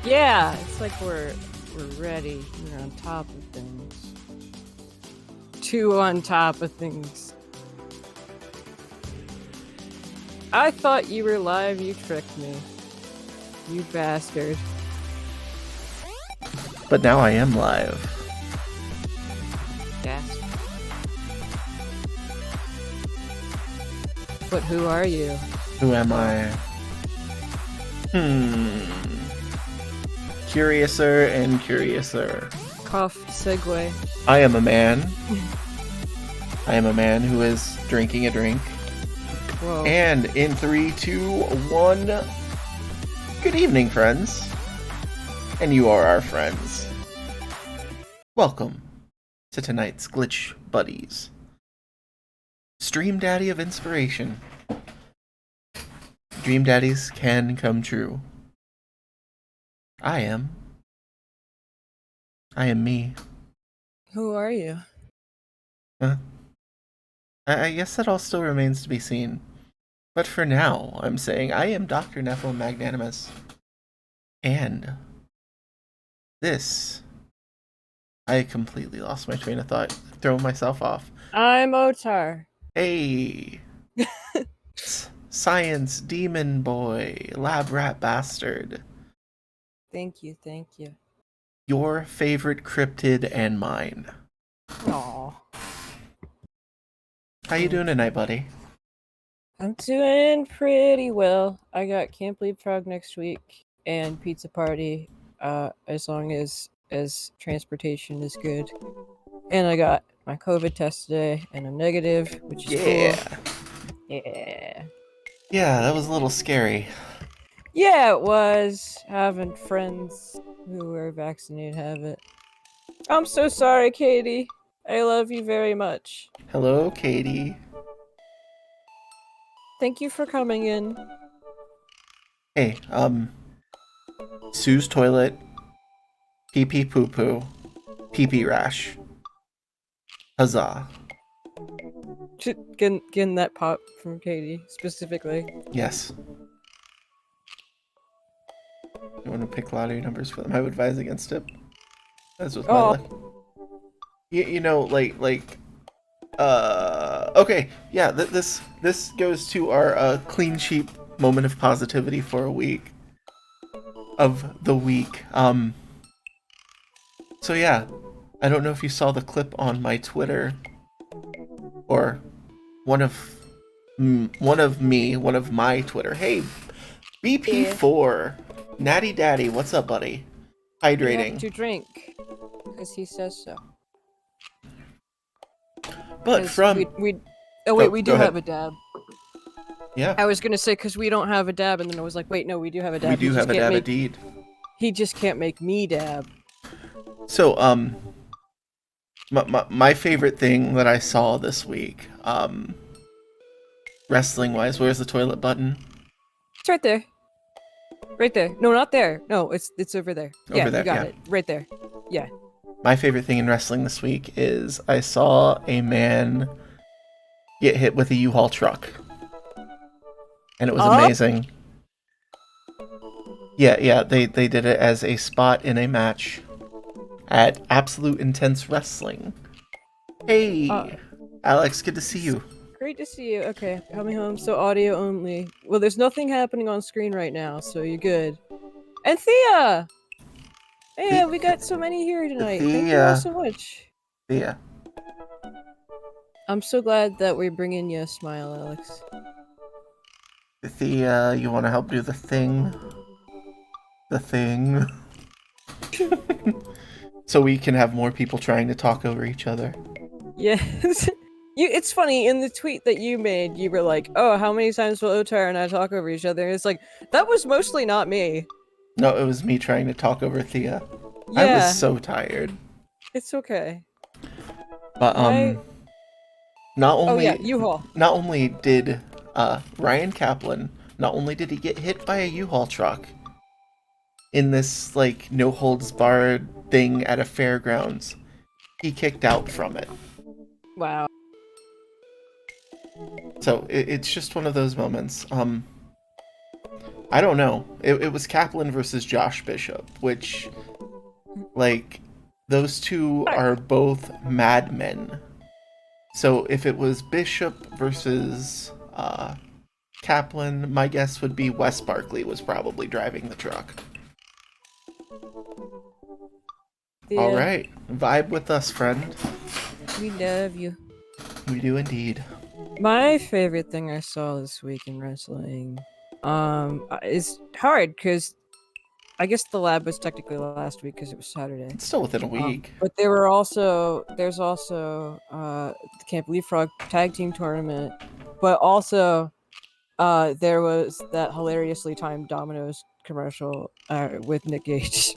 Yeah, it's like we're ready. We're on top of things. Too on top of things. I thought you were live. You tricked me. You bastard. But now I am live. Bastard. But who are you? Who am I? Curiouser and curiouser. Cough segue. I am a man. I am a man who is drinking a drink. Whoa. And in 3, 2, 1. Good evening, friends. And you are our friends. Welcome to tonight's Glitch Buddies. Stream Daddy of Inspiration. Dream Daddies can come true. I am me. Who are you? I guess that all still remains to be seen. But for now, I'm saying I am Dr. Nephil Magnanimous. And this... I completely lost my train of thought. Throwing myself off. I'm Otar. Hey! Science demon boy, lab rat bastard. Thank you, thank you. Your favorite cryptid and mine. Aww. How you doing tonight, buddy? I'm doing pretty well. I got Can't Believe Frog next week and Pizza Party, as long as transportation is good. And I got my COVID test today, and I'm negative, which is cool. Yeah. Yeah, that was a little scary. Yeah, it was. Having friends who are vaccinated have it. I'm so sorry, Katie. I love you very much. Hello, Katie. Thank you for coming in. Hey, Sue's toilet, pee-pee poo-poo, pee-pee rash. Huzzah. Getting that pop from Katie, specifically. Yes. You want to pick lottery numbers for them? I would advise against it. That's with my luck. You know, okay, yeah, this goes to our clean sheep moment of positivity for a week. Of the week. So yeah, I don't know if you saw the clip on my Twitter, or one of my Twitter. Hey, BP4, Natty Daddy, what's up, buddy? Hydrating. You have to drink, because he says so. But from we do have a dab. Yeah. I was gonna say because we don't have a dab, and then I was like, wait, no, we do have a dab. We do have a dab indeed. He just can't make me dab. So my favorite thing that I saw this week, wrestling wise, where's the toilet button? It's right there. Right there. No, not there. No, it's over there. Yeah, you got it. Right there. Yeah. My favorite thing in wrestling this week is I saw a man get hit with a U-Haul truck. And it was amazing. Yeah, they did it as a spot in a match at Absolute Intense Wrestling. Hey, Alex, good to see you. Great to see you. Okay, coming home, so audio only. Well, there's nothing happening on screen right now, so you're good. And Thea! Hey, we got so many here tonight. Thank you all so much. Thea. I'm so glad that we're bringing you a smile, Alex. Thea, you want to help do the thing? The thing. So we can have more people trying to talk over each other. Yes. It's funny, in the tweet that you made, you were like, oh, how many times will Otar and I talk over each other? And it's like, that was mostly not me. No, it was me trying to talk over Thea. Yeah. I was so tired. It's okay. But, not only... Oh, yeah, U-Haul. Not only did, Ryan Kaplan, not only did he get hit by a U-Haul truck in this, like, no-holds-barred thing at a fairgrounds, he kicked out from it. Wow. So, it's just one of those moments. I don't know. It was Kaplan versus Josh Bishop, which, like, those two are both madmen. So if it was Bishop versus Kaplan, my guess would be Wes Barkley was probably driving the truck. Yeah. All right, vibe with us, friend. We love you. We do indeed. My favorite thing I saw this week in wrestling is hard because I guess the lab was technically last week because it was Saturday. It's still within a week. But there's also the Can't Believe Frog tag team tournament, but also there was that hilariously timed Domino's commercial with Nick Gage.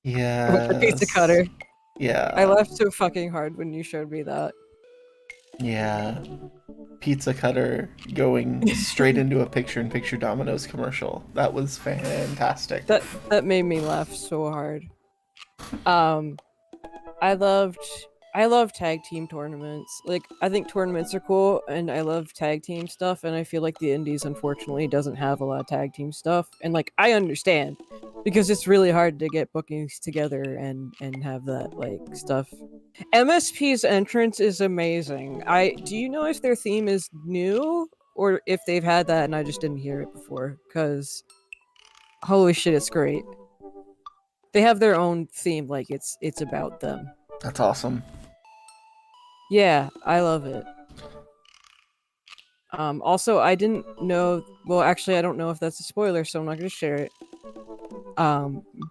Yeah. With the pizza cutter. Yeah. I laughed so fucking hard when you showed me that. Yeah. Pizza cutter going straight into a picture-in-picture Domino's commercial. That was fantastic. That made me laugh so hard. I love tag team tournaments. Like, I think tournaments are cool, and I love tag team stuff, and I feel like the indies, unfortunately, doesn't have a lot of tag team stuff. And, like, I understand, because it's really hard to get bookings together and have that, like, stuff. MSP's entrance is amazing. Do you know if their theme is new, or if they've had that and I just didn't hear it before? Because, holy shit, it's great. They have their own theme, like, it's about them. That's awesome. Yeah, I love it. Also, I didn't know. Well, actually, I don't know if that's a spoiler, so I'm not gonna share it.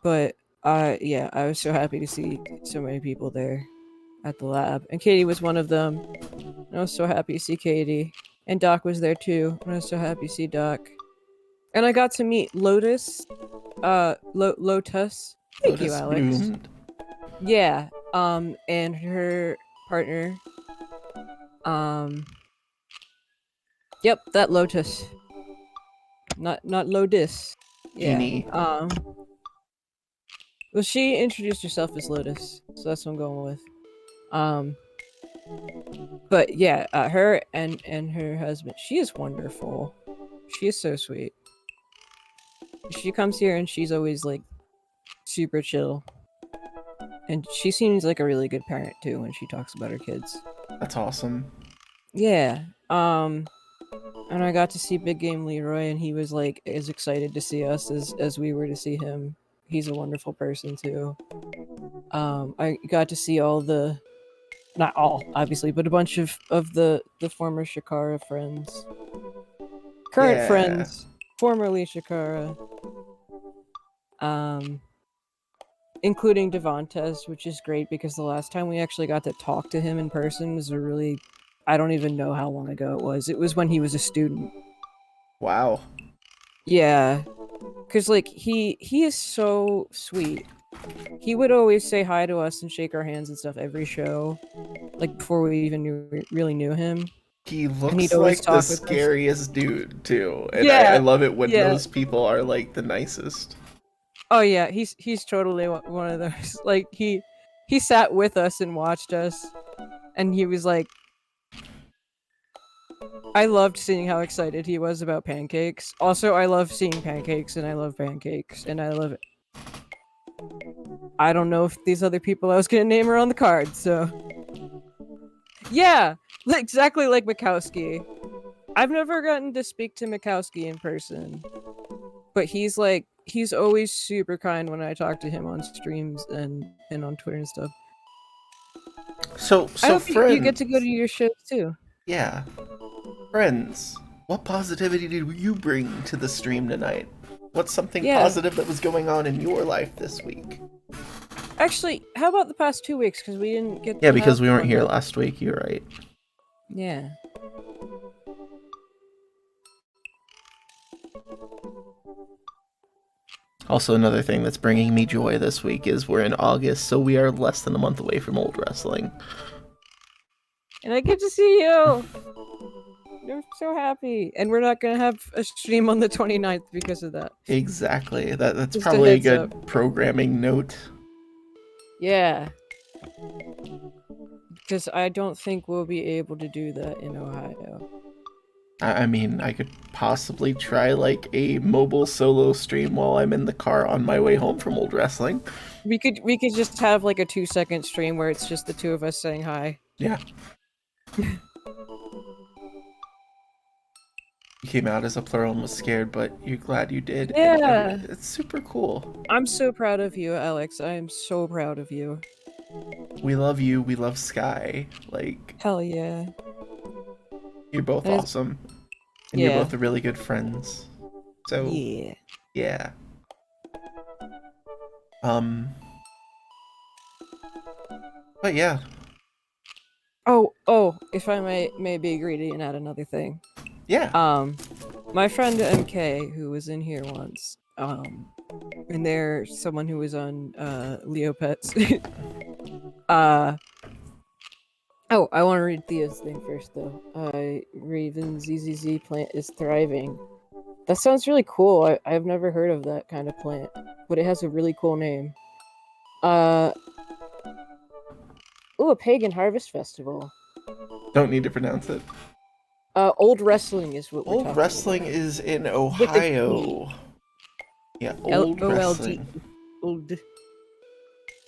But yeah, I was so happy to see so many people there at the lab, and Katie was one of them. I was so happy to see Katie, and Doc was there too, and I was so happy to see Doc. And I got to meet Lotus. Lotus. Thank you, Alex. Bloomed. Yeah. And her partner. Yep, that Lotus. Not Lotus. Yeah. Genie. Well, she introduced herself as Lotus, so that's what I'm going with. But yeah, her and her husband. She is wonderful. She is so sweet. She comes here and she's always like super chill. And she seems like a really good parent too when she talks about her kids. That's awesome. Yeah. And I got to see Big Game Leroy, and he was like as excited to see us as we were to see him. He's a wonderful person too. I got to see all the, not all obviously, but a bunch of the former Shikara friends, current friends, formerly Shikara. Including Devontes, which is great because the last time we actually got to talk to him in person was a really, I don't even know how long ago it was. It was when he was a student. Wow. Yeah. Because, like, he is so sweet. He would always say hi to us and shake our hands and stuff every show. Like, before we even really knew him. He looks like the scariest dude, too. And yeah, I love it when those people are, like, the nicest. Oh yeah, he's totally one of those. Like, he sat with us and watched us, and he was like, I loved seeing how excited he was about pancakes. Also, I love seeing pancakes, and I love pancakes, and I love it. I don't know if these other people I was gonna name are on the card, so yeah, exactly like Mikowski. I've never gotten to speak to Mikowski in person, but he's always super kind when I talk to him on streams and on Twitter and stuff. So I hope friends, you get to go to your shows too. Yeah. Friends, what positivity did you bring to the stream tonight? What's something positive that was going on in your life this week? Actually, how about the past 2 weeks? Because we didn't get. Yeah, because we weren't here last week. You're right. Yeah. Also, another thing that's bringing me joy this week is we're in August, so we are less than a month away from Old Wrestling. And I get to see you! I'm so happy. And we're not going to have a stream on the 29th because of that. Exactly. That's just probably a good programming note. Yeah. Because I don't think we'll be able to do that in Ohio. I mean, I could possibly try like a mobile solo stream while I'm in the car on my way home from old wrestling. We could just have like a 2-second stream where it's just the two of us saying hi. Yeah. You came out as a plural and was scared, but you're glad you did. Yeah. It's super cool. I'm so proud of you, Alex. I am so proud of you. We love you. We love Sky. Like, Hell yeah. you're both And awesome. And you're both really good friends. So, yeah. But yeah. Oh, if I may be greedy and add another thing. Yeah. My friend MK, who was in here once, and there's someone who was on Leo Pets. Oh, I want to read Thea's thing first, though. Raven ZZZ plant is thriving. That sounds really cool. I've never heard of that kind of plant, but it has a really cool name. Ooh, a pagan harvest festival. Don't need to pronounce it. Old wrestling is what we're talking Old wrestling about. is in Ohio. Yeah, old wrestling. Old.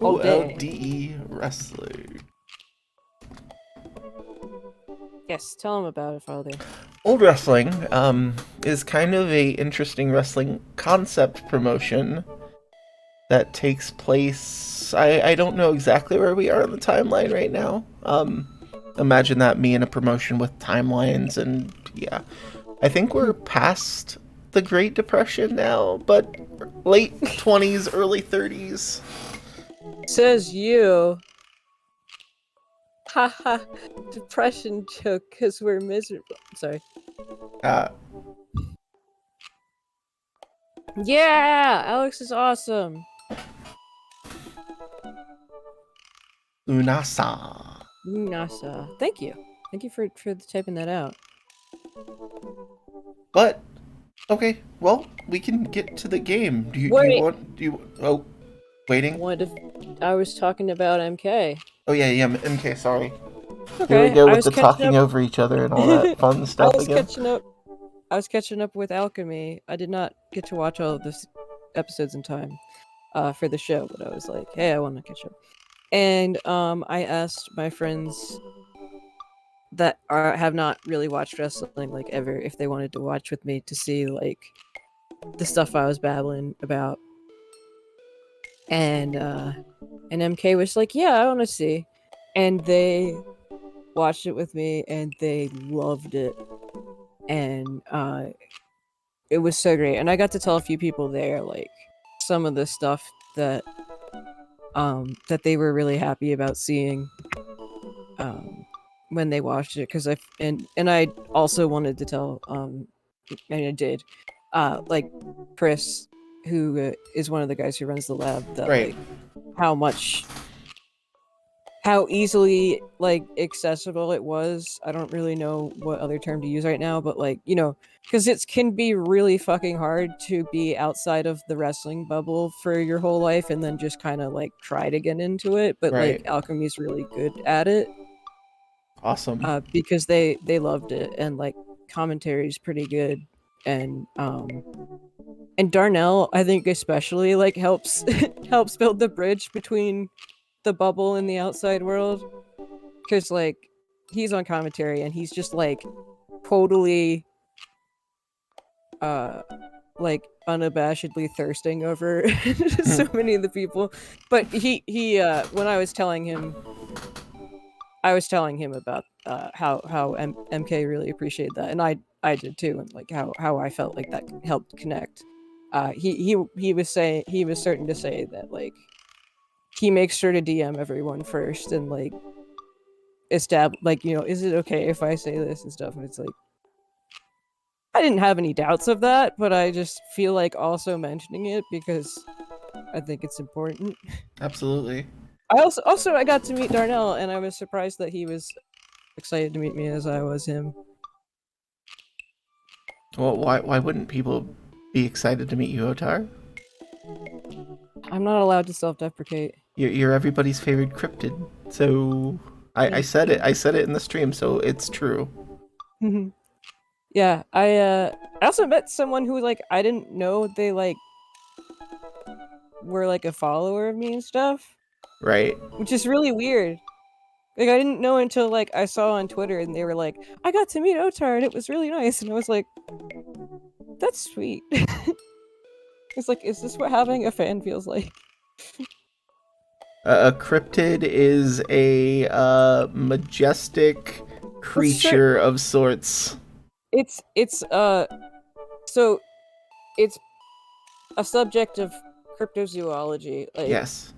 OLDE wrestling. Yes, tell him about it, Father. Old wrestling is kind of a interesting wrestling concept promotion that takes place. I don't know exactly where we are on the timeline right now. Imagine that, me in a promotion with timelines, and yeah, I think we're past the Great Depression now, but late 20s, early 30s. Says you. Haha, depression joke because we're miserable. Sorry. Yeah, Alex is awesome. Lunasa. Thank you. Thank you for typing that out. But okay, well, we can get to the game. Do you want? Waiting. I was talking about MK. Oh yeah, MK. Sorry. Okay. Here we go with the talking over each other and all that fun stuff again. I was catching up with Alchemy. I did not get to watch all of the episodes in time for the show, but I was like, hey, I want to catch up. And I asked my friends that have not really watched wrestling like ever if they wanted to watch with me to see like the stuff I was babbling about. And MK was like, yeah, I want to see. And they watched it with me and they loved it. And it was so great. And I got to tell a few people there like some of the stuff that they were really happy about seeing when they watched it, because I also wanted to tell and I did like Chris, who is one of the guys who runs the lab, that right. like how easily like accessible it was. I don't really know what other term to use right now, but like, you know, because it can be really fucking hard to be outside of the wrestling bubble for your whole life and then just kind of like try to get into it. But like Alchemy's really good at it. Awesome. Because they loved it, and like commentary is pretty good, and Darnell, I think especially like helps build the bridge between the bubble and the outside world, because like he's on commentary and he's just like totally like unabashedly thirsting over so many of the people. But he when I was telling him about how MK really appreciated that, and I did too, and like how I felt like that helped connect. He was starting to say that like he makes sure to DM everyone first and like like, you know, is it okay if I say this and stuff? And it's like, I didn't have any doubts of that, but I just feel like also mentioning it because I think it's important. Absolutely. I got to meet Darnell, and I was surprised that he was excited to meet me as I was him. Well, why wouldn't people be excited to meet you, Otar? I'm not allowed to self-deprecate. You're everybody's favorite cryptid, so I said it in the stream, so it's true. Yeah, I also met someone who like I didn't know they like were like a follower of me and stuff, Right. which is really weird. Like I didn't know until like I saw on Twitter and they were like, "I got to meet Otar and it was really nice," and I was like, "That's sweet." It's like, is this what having a fan feels like? A cryptid is a majestic Let's start. creature of sorts. It's so it's a subject of cryptozoology, like Yes.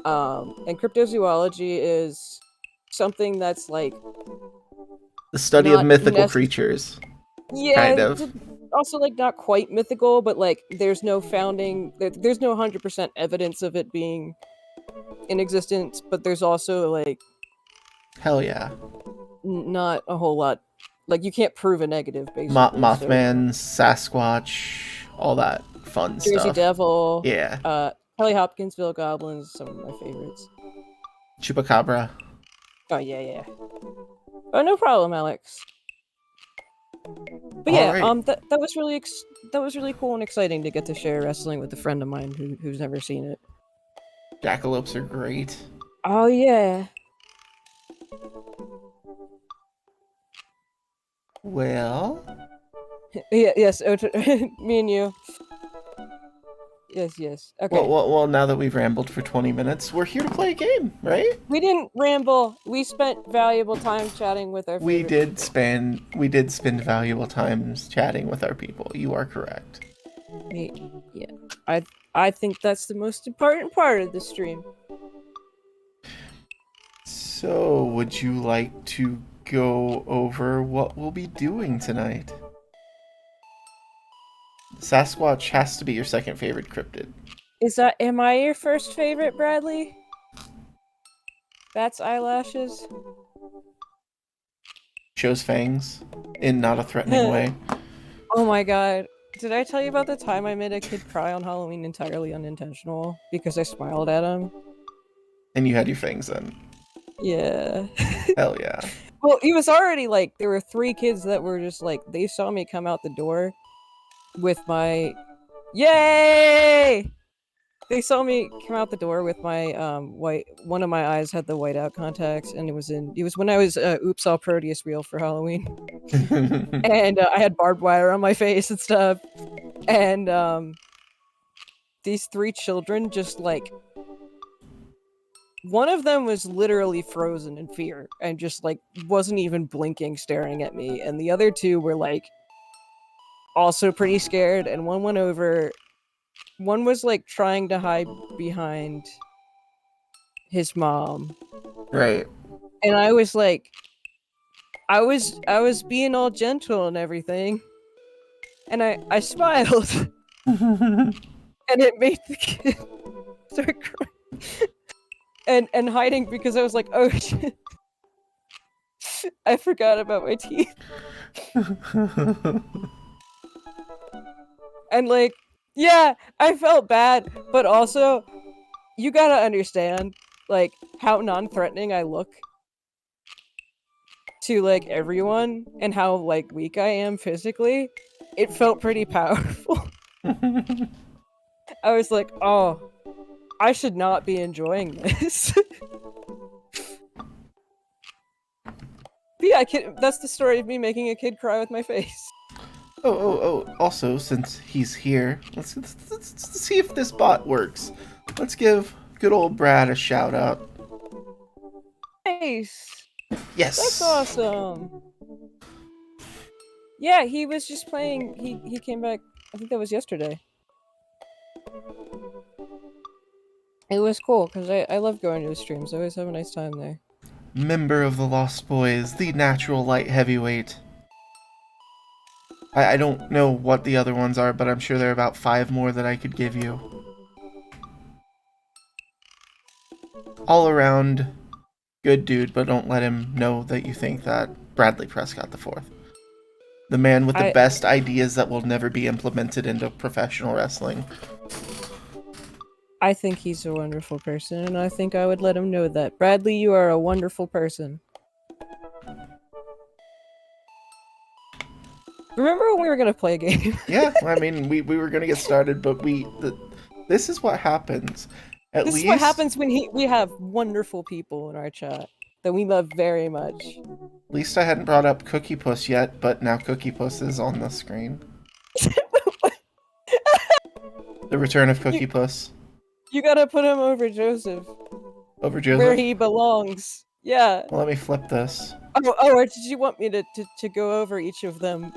and cryptozoology is something that's like The study of not mythical necessarily. creatures, kind Yeah, of. also like not quite mythical, but like there's no there's no 100% evidence of it being in existence, but there's also like Hell yeah. not a whole lot. Like you can't prove a negative, basically. So Mothman, Sasquatch, all that fun Jersey stuff. Devil, Yeah. Kelly Hopkinsville Goblins, some of my favorites. Chupacabra. Oh yeah, yeah. Oh, no problem, Alex. But All yeah, right. that was really cool and exciting to get to share wrestling with a friend of mine who's never seen it. Jackalopes are great. Oh yeah. Well, Yeah, yes, me and you. Yes, yes. Okay. now that we've rambled for 20 minutes, we're here to play a game, right? We didn't ramble. We spent valuable time chatting with our favorite people. We did spend valuable times chatting with our people. You are correct. Yeah. I I think that's the most important part of the stream. So, would you like to go over what we'll be doing tonight? Sasquatch has to be your second favorite cryptid. Am I your first favorite, Bradley? That's eyelashes. Shows fangs in not a threatening way. Oh my god. Did I tell you about the time I made a kid cry on Halloween entirely unintentional because I smiled at him? And you had your fangs in. Yeah. Hell yeah. Well, he was already like, there were 3 kids that were just like, they saw me come out the door with my. Yay! They saw me come out the door with my white. One of my eyes had the whiteout contacts, and it was when I was Oops All Proteus real for Halloween, and I had barbed wire on my face and stuff, and these 3 children just like. One of them was literally frozen in fear and just like wasn't even blinking, staring at me, and the other 2 were like also pretty scared, and one went over. One was like trying to hide behind his mom, Right. and I was like, I was being all gentle and everything, and I smiled, and it made the kid start crying and hiding because I was like, oh shit, I forgot about my teeth, and like, yeah, I felt bad, but also you gotta understand like how non-threatening I look to like everyone and how like weak I am physically. It felt pretty powerful. I was like, oh, I should not be enjoying this. But yeah, that's the story of me making a kid cry with my face. Oh. Also, since he's here, let's see if this bot works. Let's give good old Brad a shout out. Nice. That's Yes. awesome. Yeah, he was just playing. He came back. I think that was yesterday. It was cool because I love going to his streams. I always have a nice time there. Member of the Lost Boys, the natural light heavyweight. I don't know what the other ones are, but I'm sure there are about 5 more that I could give you. All around, good dude, but don't let him know that you think that Bradley Prescott the fourth. The man with the I best ideas that will never be implemented into professional wrestling. I think he's a wonderful person, and I think I would let him know that. Bradley, you are a wonderful person. Remember when we were gonna play a game? Yeah, I mean, we were gonna get started, but this is what happens. At This is what least, happens when we have wonderful people in our chat that we love very much. at least I hadn't brought up Cookie Puss yet, but now Cookie Puss is on the screen. The return of Cookie Puss. You gotta put him over Joseph. Over Joseph? Where he belongs. Yeah. Well, let me flip this. Oh, or did you want me to go over each of them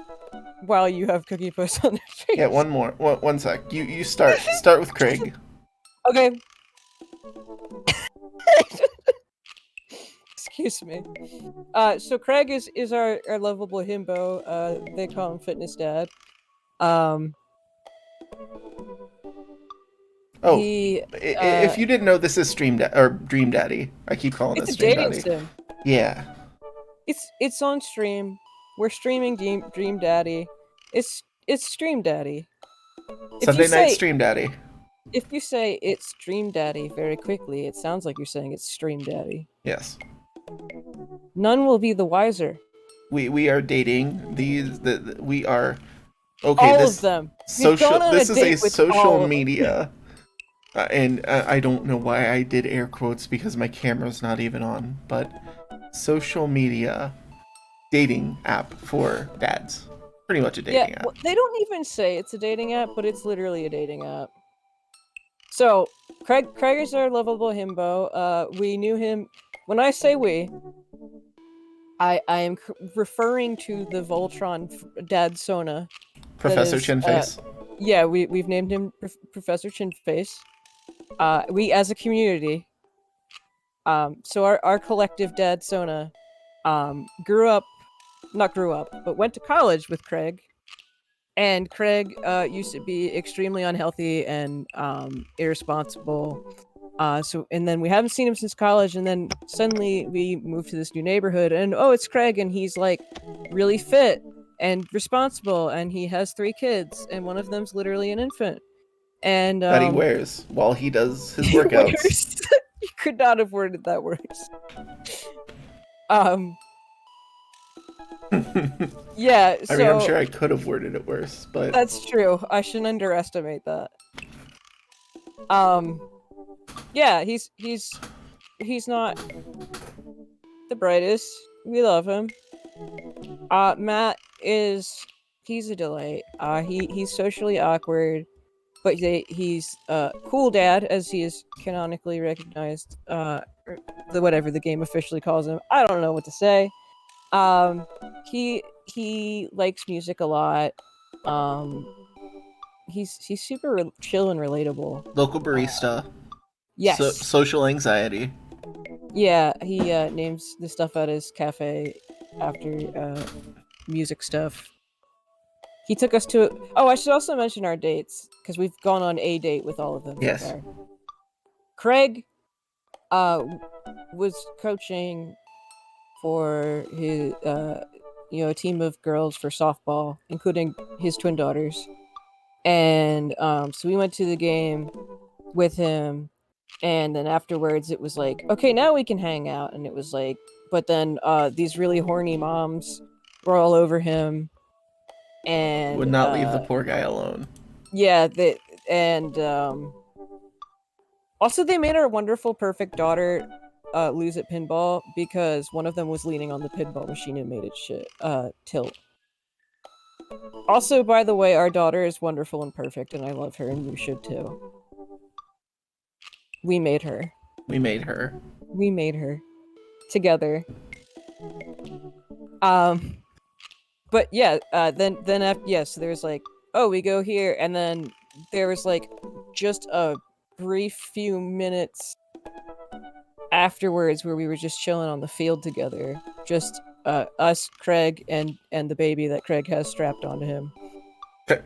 while you have Cookie Puss on their face? Yeah, one more. One sec. You start. Start with Craig. Okay. Excuse me. So Craig is our lovable himbo. They call him Fitness Dad. Oh, he, if you didn't know, this is Dream Daddy. I keep calling it's this a Dream dating Daddy. sim. Yeah. It's on stream. We're streaming Dream Daddy. It's Stream Daddy. Sunday night Stream Daddy. If you say it's Dream Daddy very quickly, it sounds like you're saying it's Stream Daddy. Yes. None will be the wiser. We are dating these. We are. Okay, all this of them. social. This is a social all media, and I don't know why I did air quotes because my camera's not even on. But social media dating app for dads. Pretty much a dating app. Well, they don't even say it's a dating app, but it's literally a dating app. So Craig is our lovable himbo. We knew him. When I say we, I am referring to the Voltron dad Sona. Professor Chinface. Yeah, we've named him Professor Chinface. We as a community. So our collective dad Sona, not grew up, but went to college with Craig. And Craig used to be extremely unhealthy and irresponsible. And then we haven't seen him since college, and then suddenly we moved to this new neighborhood, and oh, it's Craig, and he's like really fit and responsible, and he has 3 kids, and one of them's literally an infant. And that he wears while he does his workouts. You could not have worded that worse. Yeah, so, I mean, I'm sure I could have worded it worse, but that's true. I shouldn't underestimate that. Yeah, he's not the brightest. We love him. Matt he's a delight. He's socially awkward, but he's cool dad, as he is canonically recognized. Whatever the game officially calls him. I don't know what to say. He likes music a lot. He's super chill and relatable. Local barista. Yes. Social anxiety. Yeah, he names the stuff at his cafe after music stuff. He took us to. Oh, I should also mention our dates, because we've gone on a date with all of them. Yes. So Craig was coaching for his a team of girls for softball, including his twin daughters. And so we went to the game with him, and then afterwards it was like, okay, now we can hang out. And it was like, but then these really horny moms were all over him and would not leave the poor guy alone. Yeah, also they made our wonderful perfect daughter lose at pinball because one of them was leaning on the pinball machine and made it tilt. Also, by the way, our daughter is wonderful and perfect, and I love her, and you should too. We made her. We made her. We made her. Together. But yeah, then after, so there was like, oh, we go here, and then there was like just a brief few minutes afterwards where we were just chilling on the field together. Just us, Craig, and the baby that Craig has strapped onto him. Okay.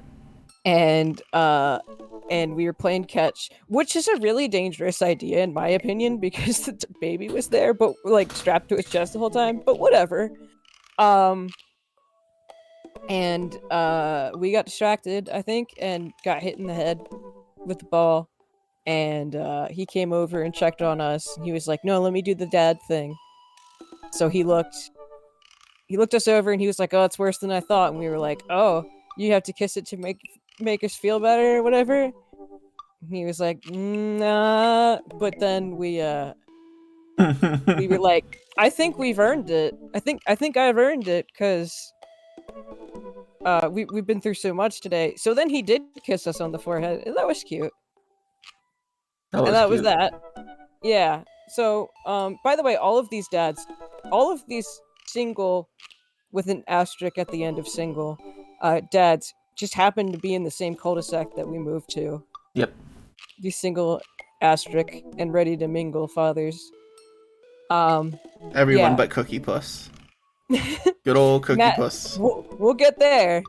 And we were playing catch, which is a really dangerous idea in my opinion, because the baby was there, but like strapped to his chest the whole time. But whatever. And we got distracted, I think, and got hit in the head with the ball. And he came over and checked on us. He was like, "No, let me do the dad thing." So he looked, he looked us over and he was like, "Oh, it's worse than I thought." And we were like, "Oh, you have to kiss it to make us feel better or whatever." And he was like, "Nah." But then we were like, "I think we've earned it. I think I've earned it because we've been through so much today." So then he did kiss us on the forehead. And that was cute. That And was that was cute. that. Yeah. So by the way, all of these single with an asterisk at the end of single dads just happened to be in the same cul-de-sac that we moved to. Yep. These single asterisk and ready to mingle fathers. Everyone Yeah. but Cookie Puss. Good old Cookie Matt, Puss. we'll get there.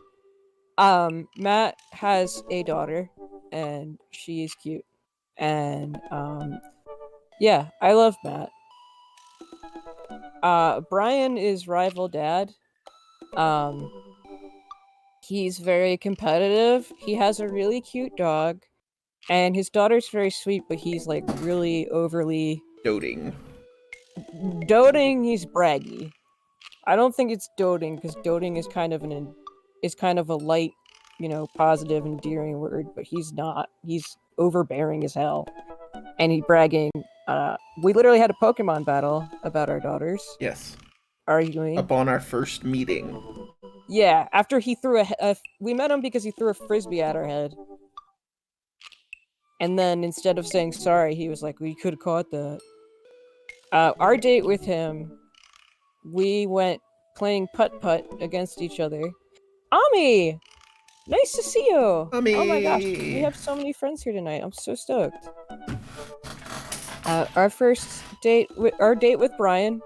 Matt has a daughter, and she is cute. And yeah, I love Matt. Brian is rival dad. Um, he's very competitive. He has a really cute dog, and his daughter's very sweet, but he's like really overly Doting. doting. He's braggy. I don't think it's doting because doting is is kind of a light, positive, endearing word, but he's not. He's overbearing as hell, and he's bragging. We literally had a Pokemon battle about our daughters Yes. arguing. Upon our first meeting. Yeah, after he threw we met him because he threw a frisbee at our head, and then instead of saying sorry, he was like, "We could have caught that." Our date with him, we went playing putt putt against each other. Ami, nice to see you. Oh my gosh, we Ummy! have so many friends here tonight. I'm so stoked. Our date with Brian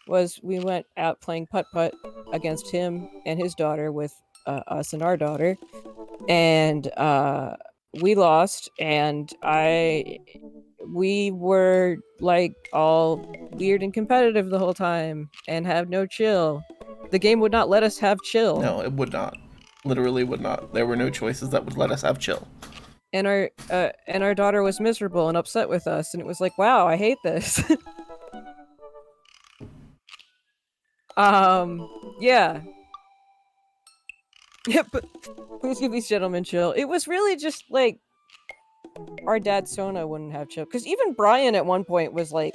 was we went out playing putt putt against him and his daughter with us and our daughter, and we lost. And we were like all weird and competitive the whole time and have no chill. The game would not let us have chill. No, it would not. Literally would not. There were no choices that would let us have chill. And our daughter was miserable and upset with us, and it was like, wow, I hate this. Yeah. Yeah, but please give these gentlemen chill. It was really just like our dad Sona wouldn't have chill, because even Brian at one point was like,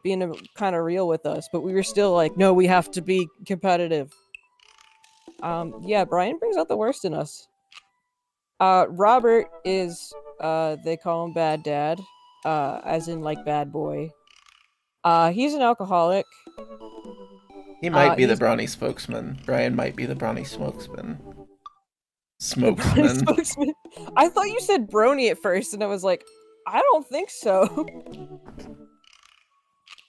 being kind of real with us, but we were still like, no, we have to be competitive. Yeah, Brian brings out the worst in us. Robert is, they call him Bad Dad, as in like bad boy. He's an alcoholic. He might be the He's Brawny spokesman. Brian might be the Brawny spokesman. the Brony Smokesman. spokesman. I thought you said Brony at first, and I was like, I don't think so.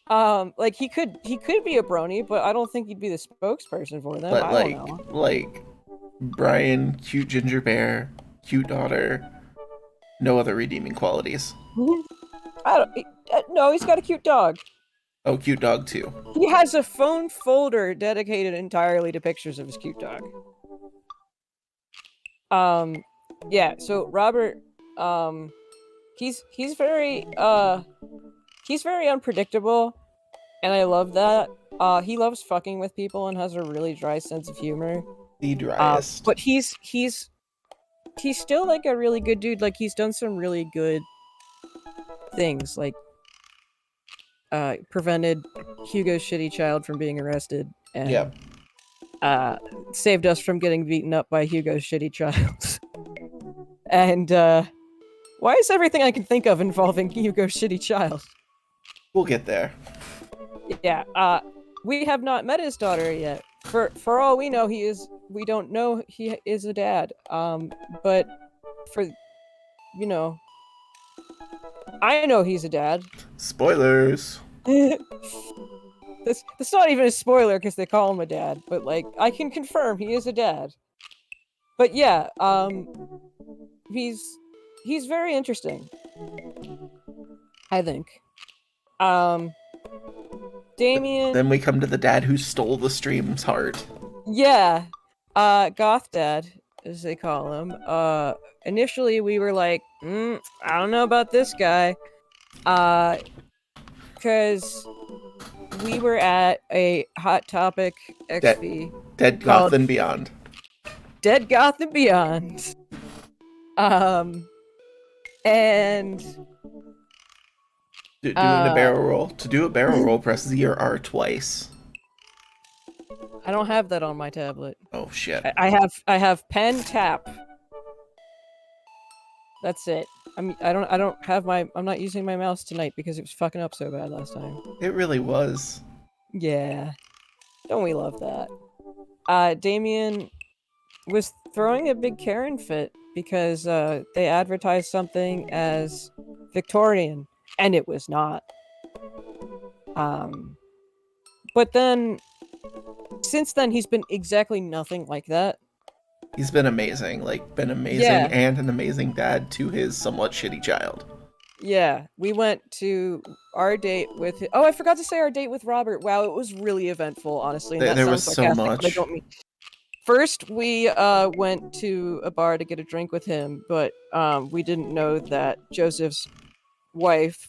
Like he could be a Brony, but I don't think he'd be the spokesperson for them. But I don't know. like Brian, cute ginger bear, cute daughter, no other redeeming qualities. I don't. No, he's got a cute dog. Oh, cute dog too. He has a phone folder dedicated entirely to pictures of his cute dog. Yeah. So Robert, he's very unpredictable, and I love that. He loves fucking with people and has a really dry sense of humor. The driest. But he's still like a really good dude. Like he's done some really good things, like prevented Hugo's shitty child from being arrested, and Yeah. saved us from getting beaten up by Hugo's shitty child. And why is everything I can think of involving Hugo's shitty child? We'll get there. Yeah. We have not met his daughter yet. For all we know, we don't know he is a dad. But for I know he's a dad. Spoilers. That's not even a spoiler because they call him a dad, but like I can confirm he is a dad. But yeah, he's very interesting, I think. Damien. Then we come to the dad who stole the stream's heart. Yeah. Goth dad, as they call him. Initially we were like, I don't know about this guy. Cause we were at a Hot Topic XP Dead Goth called and Beyond. Dead Goth and Beyond. And Doing a barrel roll. To do a barrel roll, press Z or R twice. I don't have that on my tablet. Oh shit. I have pen tap. That's it. I'm not using my mouse tonight because it was fucking up so bad last time. It really was. Yeah. Don't we love that? Damien was throwing a big Karen fit because they advertised something as Victorian, and it was not. But then, since then, he's been exactly nothing like that. He's been amazing. Been amazing Yeah. and an amazing dad to his somewhat shitty child. Yeah, we went to our date with... Oh, I forgot to say our date with Robert. Wow, it was really eventful, honestly. And There was so much. But I don't mean... First, we went to a bar to get a drink with him, but we didn't know that Joseph's wife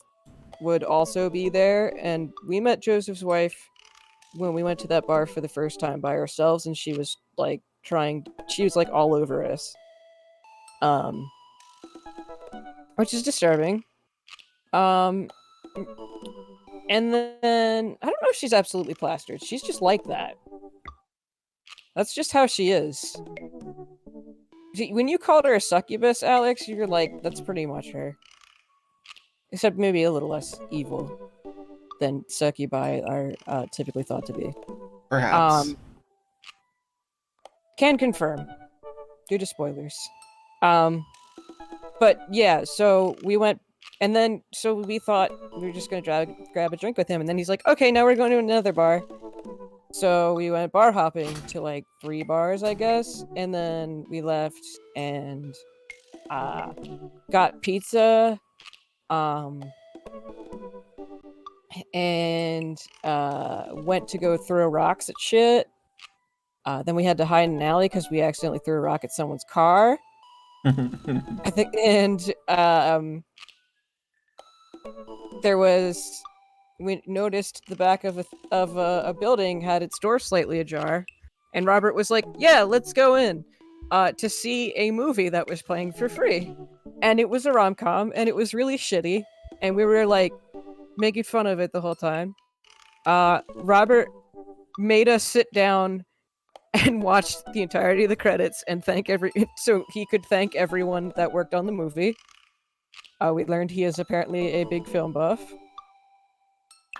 would also be there. And we met Joseph's wife when we went to that bar for the first time by ourselves, and she was like she was like all over us. Which is disturbing. And then I don't know if she's absolutely plastered. She's just like that. That's just how she is. When you called her a succubus, Alex, you're like, that's pretty much her. Except maybe a little less evil than succubi are typically thought to be. Perhaps. Can confirm. Due to spoilers. But yeah, so we went, and then, so we thought we were just gonna grab a drink with him, and then he's like, okay, now we're going to another bar. So we went bar hopping to like 3 bars, I guess, and then we left and got pizza, and went to go throw rocks at shit. Then we had to hide in an alley because we accidentally threw a rock at someone's car. I think, and we noticed the back of a building had its door slightly ajar, and Robert was like, "Yeah, let's go in to see a movie that was playing for free," and it was a rom-com, and it was really shitty, and we were like making fun of it the whole time. Robert made us sit down and watched the entirety of the credits and so he could thank everyone that worked on the movie. We learned he is apparently a big film buff.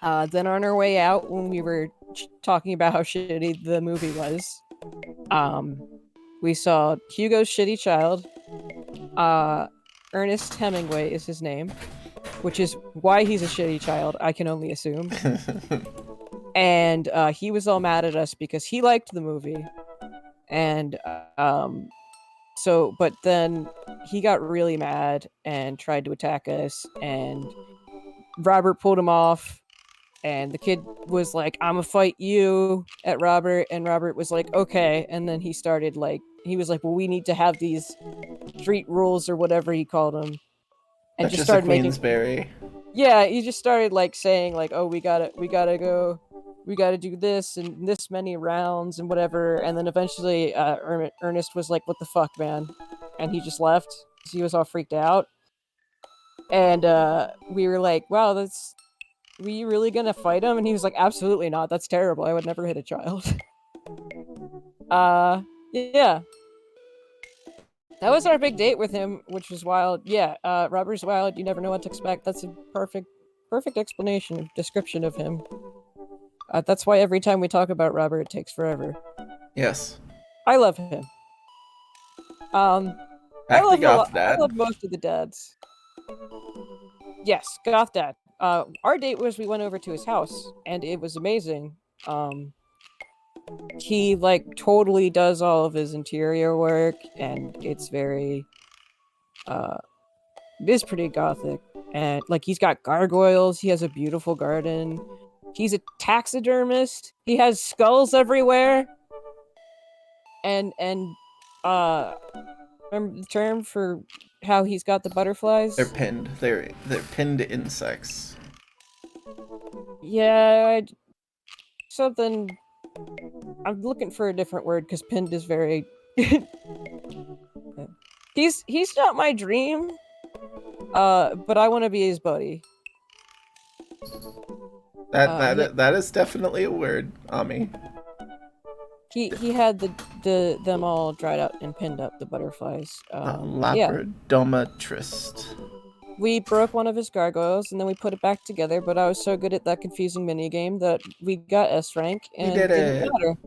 Then on our way out, when we were talking about how shitty the movie was, we saw Hugo's Shitty Child. Ernest Hemingway is his name, which is why he's a shitty child, I can only assume. And he was all mad at us because he liked the movie. And but then he got really mad and tried to attack us, and Robert pulled him off, and the kid was like, "I'm gonna fight you," at Robert, and Robert was like, "Okay," and then he was like, "Well, we need to have these street rules," or whatever he called them, and That's just just a started Queensberry. Yeah, he just started like saying like, "Oh, we gotta go, we gotta do this and this many rounds and whatever," and then eventually Ernest was like, "What the fuck, man?" And he just left. He was all freaked out, and we were like, "Wow, were you really gonna fight him?" And he was like, "Absolutely not. That's terrible. I would never hit a child." Yeah. That was our big date with him, which was wild. Yeah, Robert's wild. You never know what to expect. That's a perfect description of him. That's why every time we talk about Robert, it takes forever. Yes. I love him. I love most of the dads. Yes, goth dad. Our date was we went over to his house, and it was amazing. He like totally does all of his interior work, and it's very it is pretty gothic, and like he's got gargoyles, he has a beautiful garden, he's a taxidermist, he has skulls everywhere, and remember the term for how he's got the butterflies? They're pinned. They're pinned insects. Yeah, something. I'm looking for a different word because pinned is very. He's not my dream. But I want to be his buddy. That is definitely a word, Ami. He had them all dried out and pinned up, the butterflies. Yeah. Labradometrist. We broke one of his gargoyles and then we put it back together, but I was so good at that confusing minigame that we got S rank and You did didn't it. matter.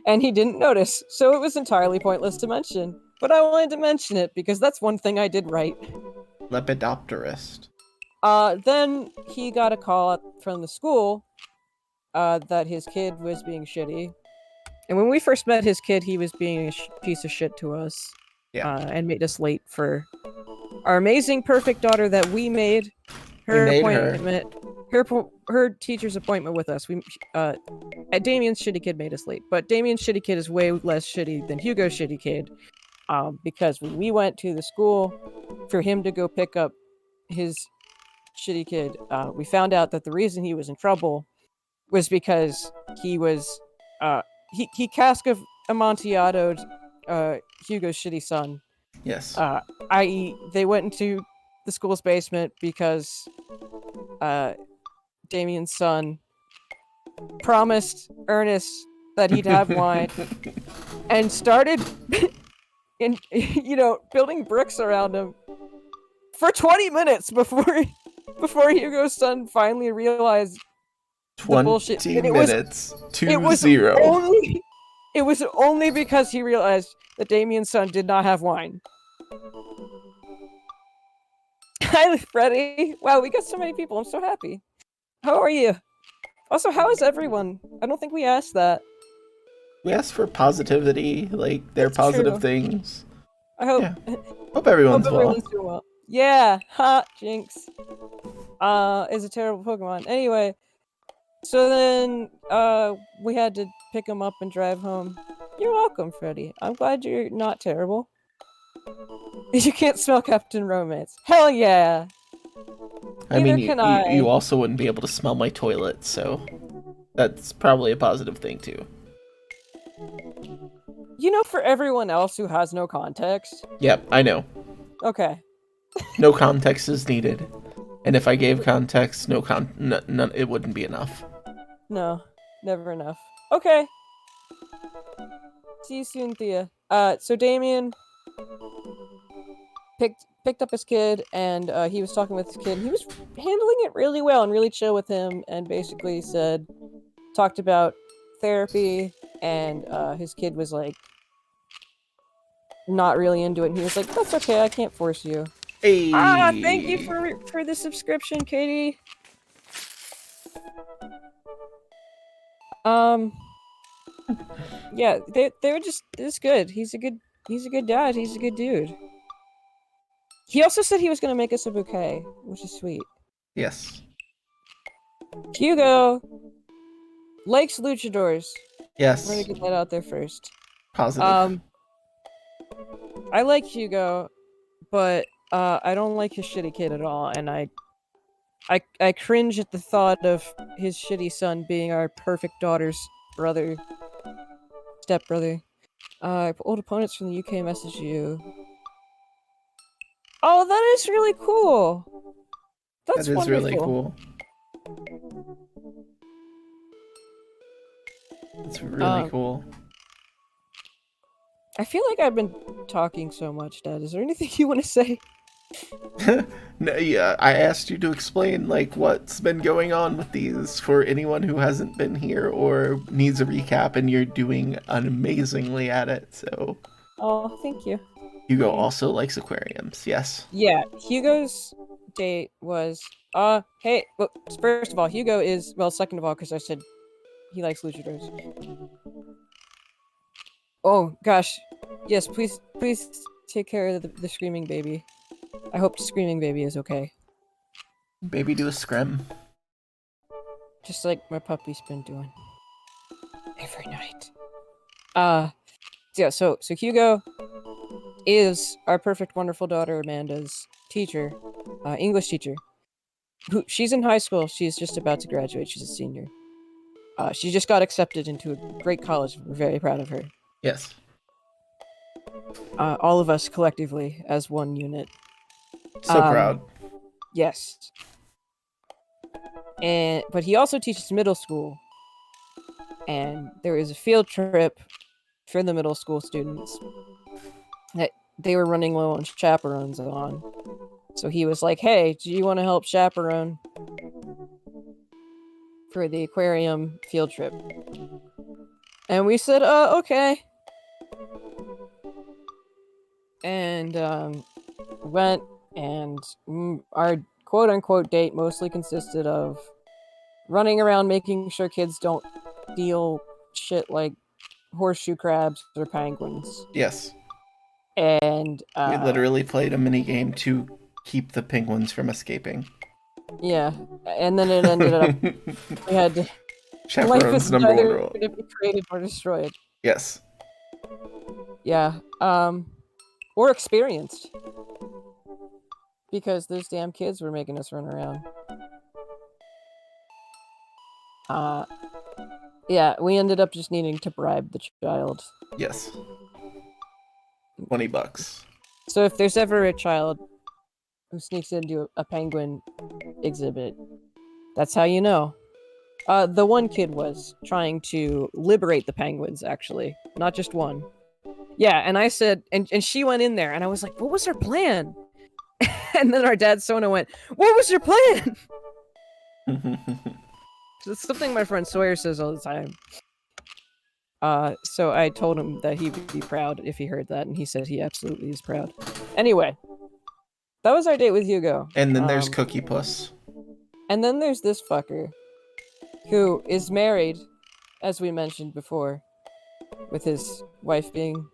And he didn't notice, so it was entirely pointless to mention. But I wanted to mention it because that's one thing I did right. Lepidopterist. Then he got a call from the school that his kid was being shitty. And when we first met his kid, he was being a piece of shit to us. Yeah. And made us late for our amazing, perfect daughter that we made. We made appointment, her teacher's appointment with us. Damien's shitty kid made us late, but Damien's shitty kid is way less shitty than Hugo's shitty kid. Because when we went to the school for him to go pick up his shitty kid, we found out that the reason he was in trouble was because he was he cask of Amontillato'd Hugo's shitty son. Yes. I.e., they went into the school's basement because Damien's son promised Ernest that he'd have wine and started building bricks around him for 20 minutes before Hugo's son finally realized 20 the bullshit. minutes to 0. It was only because he realized that Damien's son did not have wine. Hi, Freddie. Wow, we got so many people. I'm so happy. How are you? Also, how is everyone? I don't think we asked that. We asked for positivity, like their That's positive true. things. I hope. Yeah. Hope everyone's doing well. Yeah, ha, Jinx. Is a terrible Pokemon. Anyway, so then we had to pick him up and drive home. You're welcome, Freddie. I'm glad you're not terrible. You can't smell Captain Romance. Hell yeah. I mean, Neither can I. You also wouldn't be able to smell my toilet, so that's probably a positive thing too. For everyone else who has no context. Yep, I know. Okay. No context is needed, and if I gave context, none, it wouldn't be enough. No, never enough. Okay. See you soon, Thea. So Damien picked up his kid, and he was talking with his kid, and he was handling it really well and really chill with him, and basically talked about therapy, and his kid was like not really into it, and he was like, "That's okay, I can't force you." Hey. Thank you for the subscription, Katie. Yeah, they were just, it's good. He's a good dad. He's a good dude. He also said he was gonna make us a bouquet, which is sweet. Yes. Hugo likes luchadors. Yes. I'm gonna get that out there first. Positive. I like Hugo, but I don't like his shitty kid at all, and I cringe at the thought of his shitty son being our perfect daughter's stepbrother. Old opponents from the UK message you. Oh, that is really cool. That's wonderful. Really cool. That's really cool. I feel like I've been talking so much, Dad. Is there anything you want to say? No, yeah, I asked you to explain like what's been going on with these for anyone who hasn't been here or needs a recap, and you're doing amazingly at it. So. Oh, thank you. Hugo also likes aquariums. Yes. Yeah, Hugo's date was hey. Well, first of all, Hugo is second of all, because I said he likes luchadors. Oh gosh, yes. Please take care of the screaming baby. I hope the screaming baby is okay. Baby do a scrim. Just like my puppy's been doing every night. Yeah. So Hugo is our perfect, wonderful daughter Amanda's teacher, English teacher. She's in high school. She's just about to graduate. She's a senior. She just got accepted into a great college. We're very proud of her. Yes. All of us collectively as one unit. So proud. Yes. But he also teaches middle school. And there is a field trip for the middle school students that they were running low on chaperones on. So he was like, hey, do you want to help chaperone for the aquarium field trip? And we said, okay. And went, and our quote-unquote date mostly consisted of running around making sure kids don't steal shit like horseshoe crabs or penguins. Yes. And we literally played a mini game to keep the penguins from escaping. Yeah, and then it ended up we had to. Life is number one either rule. going to be created or destroyed. Yes. Yeah, or experienced, because those damn kids were making us run around. Yeah, we ended up just needing to bribe the child. Yes. $20. So if there's ever a child who sneaks into a penguin exhibit, that's how you know. The one kid was trying to liberate the penguins, actually. Not just one. Yeah, and I said, and she went in there, and I was like, what was her plan? And then our dad, Sona, went, what was your plan? It's something my friend Sawyer says all the time. So I told him that he would be proud if he heard that, and he said he absolutely is proud. Anyway, that was our date with Hugo. And then there's Cookie Puss. And then there's this fucker, who is married, as we mentioned before, with his wife being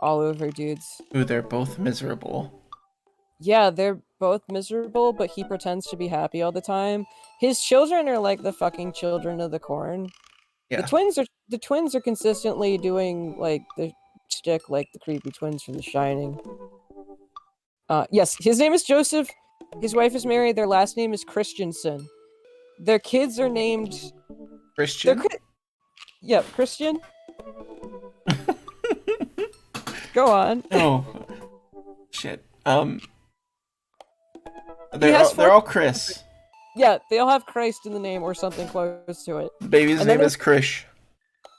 all over dudes. Ooh, they're both miserable. Yeah, they're both miserable, but he pretends to be happy all the time. His children are like the fucking children of the corn. Yeah. The twins are consistently doing like the shtick like the creepy twins from The Shining. Yes, his name is Joseph. His wife is married. Their last name is Christensen. Their kids are named Christian. Yeah, Christian. Go on. Oh, shit. They're all Chris. Yeah, they all have Christ in the name or something close to it. The baby's name is Krish.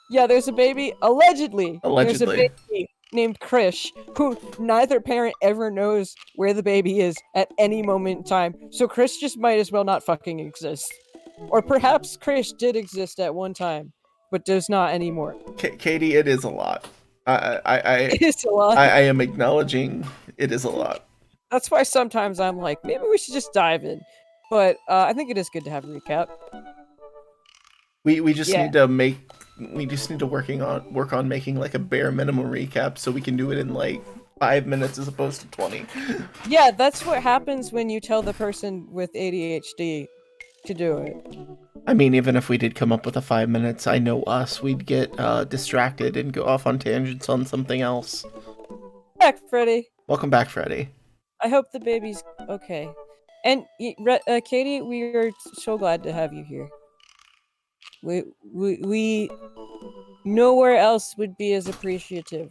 Yeah, there's a baby, allegedly. There's a Allegedly. baby named Krish, who neither parent ever knows where the baby is at any moment in time. So Krish just might as well not fucking exist. Or perhaps Krish did exist at one time, but does not anymore. Katie, it is a lot. It is a lot. I am acknowledging it is a lot. That's why sometimes I'm like, maybe we should just dive in. But I think it is good to have a recap. We just need to work on making like a bare minimum recap so we can do it in like 5 minutes as opposed to 20. Yeah, that's what happens when you tell the person with ADHD to do it. I mean, even if we did come up with a 5 minutes, I know us, we'd get distracted and go off on tangents on something else. Back, Freddy. Welcome back, Freddy. I hope the baby's okay. And Katie, we are so glad to have you here. We nowhere else would be as appreciative,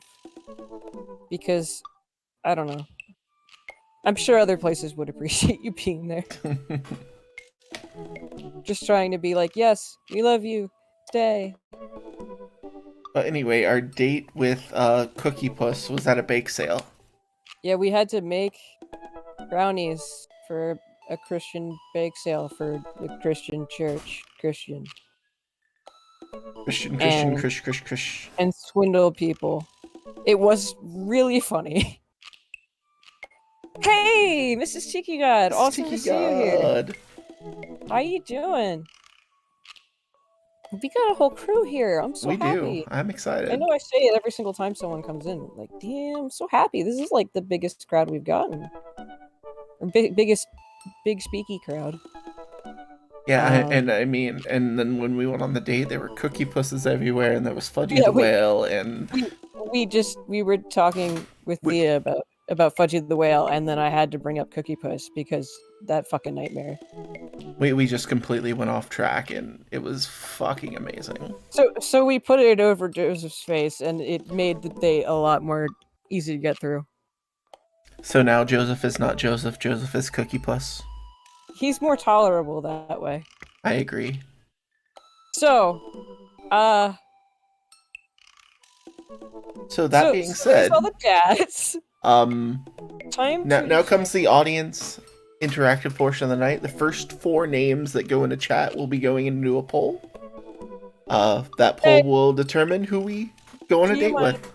because I don't know. I'm sure other places would appreciate you being there. Just trying to be like, yes, we love you. Stay. But anyway, our date with Cookie Puss was at a bake sale. Yeah, we had to make brownies for a Christian bake sale for the Christian church. Christian. And swindle people. It was really funny. Hey, Mrs. Tiki God! Awesome to see you here. How you doing? We got a whole crew here. I'm so happy. We do. I'm excited. I know I say it every single time someone comes in. Like, damn, I'm so happy. This is like the biggest crowd we've gotten. Or biggest big speaky crowd. Yeah, and I mean, and then when we went on the date, there were Cookie Pusses everywhere, and there was Fudgy the Whale, and we were talking with Leah about about Fudgy the Whale, and then I had to bring up Cookie Puss because that fucking nightmare. We just completely went off track, and it was fucking amazing. So we put it over Joseph's face, and it made the date a lot more easy to get through. So now Joseph is not Joseph. Joseph is Cookie Puss. He's more tolerable that way. I agree. So, So that being said, all the dads. time now comes the audience interactive portion of the night. The first 4 names that go into chat will be going into a poll. That poll will determine who we go on a date with.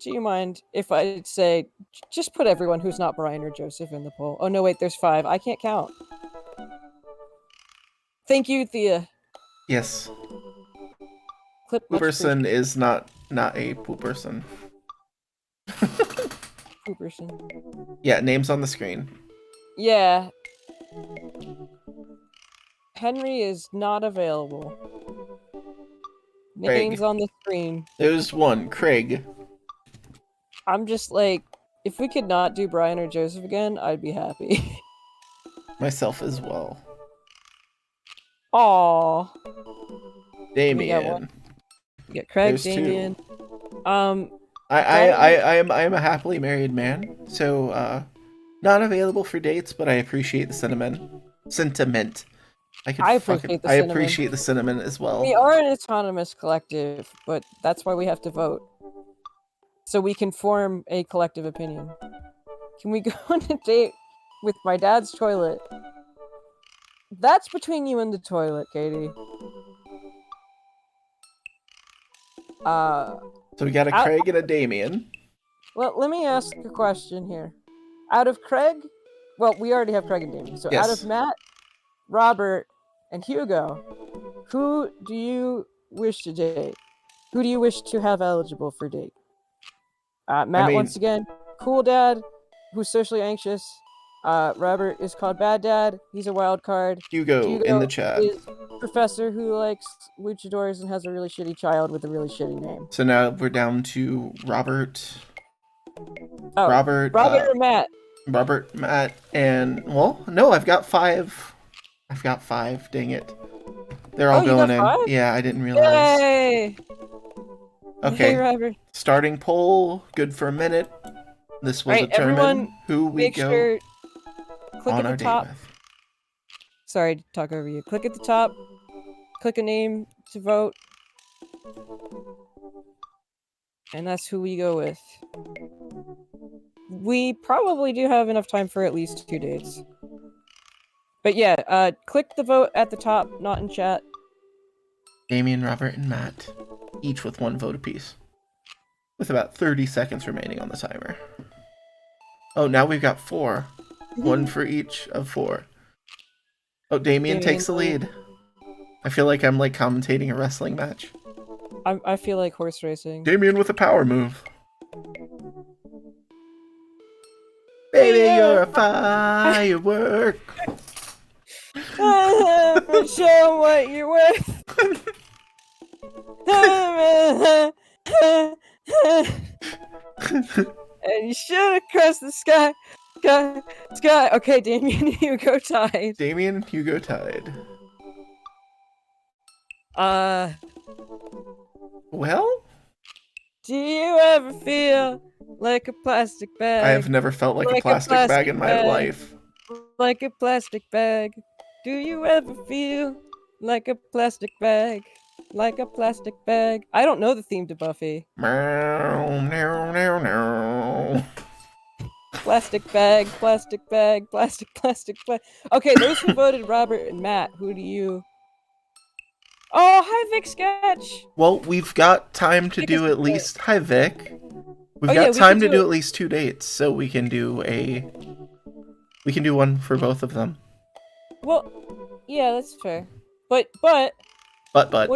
Do you mind if I say, just put everyone who's not Brian or Joseph in the poll? Oh no, wait, there's 5. I can't count. Thank you, Thea. Yes. Clip Pooperson is not a pooperson. Pooperson. Yeah, name's on the screen. Yeah. Henry is not available. Name's on the screen. There's one, Craig. I'm just like, if we could not do Brian or Joseph again, I'd be happy. Myself as well. Aww. Damien. You got Craig, There's Damien. 2. I am a happily married man, so not available for dates, but I appreciate the sentiment. I appreciate the sentiment as well. We are an autonomous collective, but that's why we have to vote. So we can form a collective opinion. Can we go on a date with my dad's toilet? That's between you and the toilet, Katie. So we got a Craig and a Damien. Well, let me ask a question here. Out of Craig, well, we already have Craig and Damien. So out of Matt, Robert, and Hugo, who do you wish to date? Who do you wish to have eligible for date? Matt, once again, cool dad, who's socially anxious. Robert is called bad dad. He's a wild card. Hugo in the chat. Is professor who likes luchadors and has a really shitty child with a really shitty name. So now we're down to Robert. Oh, Robert or Matt? Robert, Matt, and well, no, I've got 5. Dang it. They're all going in. 5? Yeah, I didn't realize. Yay! Okay. Hey, Robert. Starting poll. Good for a minute. This will determine who we go on our date with. Sorry to talk over you. Click at the top. Click a name to vote. And that's who we go with. We probably do have enough time for at least 2 dates. But yeah, click the vote at the top, not in chat. Damien, Robert, and Matt, each with 1 vote apiece. With about 30 seconds remaining on the timer. Oh, now we've got 4. 1 for each of 4. Oh, Damien takes the lead. I feel like I'm like commentating a wrestling match. I feel like horse racing. Damien with a power move. Baby, you're a firework. Show what you're worth. And you should have crossed the sky. Okay, Damien, Hugo tied. Damien and Hugo tied. Well? Do you ever feel like a plastic bag? I have never felt like a plastic bag in my life. Like a plastic bag. Do you ever feel like a plastic bag? Like a plastic bag. I don't know the theme to Buffy. Plastic bag, plastic bag, plastic bag. Okay, those who voted Robert and Matt, who do you... Oh, hi Vic Sketch! Well, we've got time to do at least... Hi Vic. We've got time to do at least 2 dates, so we can do a... We can do one for both of them. Well, yeah, that's fair. But what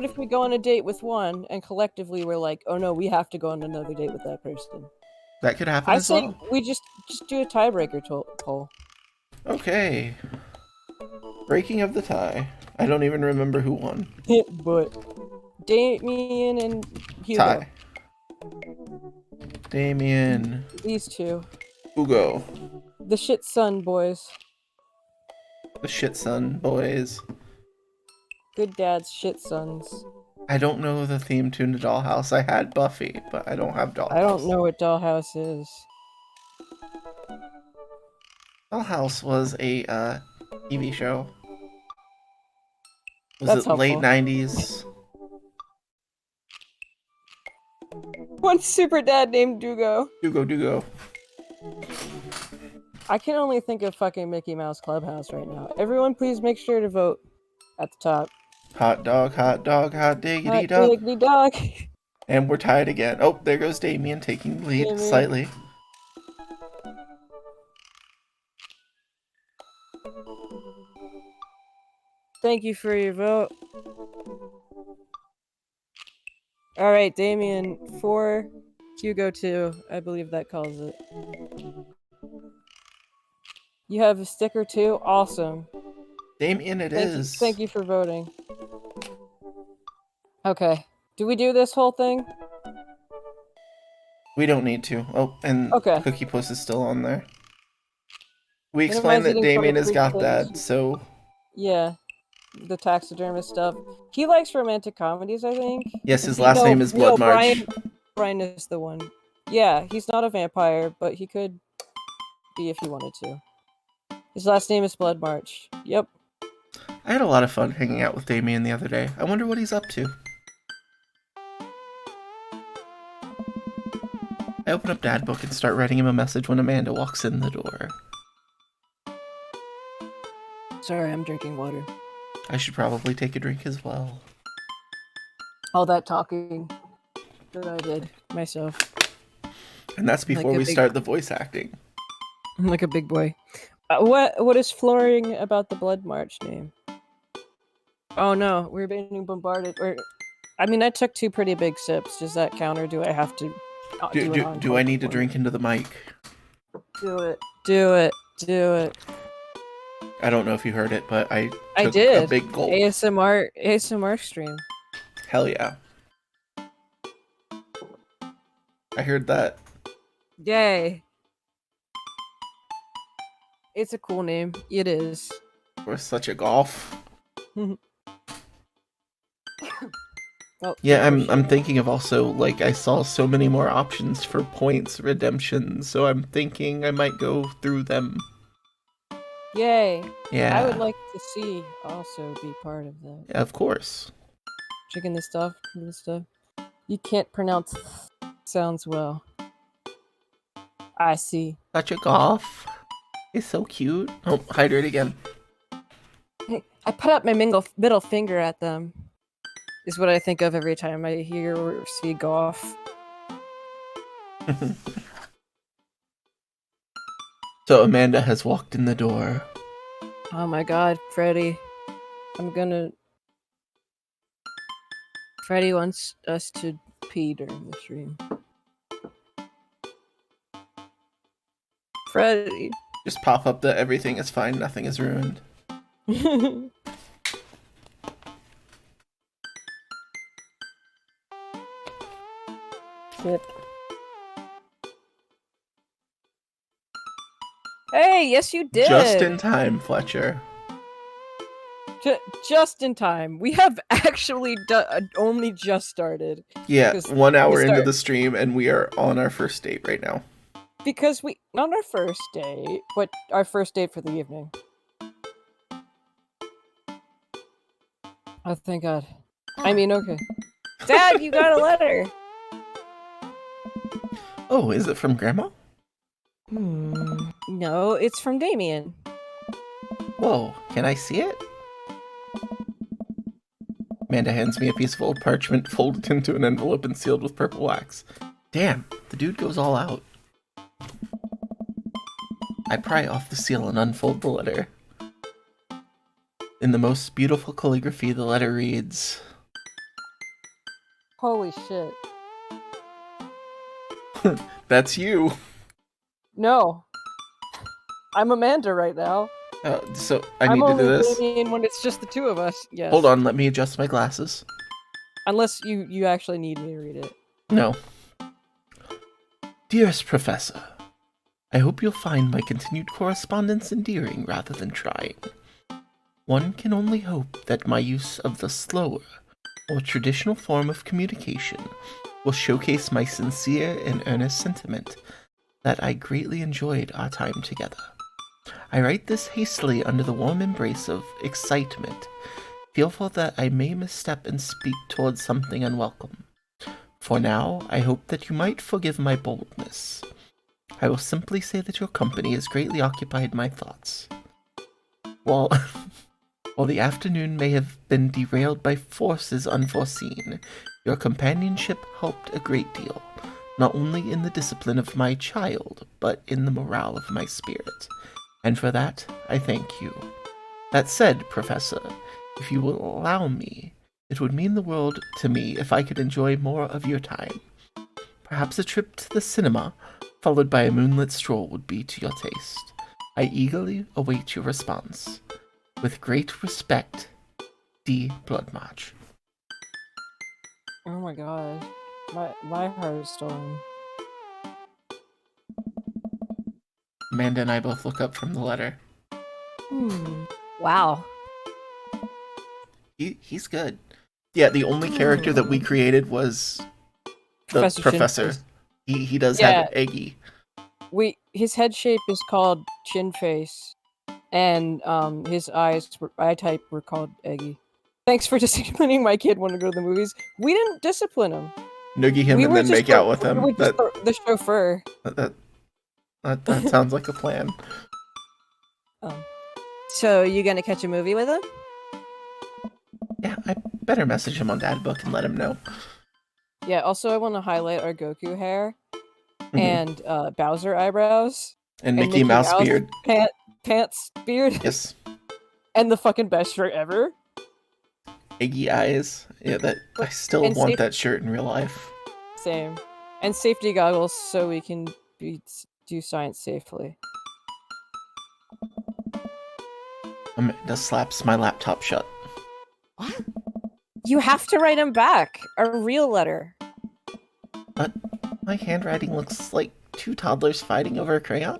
if we go on a date with one and collectively we're like, oh no, we have to go on another date with that person? That could happen as well. I say we just do a tiebreaker poll. Okay. Breaking of the tie. I don't even remember who won. But Damien and Hugo. Tie. Damien. These 2. Ugo. The shit son boys. The shit son boys. Good dads, shit sons. I don't know the theme tune to Dollhouse. I had Buffy, but I don't have Dollhouse. I don't know what Dollhouse is. Dollhouse was a TV show. Was That's it late helpful. 90s? One super dad named Dugo. Dugo. I can only think of fucking Mickey Mouse Clubhouse right now. Everyone, please make sure to vote at the top. Hot dog, hot diggity Hot dog. diggity dog. And we're tied again. Oh, there goes Damien taking the lead Damien. slightly. Thank you for your vote. Alright, Damien 4, Hugo 2. I believe that calls it. You have a sticker too? Awesome. Damien, it is. Thank you for voting. Okay. Do we do this whole thing? We don't need to. Oh, and Okay. Cookie Puss is still on there. We explained that Damien has got that, so... Yeah. The taxidermist stuff. He likes romantic comedies, I think. Yes, his last name is Blood March. Brian is the one. Yeah, he's not a vampire, but he could be if he wanted to. His last name is Blood March. Yep. I had a lot of fun hanging out with Damien the other day. I wonder what he's up to. I open up Dad Book and start writing him a message when Amanda walks in the door. Sorry, I'm drinking water. I should probably take a drink as well. All that talking that I did myself. And that's before we start the voice acting. I'm like a big boy. What is flooring about the Blood March name? Oh no, we're being bombarded. I mean, I took 2 pretty big sips. Does that count, or do I have to do I need to drink into the mic? Do it. I don't know if you heard it, but I took did. A big gulp. ASMR stream. Hell yeah. I heard that. Yay. It's a cool name. It is. We're such a golf. Oh, yeah, I'm thinking of also, like, I saw so many more options for points redemption, so I'm thinking I might go through them. Yay. Yeah. I would like to see also be part of that. Yeah, of course. Chicken this stuff. You can't pronounce sounds well. I see. Such a golf. It's so cute. Oh, hydrate again. Hey, I put up my middle finger at them. Is what I think of every time I hear or see golf. So Amanda has walked in the door. Oh my god, Freddy. Freddy wants us to pee during the stream. Freddy. Just pop up the everything is fine, nothing is ruined. Sip. Hey, yes you did! Just in time, Fletcher. Just in time. We have actually only just started. Yeah, 1 hour into the stream, and we are on our first date right now. Because not our first date, but our first date for the evening. Oh, thank God. I mean, okay. Dad, you got a letter! Oh, is it from Grandma? No, it's from Damien. Whoa, can I see it? Amanda hands me a piece of old parchment folded into an envelope and sealed with purple wax. Damn, the dude goes all out. I pry off the seal and unfold the letter. In the most beautiful calligraphy, the letter reads... Holy shit. That's you. No. I'm Amanda right now. So I need to do this? I'm only when it's just the 2 of us, yes. Hold on, let me adjust my glasses. Unless you actually need me to read it. No. Dearest Professor, I hope you'll find my continued correspondence endearing rather than trying. One can only hope that my use of the slower, more traditional form of communication will showcase my sincere and earnest sentiment that I greatly enjoyed our time together. I write this hastily under the warm embrace of excitement, fearful that I may misstep and speak towards something unwelcome. For now, I hope that you might forgive my boldness. I will simply say that your company has greatly occupied my thoughts. While the afternoon may have been derailed by forces unforeseen, your companionship helped a great deal, not only in the discipline of my child, but in the morale of my spirit. And for that, I thank you. That said, Professor, if you will allow me, it would mean the world to me if I could enjoy more of your time. Perhaps a trip to the cinema, followed by a moonlit stroll, would be to your taste. I eagerly await your response. With great respect, D. Bloodmarch. Oh my god. My heart is stolen. Amanda and I both look up from the letter. Wow. He's good. Yeah, the only character that we created was the professor. He does have Eggy. His head shape is called Chin Face, and his eye type were called Eggy. Thanks for disciplining my kid when to go to the movies. We didn't discipline him. Noogie him and then make out with him. We were just the chauffeur. That sounds like a plan. So you gonna catch a movie with him? Yeah, I better message him on Dadbook and let him know. Yeah, also I want to highlight our Goku hair and Bowser eyebrows. And Mickey Mouse beard. Pants beard. Yes. And the fucking best shirt ever. Eggy eyes. Yeah, I still want that shirt in real life. Same. And safety goggles so we can do science safely. Amanda slaps my laptop shut. What? You have to write him back. A real letter. But my handwriting looks like two toddlers fighting over a crayon.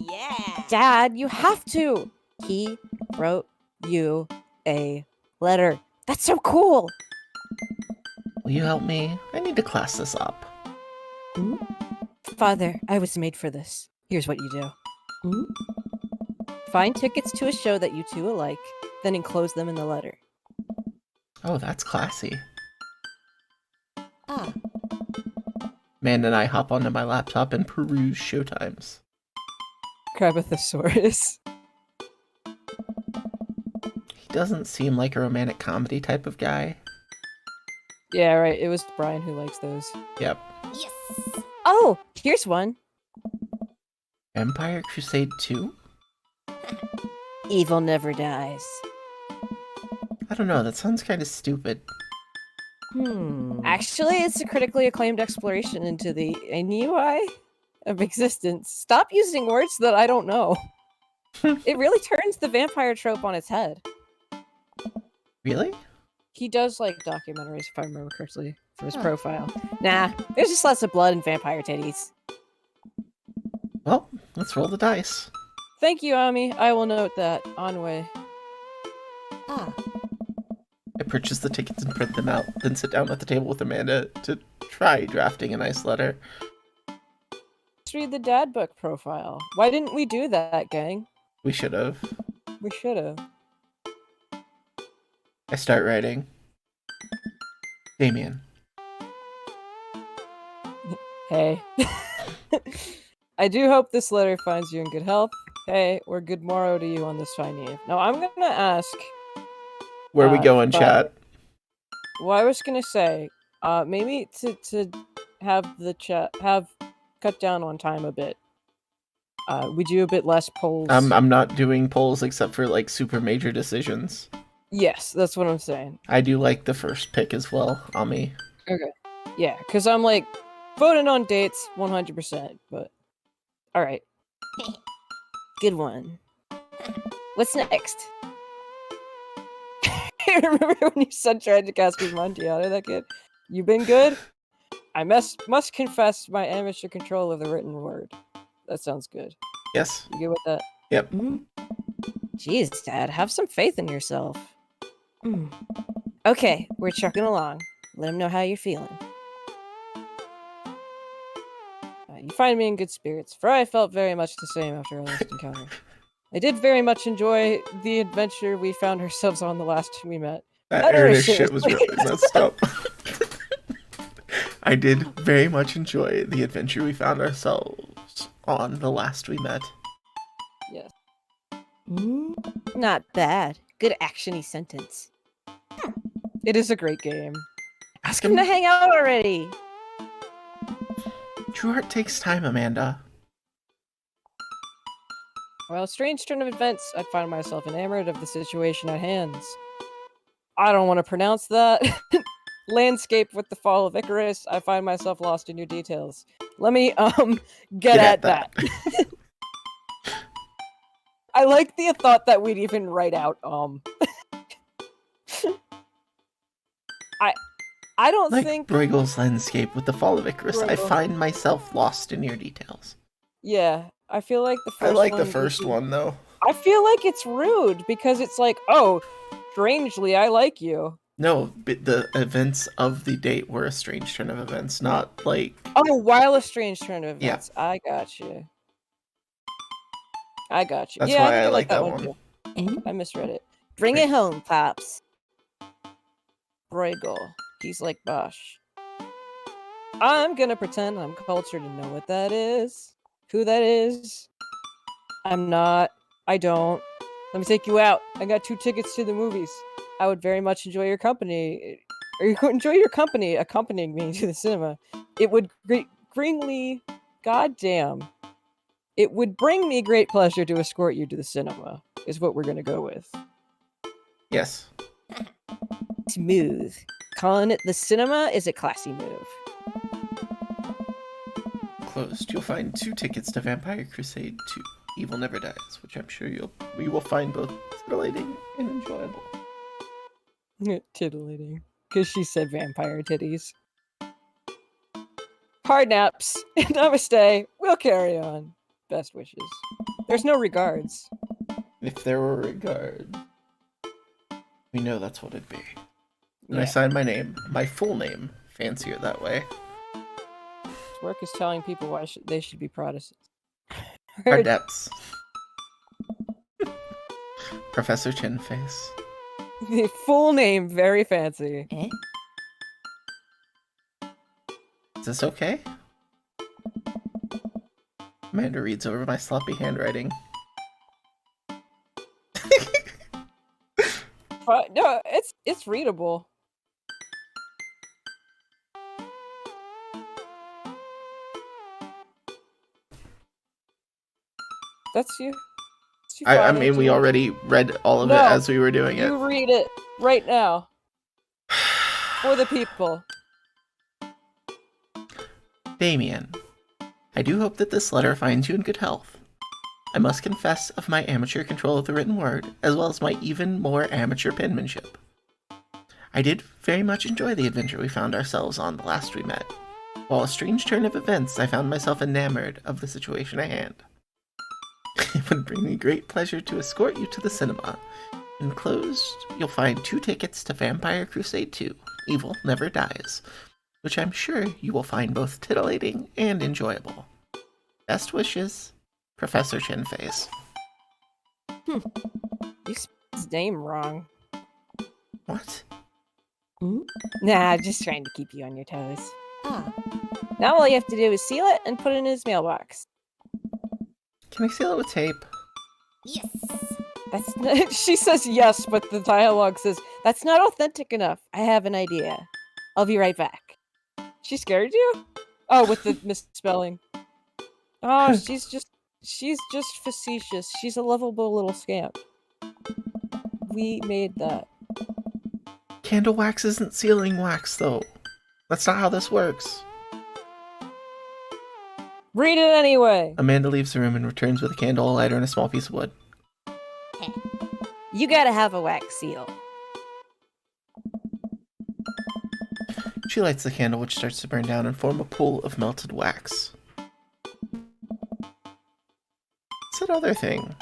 Yeah. Dad, you have to. He wrote you a letter. That's so cool. Will you help me? I need to class this up. Father, I was made for this. Here's what you do. Find tickets to a show that you two alike, then enclose them in the letter. Oh, that's classy. Man and I hop onto my laptop and peruse showtimes. Crabothosaurus. He doesn't seem like a romantic comedy type of guy. Yeah, right. It was Brian who likes those. Yep. Yes. Oh, here's one. Empire Crusade 2? Evil never dies. I don't know, that sounds kind of stupid. Actually, it's a critically acclaimed exploration into the NUI of existence. Stop using words that I don't know. It really turns the vampire trope on its head. Really? He does like documentaries, if I remember correctly, for his profile. Nah, there's just lots of blood and vampire titties. Well, let's roll the dice. Thank you, Ami. I will note that. On way. I purchase the tickets and print them out, then sit down at the table with Amanda to try drafting a nice letter. Let's read the dad book profile. Why didn't we do that, gang? We should have. We should have. I start writing. Damien. Hey. I do hope this letter finds you in good health. Hey, or good morrow to you on this fine eve. Now, I'm gonna ask... Where we go in chat? Well, I was gonna say, maybe to have the chat... cut down on time a bit. We do a bit less polls. I'm not doing polls except for, like, super major decisions. Yes, that's what I'm saying. I do like the first pick as well, Ami. Okay. Yeah, because I'm, like, voting on dates 100%, but... Alright. Good one. What's next? Remember when your son tried to cast Monty out of that kid? You been good? I must confess my amateur control of the written word. That sounds good. Yes. You good with that? Yep. Jeez, Dad, have some faith in yourself. Okay, we're trucking along. Let him know how you're feeling. You find me in good spirits, for I felt very much the same after our last encounter. I did very much enjoy the adventure we found ourselves on the last we met. That Ernest shit was really messed up. I did very much enjoy the adventure we found ourselves on the last we met. Yes. Not bad. Good actiony sentence. It is a great game. Ask him to hang out already. True art takes time, Amanda. Well, strange turn of events, I find myself enamored of the situation at hand. I don't want to pronounce that. Landscape with the fall of Icarus, I find myself lost in your details. Let me, get at that. I like the thought that we'd even write out, I don't think... Bruegel's landscape with the fall of Icarus, Bruegel. I find myself lost in your details. Yeah, I feel like the first one... I like the first one, though. I feel like it's rude, because it's like, oh, strangely, I like you. No, but the events of the date were a strange turn of events, not like... Oh, while a strange turn of events. Yeah. I got you. I got you. That's yeah, why I, I like that one. Too. I misread it. Bring it home, Pops. Bruegel. He's like Bosch. I'm gonna pretend I'm cultured and know what that is. Who that is. I'm not. I don't. Let me take you out. I got 2 tickets to the movies. I would very much enjoy your company. Or you could enjoy your company accompanying me to the cinema. It would goddamn. It would bring me great pleasure to escort you to the cinema, is what we're gonna go with. Yes. Smooth. Calling it the cinema is a classy move. Closed. You'll find 2 tickets to Vampire Crusade 2. Evil Never Dies, which I'm sure we will find both titillating and enjoyable. Titillating. Because she said vampire titties. Hard naps. Namaste. We'll carry on. Best wishes. There's no regards. If there were regards, we know that's what it'd be. And yeah. I signed my name, my full name, fancier that way. His work is telling people why they should be Protestants. Our depths. Professor Chinface. The full name, very fancy. Is this okay? Amanda reads over my sloppy handwriting. No, it's readable. That's you. I mean, we already read all of it as we were doing it. You read it right now. For the people. Damien, I do hope that this letter finds you in good health. I must confess of my amateur control of the written word, as well as my even more amateur penmanship. I did very much enjoy the adventure we found ourselves on the last we met. While a strange turn of events, I found myself enamored of the situation at hand. It would bring me great pleasure to escort you to the cinema. Enclosed, you'll find 2 tickets to Vampire Crusade 2, Evil Never Dies, which I'm sure you will find both titillating and enjoyable. Best wishes, Professor Chinface. You spelled his name wrong. What? Nah, just trying to keep you on your toes. Now all you have to do is seal it and put it in his mailbox. Can I seal it with tape? Yes. That's not, she says yes, but the dialogue says, that's not authentic enough. I have an idea. I'll be right back. She scared you? Oh, with the misspelling. Oh, she's just facetious. She's a lovable little scamp. We made that. Candle wax isn't sealing wax, though. That's not how this works. Read it anyway! Amanda leaves the room and returns with a candle, a lighter, and a small piece of wood. You gotta have a wax seal. She lights the candle, which starts to burn down and form a pool of melted wax. other thing.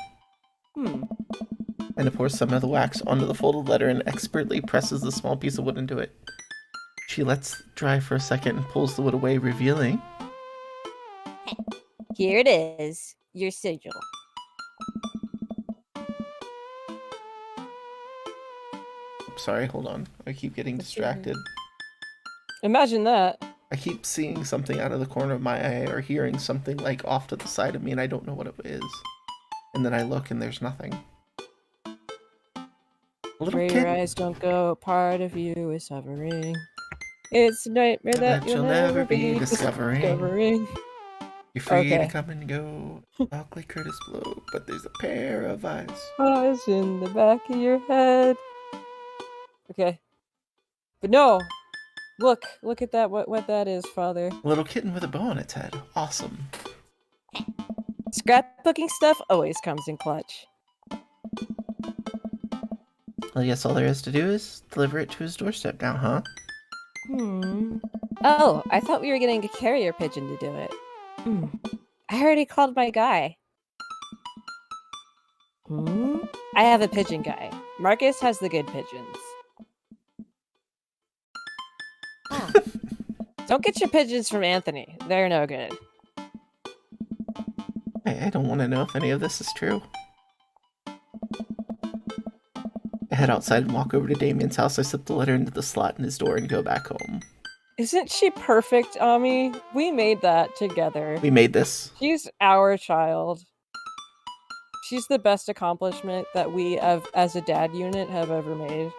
And it pours some of the wax onto the folded letter and expertly presses the small piece of wood into it. She lets it dry for a second and pulls the wood away, revealing... Here it is, your sigil. Sorry, hold on. I keep getting distracted. Imagine that. I keep seeing something out of the corner of my eye or hearing something like off to the side of me and I don't know what it is. And then I look and there's nothing. Where your eyes don't go, part of you is hovering. It's a nightmare that you'll never be discovering. You're free to come and go, talk like Curtis Blow, but there's a pair of eyes. Eyes in the back of your head. Okay. But no! Look at that, what that is, Father. A little kitten with a bow on its head. Awesome. Scrapbooking stuff always comes in clutch. Well, I guess all there is to do is deliver it to his doorstep now, huh? Oh, I thought we were getting a carrier pigeon to do it. I already called my guy. I have a pigeon guy. Marcus has the good pigeons. Don't get your pigeons from Anthony. They're no good. I don't want to know if any of this is true. I head outside and walk over to Damien's house. I slip the letter into the slot in his door and go back home. Isn't she perfect, Ami? We made that together. We made this. She's our child. She's the best accomplishment that we have, as a dad unit, have ever made.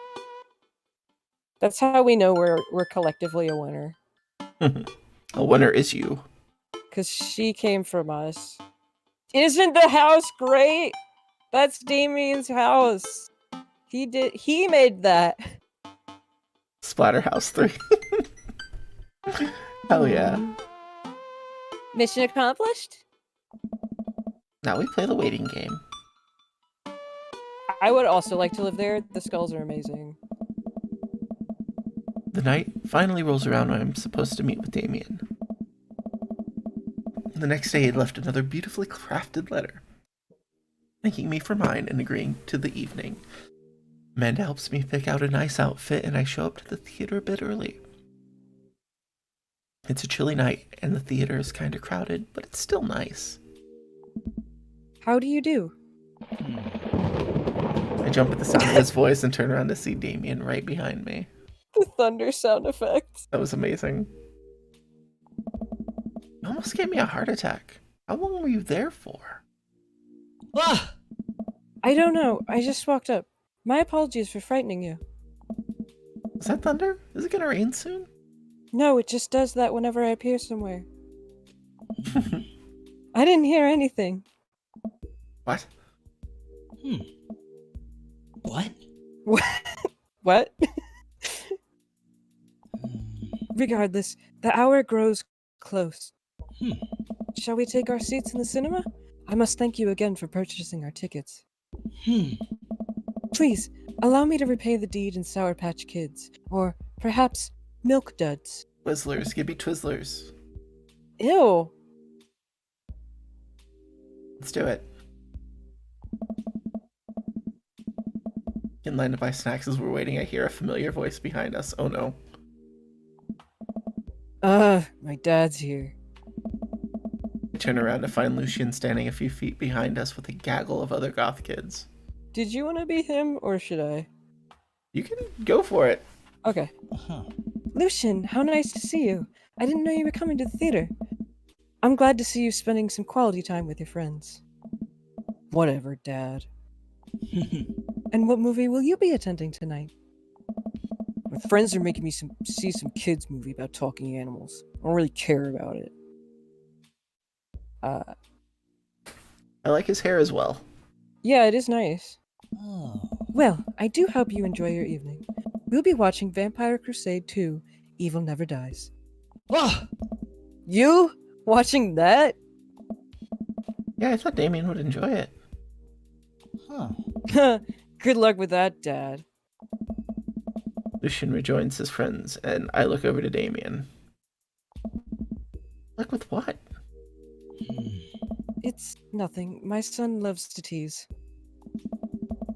That's how we know we're collectively a winner. A winner is you. Because she came from us. Isn't the house great? That's Damien's house. He made that. Splatterhouse 3. Hell yeah. Mission accomplished? Now we play the waiting game. I would also like to live there. The skulls are amazing. The night finally rolls around when I'm supposed to meet with Damien. The next day, he left another beautifully crafted letter, thanking me for mine and agreeing to the evening. Amanda helps me pick out a nice outfit, and I show up to the theater a bit early. It's a chilly night, and the theater is kind of crowded, but it's still nice. How do you do? I jump at the sound of his voice and turn around to see Damien right behind me. The thunder sound effect. That was amazing. You almost gave me a heart attack. How long were you there for? Ah! I don't know. I just walked up. My apologies for frightening you. Is that thunder? Is it gonna rain soon? No, it just does that whenever I appear somewhere. I didn't hear anything. What? What? What? Regardless, the hour grows close. Shall we take our seats in the cinema? I must thank you again for purchasing our tickets. Please, allow me to repay the deed in Sour Patch Kids, or perhaps Milk Duds. Twizzlers, give me Twizzlers. Ew. Let's do it. In line to buy snacks as we're waiting, I hear a familiar voice behind us. Oh no. My dad's here. I turn around to find Lucian standing a few feet behind us with a gaggle of other goth kids. Did you want to be him, or should I? You can go for it. Okay. Lucian, how nice to see you. I didn't know you were coming to the theater. I'm glad to see you spending some quality time with your friends. Whatever, Dad. And what movie will you be attending tonight? My friends are making me see some kids movie about talking animals. I don't really care about it. I like his hair as well. Yeah, it is nice. Oh. Well, I do hope you enjoy your evening. We'll be watching Vampire Crusade 2, Evil Never Dies. Oh. You? Watching that? Yeah, I thought Damien would enjoy it. Huh. Good luck with that, Dad. Lucian rejoins his friends, and I look over to Damien. Luck with what? It's nothing. My son loves to tease.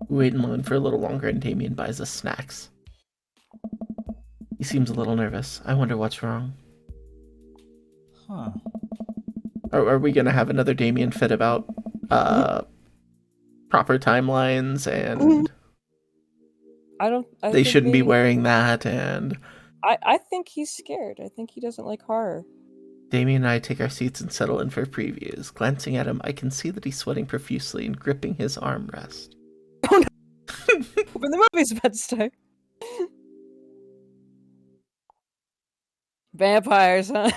We wait in line for a little longer and Damien buys us snacks. He seems a little nervous. I wonder what's wrong. Huh. Are we gonna have another Damien fit about proper timelines and I they think shouldn't be maybe- wearing that, and I think he's scared. I think he doesn't like horror. Damien and I take our seats and settle in for previews. Glancing at him, I can see that he's sweating profusely and gripping his armrest. Oh no! When the movie's about to start. Vampires, huh?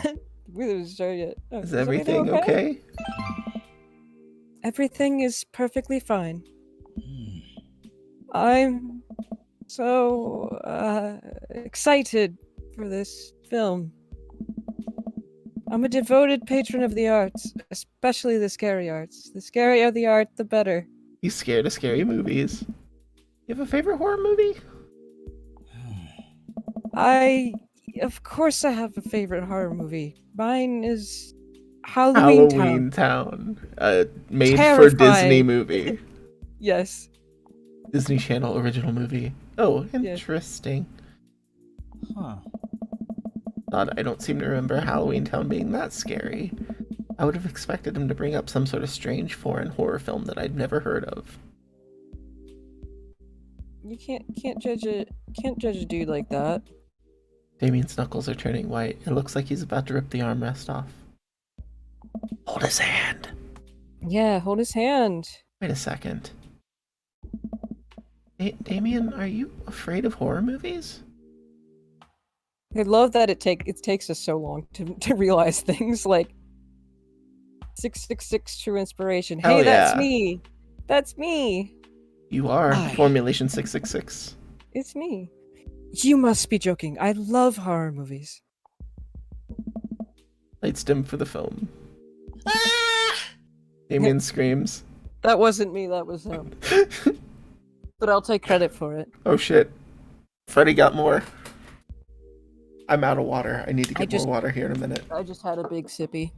We didn't start yet. Oh, Is everything okay? Everything is perfectly fine. Hmm. I'm so excited for this film. I'm a devoted patron of the arts, especially the scary arts. The scarier the art, the better. He's scared of scary movies. You have a favorite horror movie? Of course, I have a favorite horror movie. Mine is Halloween Town. Halloween Town. Made for Terrifying. Disney movie. Yes. Disney Channel original movie. Oh, interesting. Huh. Odd, I don't seem to remember Halloween Town being that scary. I would have expected him to bring up some sort of strange foreign horror film that I'd never heard of. You can't judge a dude like that. Damien's knuckles are turning white. It looks like he's about to rip the armrest off. Hold his hand. Yeah, hold his hand. Wait a second. Damien, are you afraid of horror movies? I love that it takes us so long to realize things like 666 True Inspiration. Hey, Hell that's yeah. me. That's me. You are Hi. Formulation 666. It's me. You must be joking. I love horror movies. Lights dim for the film. Ah! Damien screams. That wasn't me, that was him. But I'll take credit for it. Oh shit. Freddy got more. I'm out of water. I need to get more water here in a minute. I just had a big sippy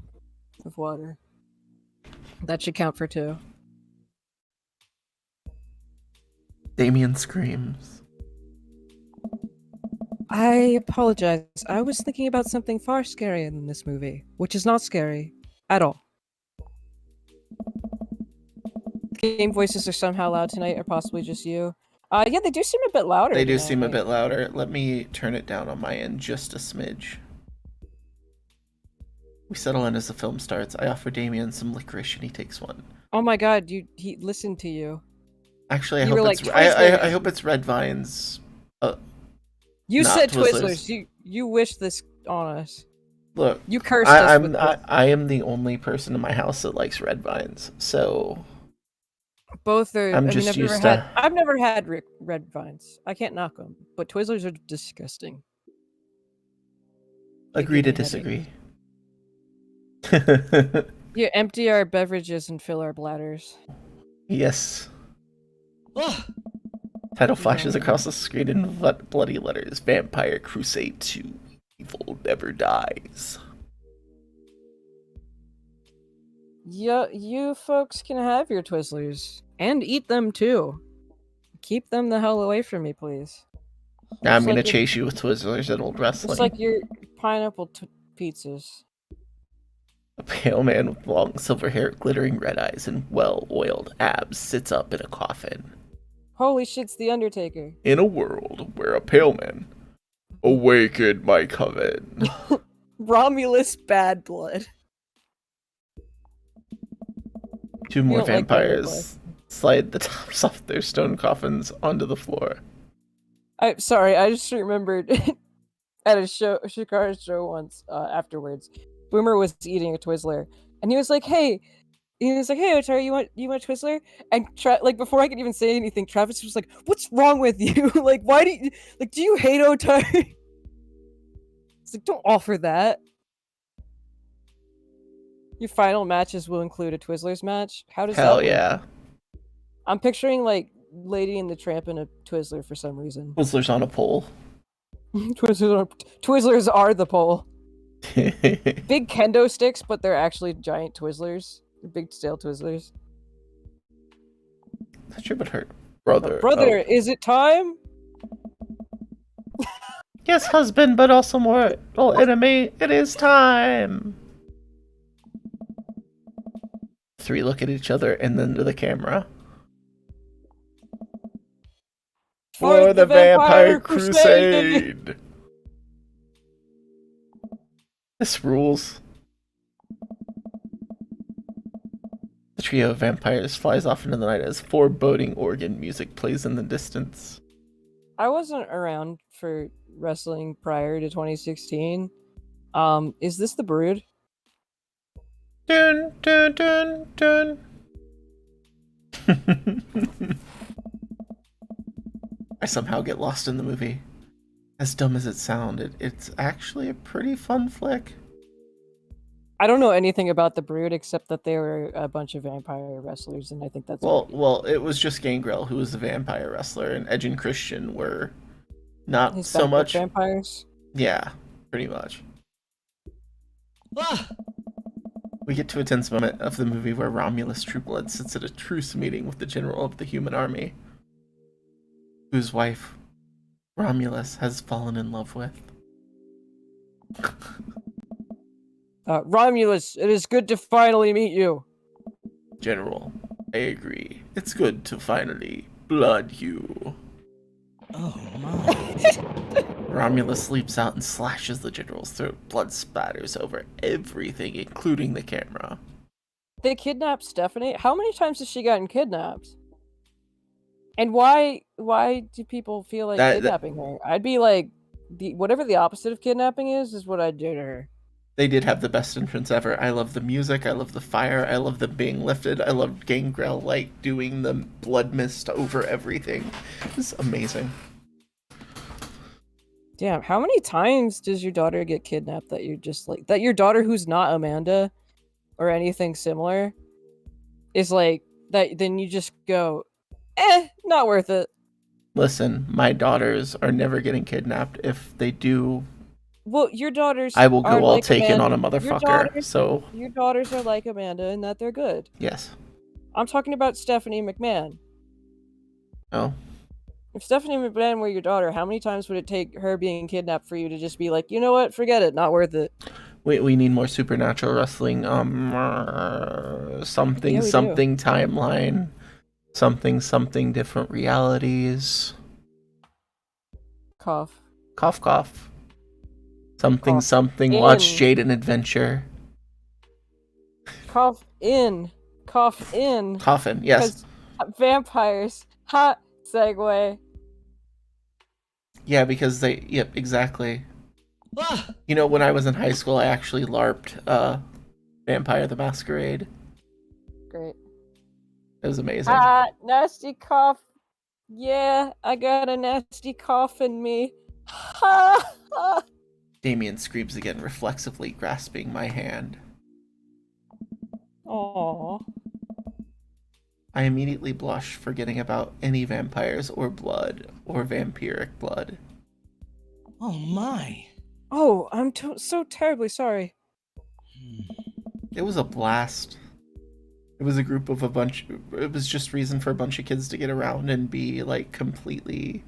of water. That should count for 2. Damien screams. I apologize. I was thinking about something far scarier than this movie, which is not scary at all. Game voices are somehow loud tonight, or possibly just you. Yeah, they do seem a bit louder. They do tonight. seem a bit louder. Let me turn it down on my end just a smidge. We settle in as the film starts. I offer Damien some licorice and he takes one. Oh my god, he listened to you. Actually, I You were hope like, it's Twizzlers. I hope it's Red Vines. You Not said Twizzlers. Twizzlers. You wish this on us. Look, You cursed us with I am the only person in my house that likes Red Vines, so both are. I'm just I've used never to- I've never had red vines. I can't knock them, but Twizzlers are disgusting. They agree to give me disagree. You empty our beverages and fill our bladders. Yes. Oh! Title flashes across the screen in bloody letters. Vampire Crusade 2. Evil never dies. Yeah, you folks can have your Twizzlers and eat them too. Keep them the hell away from me, please. Now I'm It's gonna like chase you with Twizzlers at Old Wrestling. It's like your pineapple pizzas. A pale man with long silver hair, glittering red eyes, and well-oiled abs sits up in a coffin. Holy shit's the Undertaker. In a world where a pale man awakened my coven. Romulus bad blood. Two more don't like that vampires slide the tops off their stone coffins onto the floor. I'm sorry, I just remembered at a Shikara's show once, afterwards, Boomer was eating a Twizzler, and he was like, hey, Otari, you want a Twizzler? And like, before I could even say anything, Travis was like, what's wrong with you? Like, why do you hate Otari? It's like, don't offer that. Your final matches will include a Twizzlers match? How does that Hell work? yeah. I'm picturing, like, Lady and the Tramp in a Twizzler for some reason. Twizzlers on a pole. Twizzlers are the pole. Big kendo sticks, but they're actually giant Twizzlers. Big tail twizzlers. That sure would hurt. Brother. Brother, Oh. is it time? Yes, husband, but also more enemy. It is time. Three look at each other and then to the camera. For the Vampire Crusade! This rules. The trio of vampires flies off into the night as foreboding organ music plays in the distance. I wasn't around for wrestling prior to 2016. Is this the Brood? Dun dun dun dun. I somehow get lost in the movie. As dumb as it sounded, it's actually a pretty fun flick. I don't know anything about the Brood except that they were a bunch of vampire wrestlers, and I think that's well. It was just Gangrel who was the vampire wrestler, and Edge and Christian were not his so much vampires. Yeah, pretty much. Ah! We get to a tense moment of the movie where Romulus Trueblood sits at a truce meeting with the general of the human army, whose wife Romulus has fallen in love with. Romulus, it is good to finally meet you. General, I agree. It's good to finally blood you. Oh my. Romulus leaps out and slashes the general's throat. Blood spatters over everything, including the camera. They kidnapped Stephanie? How many times has she gotten kidnapped? And why do people feel like kidnapping her? I'd be like, whatever the opposite of kidnapping is what I'd do to her. They did have the best entrance ever. I love the music. I love the fire. I love them being lifted. I love Gangrel like doing the blood mist over everything. It's amazing. Damn, how many times does your daughter get kidnapped that you're just like that? Your daughter, who's not Amanda or anything similar, is like that. Then you just go, not worth it. Listen, my daughters are never getting kidnapped. If they do, well, your daughters, I will go all like taken Amanda. on a motherfucker. Your daughters are like Amanda in that they're good. Yes. I'm talking about Stephanie McMahon. Oh. If Stephanie McMahon were your daughter, how many times would it take her being kidnapped for you to just be like, you know what, forget it, not worth it? We need more supernatural wrestling. Something timeline. Something different realities. Cough. Cough cough. Something in. Watch Jade and Adventure. Cough in. Coffin, yes. Vampires. Ha! Segue. Yeah, because yep, exactly. Ah! You know, when I was in high school, I actually LARPed Vampire the Masquerade. Great. It was amazing. Nasty cough. Yeah, I got a nasty cough in me. Ha! Damien screams again, reflexively grasping my hand. Aww. I immediately blush, forgetting about any vampires or blood or vampiric blood. Oh my. Oh, I'm so terribly sorry. It was a blast. It was a group of it was just reason for a bunch of kids to get around and be like completely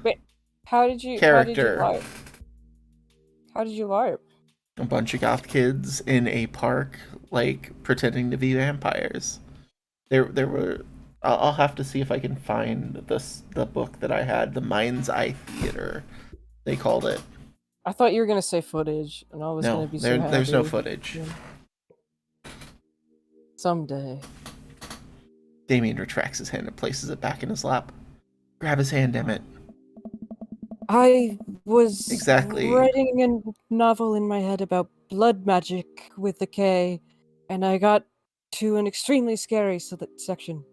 Wait, how did you character. How did you LARP? A bunch of goth kids in a park, like pretending to be vampires. There were. I'll have to see if I can find the book that I had, the Mind's Eye Theater, they called it. I thought you were gonna say footage, and I was gonna be so happy. There's no footage. Yeah. Someday. Damien retracts his hand and places it back in his lap. Grab his hand, damn it. I was exactly writing a novel in my head about blood magic with a K, and I got to an extremely scary section.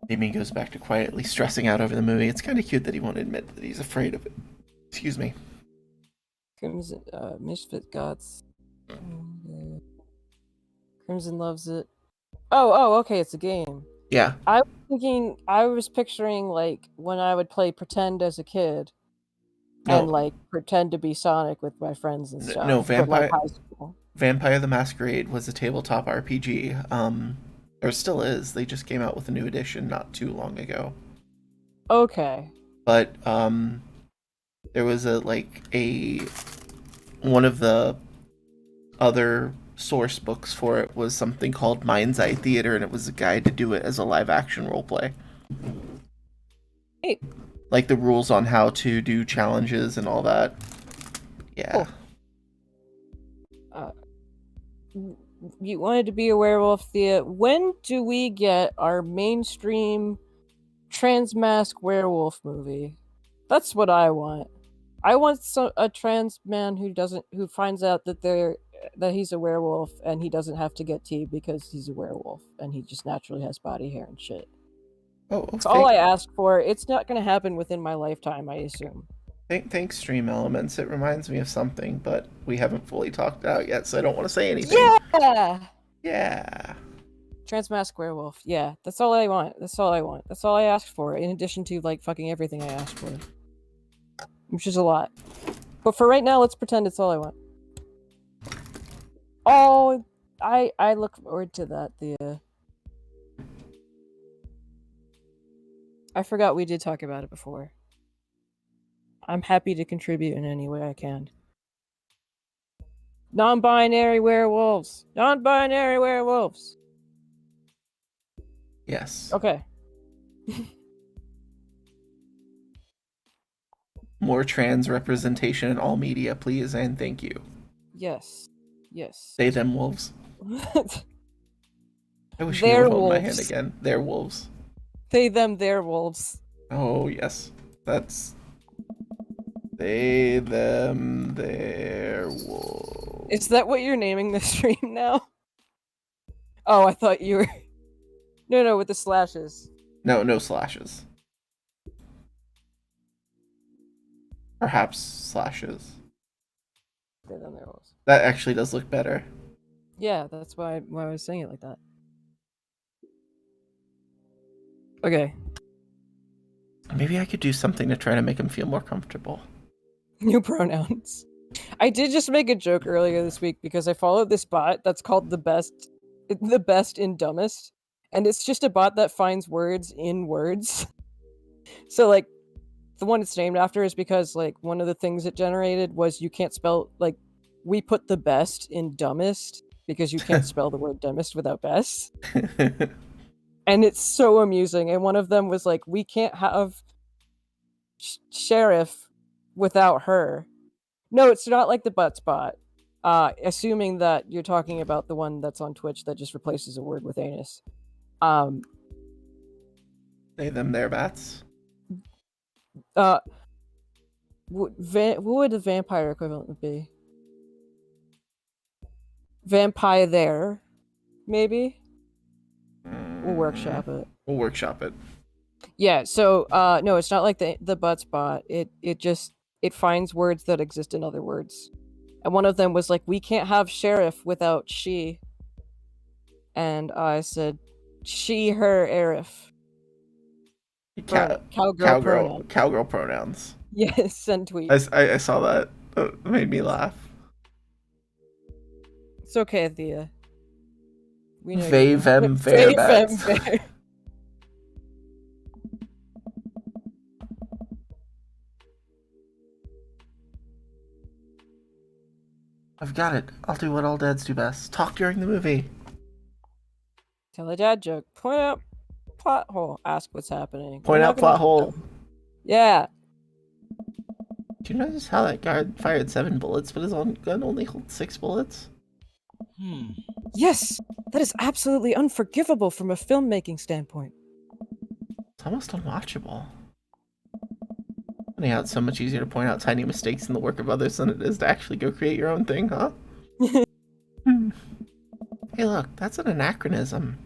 Damien goes back to quietly stressing out over the movie. It's kind of cute that he won't admit that he's afraid of it. Excuse me. Crimson, Misfit Gods. Crimson loves it. Oh, okay, it's a game. Yeah. I was picturing like when I would play pretend as a kid. and No, like pretend to be Sonic with my friends and stuff. no, But like high school. Vampire the Masquerade was a tabletop RPG. Or still is. They just came out with a new edition not too long ago. Okay. But there was one of the other source books for it was something called Mind's Eye Theater, and it was a guide to do it as a live action roleplay. Hey. Like the rules on how to do challenges and all that. Yeah. Cool. You wanted to be a werewolf, Thea. When do we get our mainstream transmask werewolf movie? That's what I want. I want a trans man who finds out that he's a werewolf and he doesn't have to get tea because he's a werewolf and he just naturally has body hair and shit. Oh, okay. That's all I ask for. It's not going to happen within my lifetime, I assume. Thanks, Stream Elements. It reminds me of something, but we haven't fully talked it out yet, so I don't want to say anything. Yeah! Yeah. Transmask werewolf. Yeah, that's all I want. That's all I want. That's all I asked for, in addition to, like, fucking everything I asked for. Which is a lot. But for right now, let's pretend it's all I want. Oh, I look forward to that, Thea. I forgot we did talk about it before. I'm happy to contribute in any way I can. Non-binary werewolves! Non-binary werewolves! Yes. Okay. More trans representation in all media, please, and thank you. Yes. Yes. They, them wolves. I wish you They're would hold my wolves. hand again. They're wolves. They, them, their wolves. Oh, yes. That's... They, them, their wolves. Is that what you're naming the stream now? Oh, I thought you were... No, with the slashes. No slashes. Perhaps slashes. They, them, their wolves. That actually does look better. Yeah, that's why I was saying it like that. Okay. Maybe I could do something to try to make him feel more comfortable. New pronouns. I did just make a joke earlier this week because I followed this bot that's called the best in dumbest, and it's just a bot that finds words in words. So like the one it's named after is because like one of the things it generated was you can't spell, like, we put the best in dumbest because you can't spell the word dumbest without best. And it's so amusing. And one of them was like, we can't have sheriff without her. No, it's not like the butt spot. Assuming that you're talking about the one that's on Twitch that just replaces a word with anus. They, them, their bats. What would the vampire equivalent be? Vampire there, maybe? We'll workshop it. We'll workshop it. Yeah, so no, it's not like the butt spot. It finds words that exist in other words. And one of them was like, we can't have sheriff without she. And I said, she, her, arif. Cowgirl pronouns. Yes, send tweets. I saw that. It made me laugh. It's okay, Thea. We know They, you. them, They, their bats. them, their. I've got it. I'll do what all dads do best. Talk during the movie. Tell a dad joke. Point out plot hole. Ask what's happening. Point out plot hole. Yeah. Do you notice how that guard fired 7 bullets, but his own gun only holds 6 bullets? Yes! That is absolutely unforgivable from a filmmaking standpoint. It's almost unwatchable. Funny how it's so much easier to point out tiny mistakes in the work of others than it is to actually go create your own thing, huh? Hey look, that's an anachronism.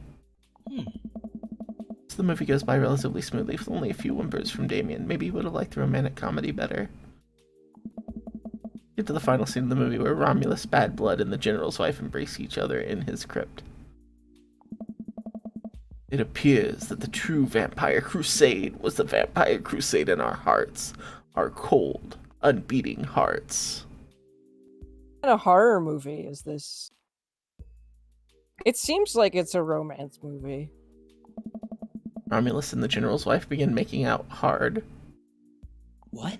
So the movie goes by relatively smoothly with only a few whimpers from Damien. Maybe he would have liked the romantic comedy better. Get to the final scene of the movie where Romulus, Bad Blood, and the General's wife embrace each other in his crypt. It appears that the true vampire crusade was the vampire crusade in our hearts, our cold, Unbeating Hearts. What kind of horror movie is this? It seems like it's a romance movie. Romulus and the general's wife begin making out hard. What?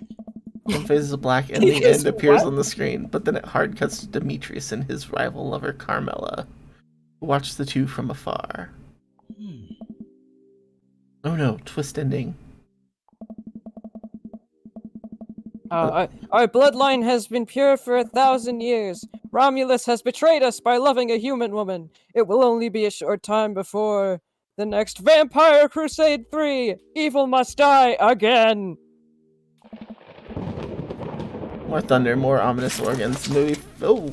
One phases of black and the end appears on the screen, but then it hard cuts to Demetrius and his rival lover Carmela, who watch the two from afar. Oh no, twist ending. Our bloodline has been pure for 1,000 years. Romulus has betrayed us by loving a human woman. It will only be a short time before the next Vampire Crusade 3. Evil must die again. More thunder, more ominous organs. Movie. Oh,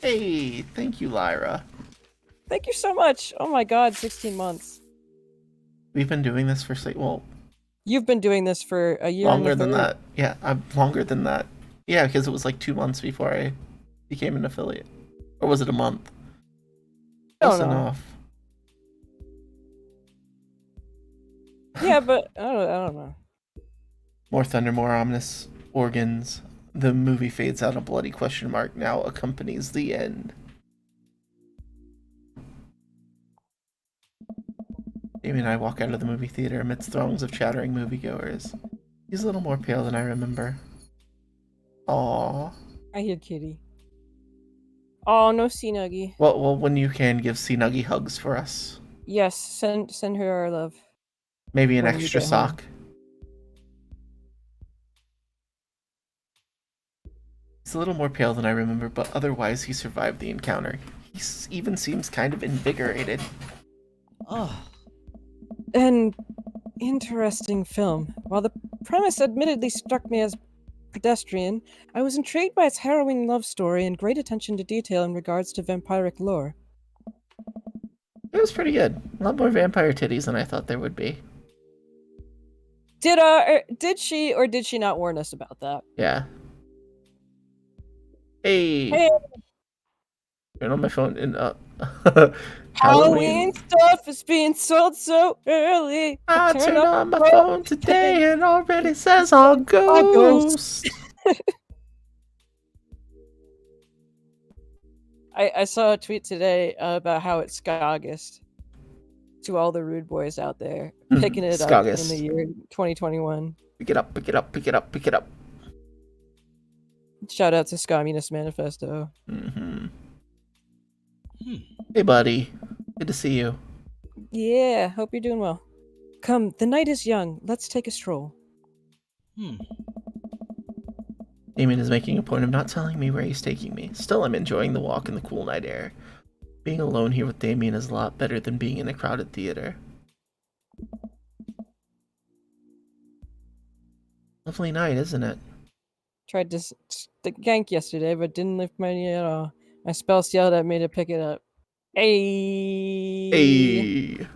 hey, thank you, Lyra. Thank you so much. Oh my god, 16 months. We've been doing this for You've been doing this for a year longer and a than third. that. Yeah, longer than that. Yeah, because it was like 2 months before I became an affiliate. Or was it a month? Close enough. Yeah, but I don't know. More thunder, more ominous organs. The movie fades out. A bloody question mark now accompanies the end. Amy and I walk out of the movie theater amidst throngs of chattering moviegoers. He's a little more pale than I remember. Aww. I hear kitty. Oh, no Snuggy. Well, when you can, give Snuggy hugs for us. Yes, send her our love. Maybe an When you extra get home. sock. He's a little more pale than I remember, but otherwise he survived the encounter. He even seems kind of invigorated. Oh. An interesting film. While the premise admittedly struck me as pedestrian, I was intrigued by its harrowing love story and great attention to detail in regards to vampiric lore. It was pretty good. A lot more vampire titties than I thought there would be. Did she or did she not warn us about that? Yeah. Hey. Hey, Turn on my phone and Halloween stuff is being sold so early. I turned on my phone today and already says I'll ghost. I saw a tweet today about how it's Skagist. To all the rude boys out there picking it up in the year 2021. Pick it up, pick it up, pick it up, pick it up. Shout out to Communist Manifesto. Mm-hmm. Hey, buddy. Good to see you. Yeah, hope you're doing well. Come, the night is young. Let's take a stroll. Damien is making a point of not telling me where he's taking me. Still, I'm enjoying the walk in the cool night air. Being alone here with Damien is a lot better than being in a crowded theater. Lovely night, isn't it? Tried to gank yesterday, but didn't lift my knee at all. My spell yelled at me to pick it up. Hey. Hey.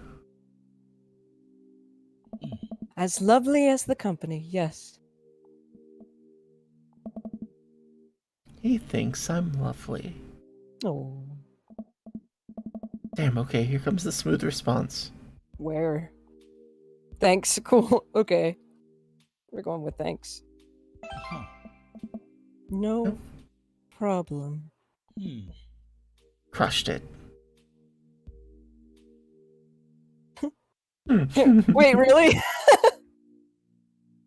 As lovely as the company, yes. He thinks I'm lovely. Oh. Damn, okay, here comes the smooth response. Where? Thanks, cool. Okay. We're going with thanks. No problem. Crushed it. Wait, really?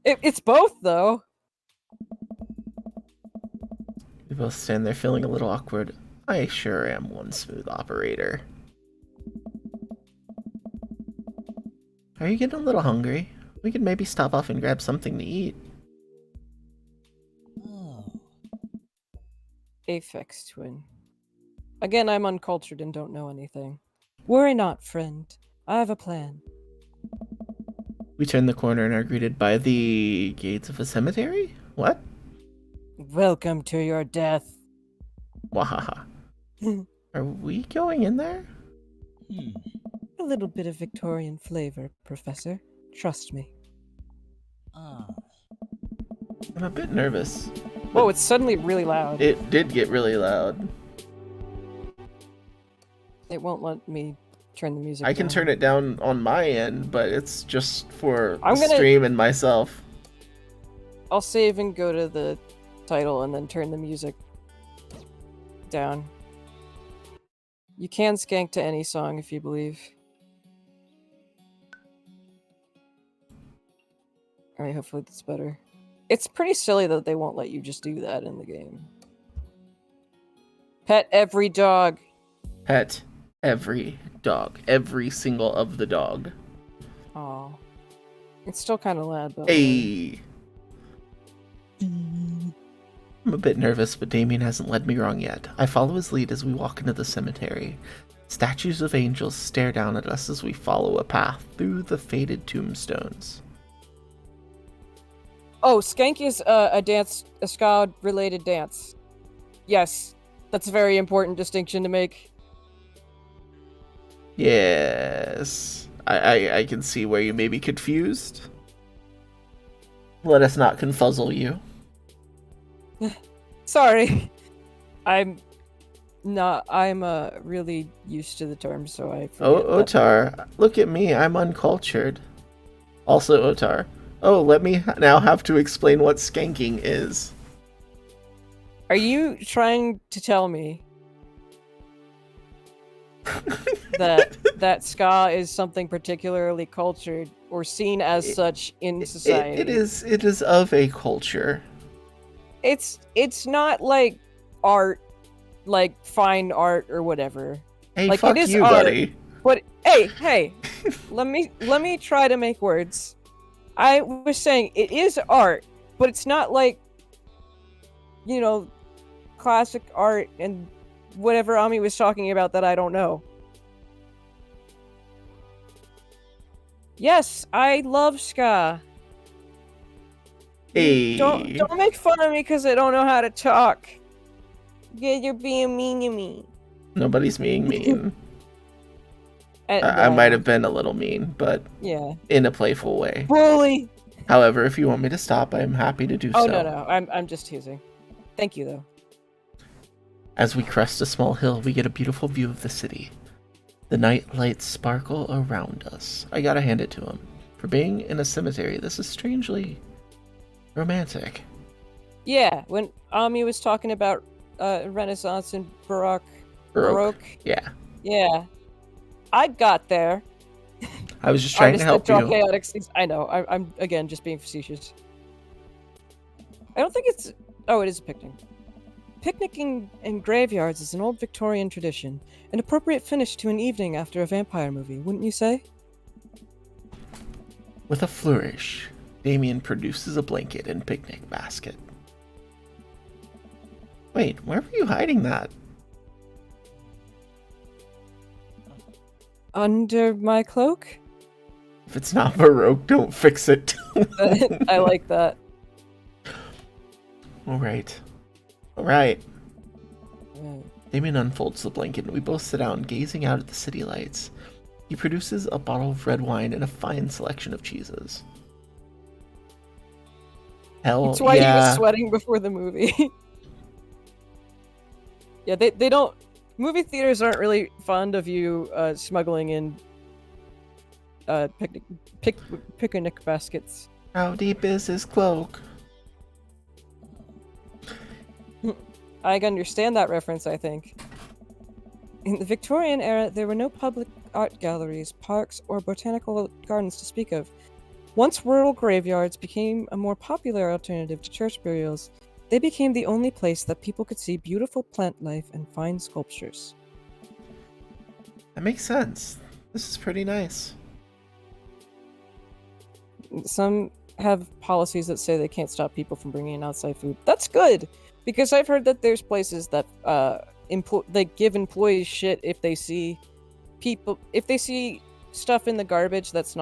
It's both, though. We both stand there feeling a little awkward. I sure am one smooth operator. Are you getting a little hungry? We could maybe stop off and grab something to eat. Aphex twin. Again, I'm uncultured and don't know anything. Worry not, friend. I have a plan. We turn the corner and are greeted by the gates of a cemetery? What? Welcome to your death. Wahaha. Are we going in there? A little bit of Victorian flavor, Professor. Trust me. I'm a bit nervous. Whoa, it's suddenly really loud. It did get really loud. It won't let me turn the music I can down. turn it down on my end, but it's just for I'm the gonna- stream and myself. I'll save and go to the title and then turn the music down. You can skank to any song if you believe. Alright, hopefully that's better. It's pretty silly that they won't let you just do that in the game. Pet every dog. Pet every dog. Every single of the dog. Aw. It's still kind of loud, though. Hey! I'm a bit nervous, but Damien hasn't led me wrong yet. I follow his lead as we walk into the cemetery. Statues of angels stare down at us as we follow a path through the faded tombstones. Oh, skank is a dance, a ska-related dance. Yes, that's a very important distinction to make. Yes. I can see where you may be confused. Let us not confuzzle you. Sorry. I'm really used to the term, so I forget that. Otar, look at me, I'm uncultured. Also, Otar. Oh, let me now have to explain what skanking is. Are you trying to tell me that ska is something particularly cultured or seen as such in society? It is of a culture. It's not like art, like fine art or whatever. Hey, like, fuck it is you, art, buddy. But hey, let me try to make words. I was saying it is art, but it's not like, you know, classic art and whatever Ami was talking about that I don't know. Yes, I love ska. Hey. Don't make fun of me because I don't know how to talk. Yeah, you're being mean to me. Nobody's being mean. I might have been a little mean, but yeah, in a playful way. Bully. However, if you want me to stop, I am happy to do so. Oh no, I'm just teasing. Thank you though. As we crest a small hill, we get a beautiful view of the city. The night lights sparkle around us. I gotta hand it to him. For being in a cemetery, this is strangely romantic. Yeah, when Ami was talking about Renaissance and Baroque. Yeah. Yeah. I got there. I was just trying to help you. Chaotic scenes. I know. I'm again just being facetious. I don't think it's. Oh, it is a picnic. Picnicking in graveyards is an old Victorian tradition, an appropriate finish to an evening after a vampire movie, wouldn't you say? With a flourish, Damien produces a blanket and picnic basket. Wait, where were you hiding that? Under my cloak? If it's not Baroque, don't fix it. I like that. Alright. Alright. Damien unfolds the blanket and we both sit down, gazing out at the city lights. He produces a bottle of red wine and a fine selection of cheeses. Hell yeah. That's why he was sweating before the movie. Yeah, they don't... Movie theaters aren't really fond of you smuggling in picnic baskets. How deep is his cloak? I understand that reference, I think. In the Victorian era, there were no public art galleries, parks, or botanical gardens to speak of. Once rural graveyards became a more popular alternative to church burials, they became the only place that people could see beautiful plant life and fine sculptures. That makes sense. This is pretty nice. Some have policies that say they can't stop people from bringing in outside food. That's good! Because I've heard that there's places that they give employees shit if they see stuff in the garbage that's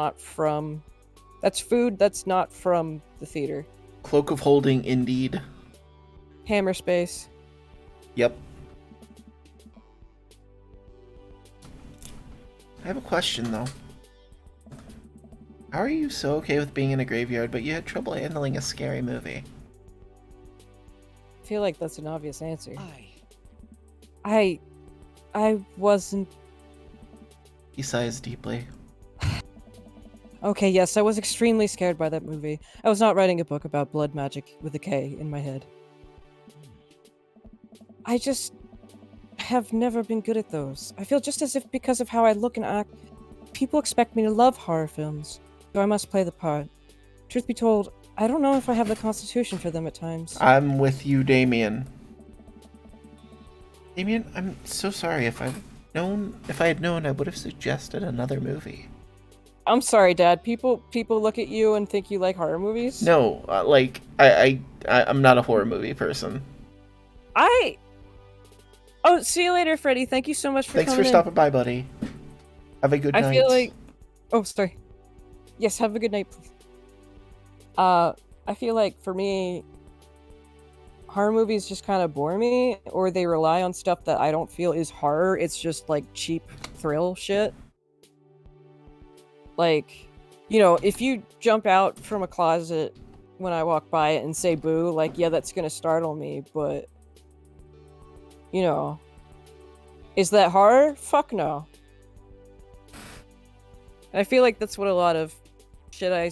food that's not from the theater. Cloak of holding, indeed. Hammer space. Yep. I have a question, though. How are you so okay with being in a graveyard, but you had trouble handling a scary movie? I feel like that's an obvious answer. I wasn't... He sighs deeply. Okay, yes, I was extremely scared by that movie. I was not writing a book about blood magic with a K in my head. I just have never been good at those. I feel just as if because of how I look and act, people expect me to love horror films, so I must play the part. Truth be told, I don't know if I have the constitution for them at times. I'm with you, Damien. Damien, I'm so sorry. If I had known, I would have suggested another movie. I'm sorry, Dad. People look at you and think you like horror movies. No, I'm not a horror movie person. Oh, see you later, Freddy. Thank you so much for Thanks coming for stopping by, buddy. Have a good night. I feel like... Oh, sorry. Yes, have a good night, please. I feel like, for me, horror movies just kind of bore me, or they rely on stuff that I don't feel is horror. It's just, like, cheap thrill shit. Like, you know, if you jump out from a closet when I walk by it and say boo, like, yeah, that's gonna startle me, but... You know, is that horror? Fuck no. And I feel like that's what a lot of shit I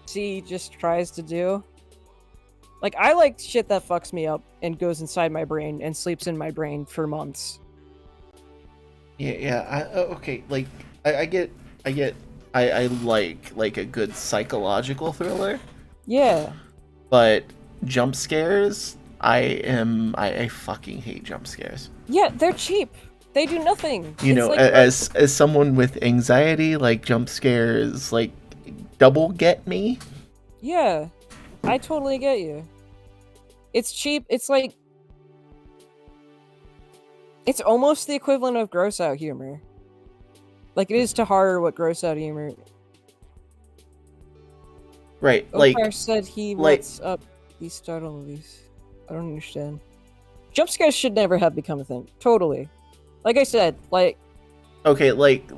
see just tries to do. Like, I like shit that fucks me up and goes inside my brain and sleeps in my brain for months. Yeah. Okay, like, I like a good psychological thriller. Yeah. But jump scares, I fucking hate jump scares. Yeah, they're cheap. They do nothing. You know, like, as someone with anxiety, like, jump scares, like, double get me. Yeah, I totally get you. It's cheap. It's like... It's almost the equivalent of gross out humor. Like, it is to horror what gross out humor... Right, Opar said he lets up these startle movies. I don't understand. Jump scares should never have become a thing. Totally. Like I said, like... Okay, like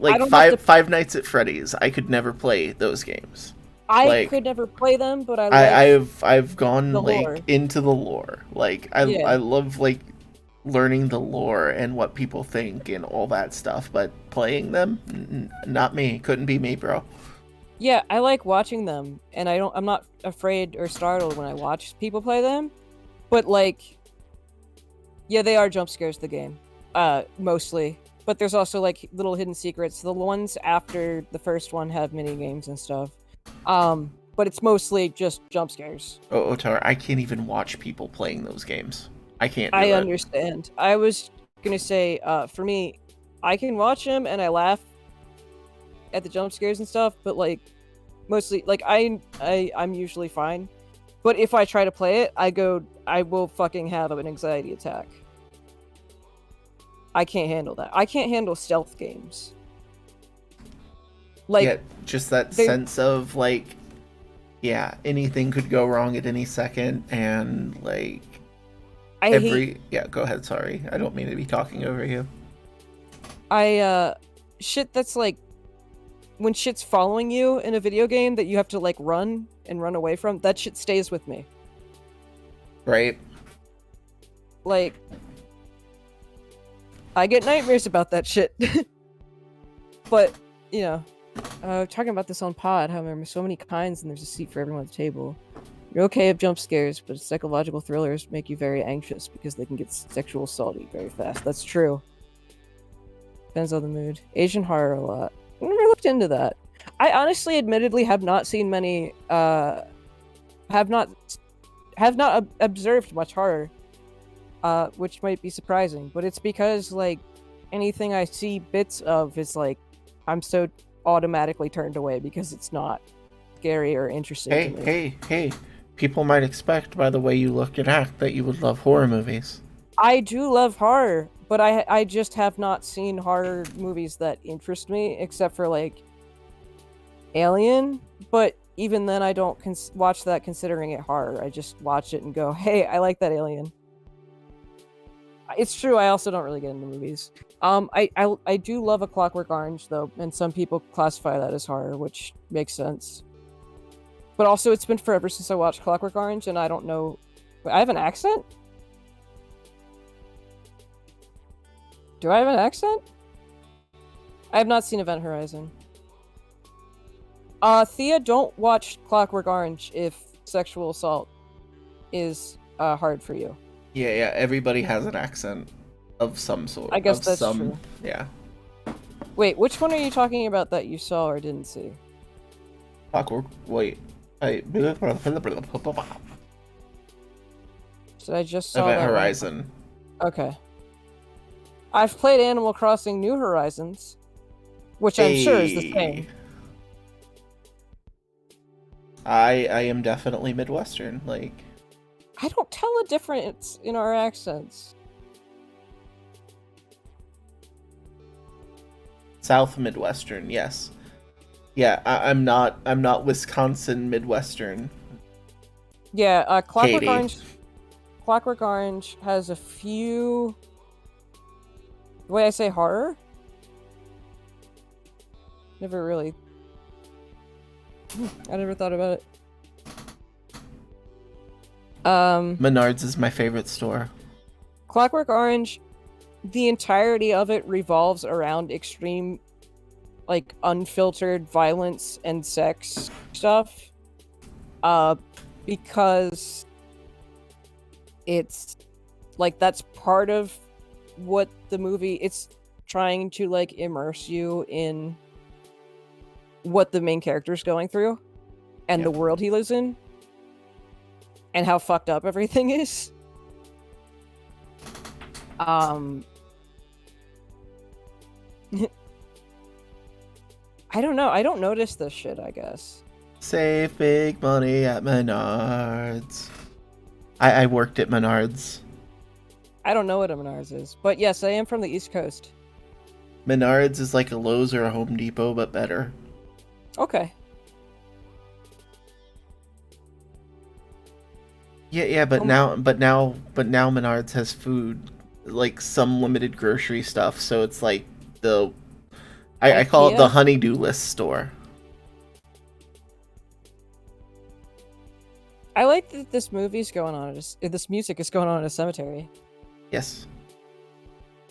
Five Nights at Freddy's. I could never play those games. I could never play them, but I've gone like into the lore. Like I love like learning the lore and what people think and all that stuff, but playing them, not me. Couldn't be me, bro. Yeah, I like watching them, and I'm not afraid or startled when I watch people play them. But like, yeah, they are jump scares, the game, mostly. But there's also like little hidden secrets. The ones after the first one have mini games and stuff. But it's mostly just jump scares. Oh, Otar, I can't even watch people playing those games. I can't. I understand. I was gonna say, for me, I can watch them and I laugh at the jump scares and stuff. But like, mostly, like I'm usually fine. But if I try to play it, I will fucking have an anxiety attack. I can't handle that. I can't handle stealth games. Like, yeah, just that sense of like, yeah, anything could go wrong at any second, and like yeah, go ahead, sorry. I don't mean to be talking over you. Shit that's like when shit's following you in a video game that you have to like run away from, that shit stays with me. Right. Like, I get nightmares about that shit. But, you know, talking about this on pod, how there are so many kinds and there's a seat for everyone at the table. You're okay with jump scares, but psychological thrillers make you very anxious because they can get sexual salty very fast. That's true. Depends on the mood. Asian horror a lot. I never looked into that. I honestly, admittedly, have not seen many, have not observed much horror, which might be surprising, but it's because, like, anything I see bits of is, like, I'm so automatically turned away because it's not scary or interesting to me. Hey, people might expect by the way you look and act that you would love horror movies. I do love horror, but I just have not seen horror movies that interest me, except for, like, Alien, but even then I don't watch that considering it horror. I just watch it and go, hey, I like that Alien. It's true, I also don't really get into movies. I do love A Clockwork Orange, though, and some people classify that as horror, which makes sense. But also, it's been forever since I watched Clockwork Orange, and I don't know... Wait, I have an accent? Do I have an accent? I have not seen Event Horizon. Thea, don't watch Clockwork Orange if sexual assault is hard for you. Yeah. Everybody has an accent of some sort. I guess of that's some, true. Yeah. Wait, which one are you talking about that you saw or didn't see? Clockwork. Wait. Did I just saw Event that Horizon. Okay. I've played Animal Crossing New Horizons, which I'm sure is the same. I am definitely Midwestern. Like, I don't tell a difference in our accents. South Midwestern, yes. Yeah, I'm not Wisconsin Midwestern. Yeah, Katie. Clockwork Orange has a few. The way I say horror? Never really. I never thought about it. Menards is my favorite store. Clockwork Orange, the entirety of it revolves around extreme, like, unfiltered violence and sex stuff. Because it's, like, that's part of what the movie, it's trying to, like, immerse you in what the main character's going through and the world he lives in and how fucked up everything is. I don't know. I don't notice this shit, I guess. Save big money at Menards. I worked at Menards. I don't know what a Menards is, but yes, I am from the East Coast. Menards is like a Lowe's or a Home Depot, but better. Okay. Yeah, but now Menards has food, like some limited grocery stuff, so it's like I call it the honeydew list store. I like that this movie's going on. This music is going on in a cemetery. Yes.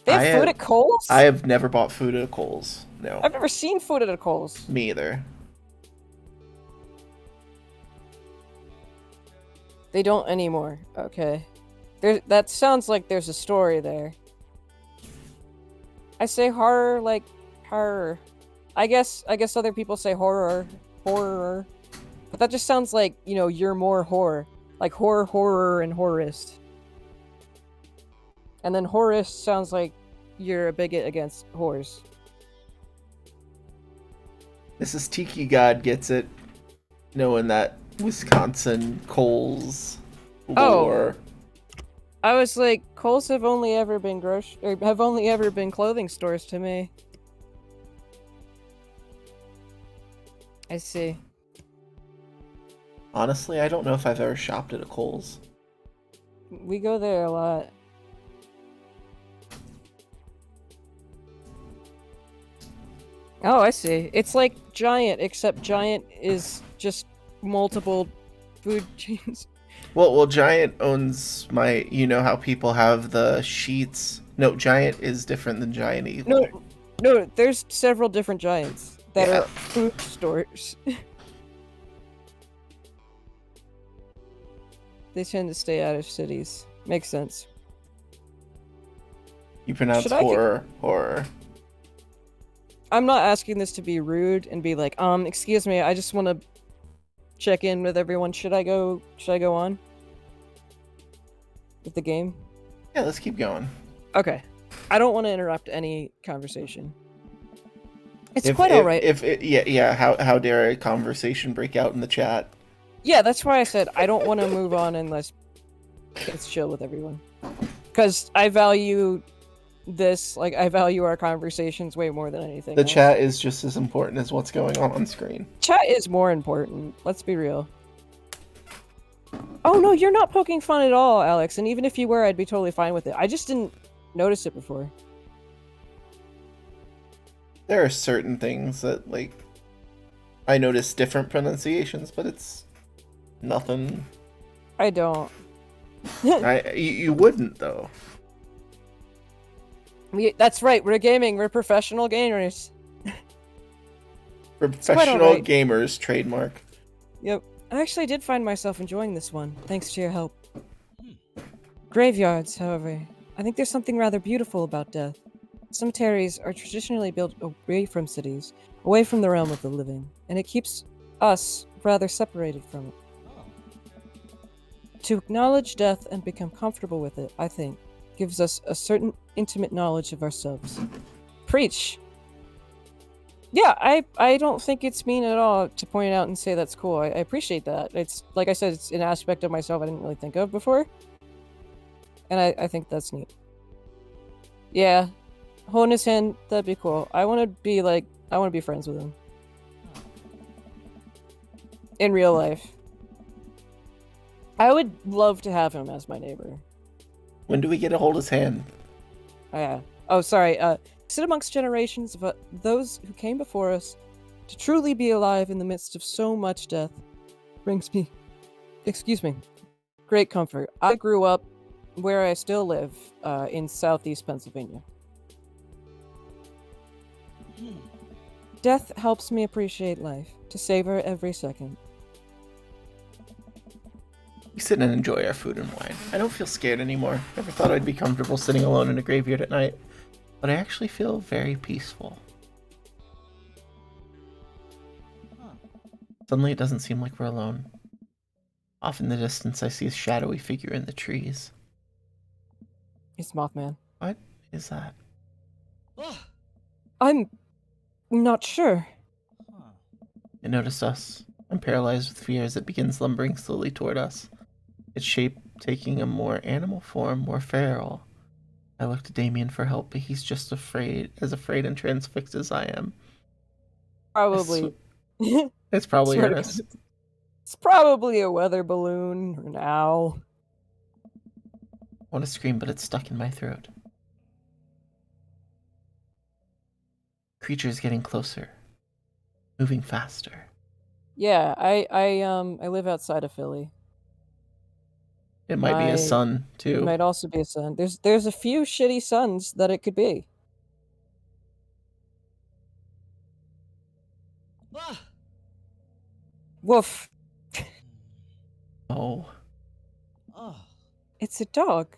They have food at Kohl's? I have never bought food at Kohl's. No. I've never seen food at a Kohl's. Me either. They don't anymore. Okay. That sounds like there's a story there. I say horror like horror. I guess other people say horror. But that just sounds like, you know, you're more horror. Like horror, and horrorist. And then horrorist sounds like you're a bigot against whores. Mrs. Tiki God gets it, knowing that Wisconsin Kohl's lore. Oh, I was like, Kohl's have only ever been clothing stores to me. I see. Honestly, I don't know if I've ever shopped at a Kohl's. We go there a lot. Oh, I see. It's like Giant, except Giant is just multiple food chains. Well, Giant owns my. You know how people have the sheets. No, Giant is different than Giant Eagle. No, there's several different Giants that are food stores. They tend to stay out of cities. Makes sense. You pronounce horror. I'm not asking this to be rude and be like, excuse me, I just want to check in with everyone. Should I go on with the game? Yeah, let's keep going. Okay. I don't want to interrupt any conversation. It's quite alright. How dare a conversation break out in the chat? Yeah, that's why I said I don't want to move on unless it's chill with everyone. Because I value this, like, I value our conversations way more than anything else. Chat is just as important as what's going on screen. Chat is more important. Let's be real. Oh no, you're not poking fun at all, Alex. And even if you were, I'd be totally fine with it. I just didn't notice it before. There are certain things that, like, I notice different pronunciations, but it's nothing. I don't. You wouldn't, though. That's right, we're gaming, we're professional gamers. Professional gamers trademark. Yep. I actually did find myself enjoying this one, thanks to your help. Graveyards, however, I think there's something rather beautiful about death. Cemeteries are traditionally built away from cities, away from the realm of the living, and it keeps us rather separated from it. To acknowledge death and become comfortable with it, I think, gives us a certain intimate knowledge of ourselves. Preach! Yeah, I don't think it's mean at all to point out and say that's cool. I appreciate that. It's, like I said, it's an aspect of myself I didn't really think of before. And I think that's neat. Yeah, holding his hand, that'd be cool. I want to be friends with him. In real life. I would love to have him as my neighbor. When do we get to hold his hand? Yeah. Oh, sorry. Sit amongst generations of those who came before us. To truly be alive in the midst of so much death brings me, great comfort. I grew up where I still live, in southeast Pennsylvania. Death helps me appreciate life, to savor every second. We sit and enjoy our food and wine. I don't feel scared anymore. Never thought I'd be comfortable sitting alone in a graveyard at night, but I actually feel very peaceful. Suddenly it doesn't seem like we're alone. Off in the distance I see a shadowy figure in the trees. It's Mothman. What is that? I'm not sure. It noticed us. I'm paralyzed with fear as it begins lumbering slowly toward us. Its shape taking a more animal form, more feral. I look to Damien for help, but he's just afraid and transfixed as I am. Probably. It's probably Swear to Ernest. God. It's probably a weather balloon or an owl. I want to scream, but it's stuck in my throat. Creature is getting closer, moving faster. Yeah, I live outside of Philly. It might be his son It too. might also be a sun. There's a few shitty suns that it could be. Woof. Oh. It's a dog.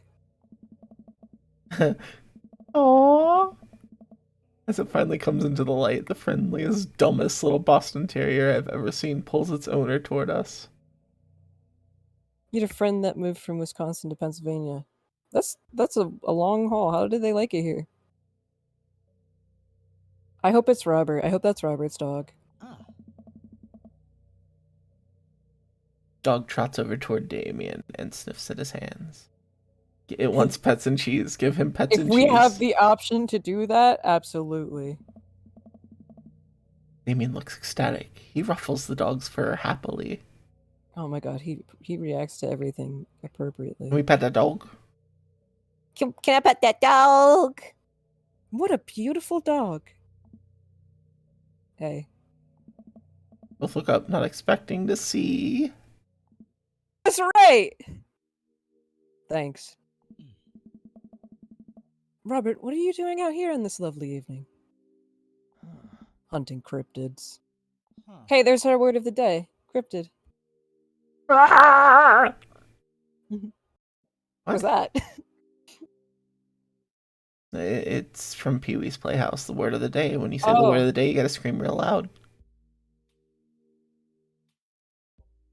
Aww. As it finally comes into the light, the friendliest, dumbest little Boston Terrier I've ever seen pulls its owner toward us. You had a friend that moved from Wisconsin to Pennsylvania. That's a long haul. How did they like it here? I hope it's Robert. I hope that's Robert's dog. Dog trots over toward Damien and sniffs at his hands. It wants pets and cheese. Give him pets and If we cheese. have the option to do that, absolutely. Damien looks ecstatic. He ruffles the dog's fur happily. Oh my god, he reacts to everything appropriately. Can we pet that dog? Can I pet that dog? What a beautiful dog. Hey. Both look up, not expecting to see. That's right! Thanks. Robert, what are you doing out here on this lovely evening? Hunting cryptids. Hey, there's our word of the day. Cryptid. What was that? It's from Pee-wee's Playhouse, the word of the day. When you say the word of the day, you gotta scream real loud.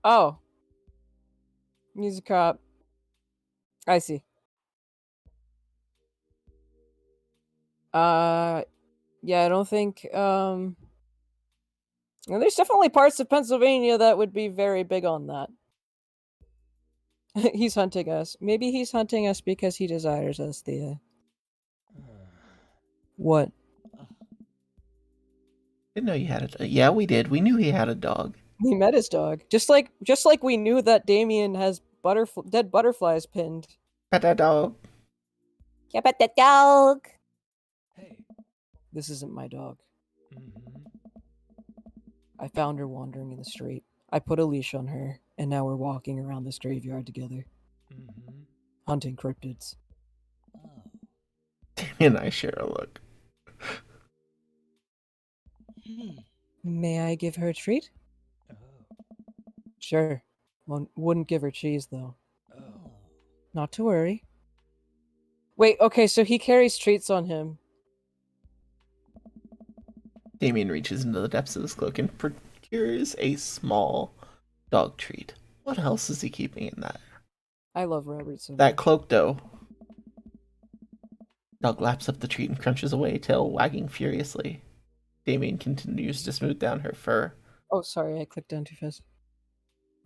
Oh. Music cop. I see. Yeah, I don't think, well, there's definitely parts of Pennsylvania that would be very big on that. He's hunting us. Maybe he's hunting us because he desires us, Thea. What? Didn't know you had a... Yeah, we did. We knew he had a dog. We met his dog. Just like we knew that Damien has dead butterflies pinned. Pet that dog. Yeah, pet that dog. Hey. This isn't my dog. I found her wandering in the street. I put a leash on her, and now we're walking around this graveyard together. Hunting cryptids. Damien and I share a look. May I give her a treat? Sure. Wouldn't give her cheese, though. Not to worry. Wait, okay, so he carries treats on him. Damien reaches into the depths of his cloak and procures a small dog treat. What else is he keeping in that? I love Robert so That much. cloak dough. Dog laps up the treat and crunches away, tail wagging furiously. Damien continues to smooth down her fur. Oh, sorry, I clicked down too fast.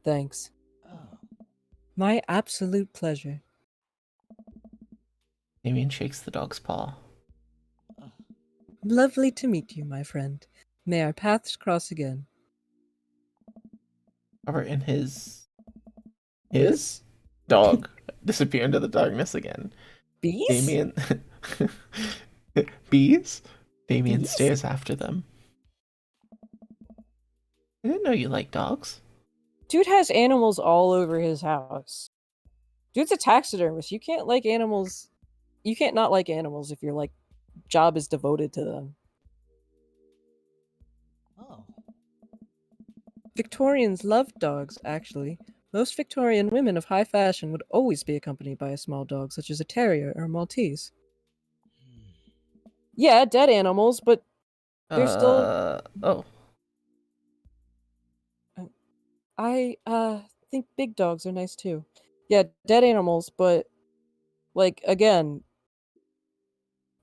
Thanks. Oh. My absolute pleasure. Damien shakes the dog's paw. Lovely to meet you, my friend. May our paths cross again. Robert and his dog disappear into the darkness again. Bees? Damien bees? Damien Bees? stares after them. I didn't know you like dogs. Dude has animals all over his house. Dude's a taxidermist. You can't like animals. You can't not like animals if your like job is devoted to them. Oh. Victorians loved dogs, actually. Most Victorian women of high fashion would always be accompanied by a small dog, such as a terrier or a Maltese. Yeah, dead animals, but they're still. Oh. I think big dogs are nice too. Yeah, dead animals, but like again,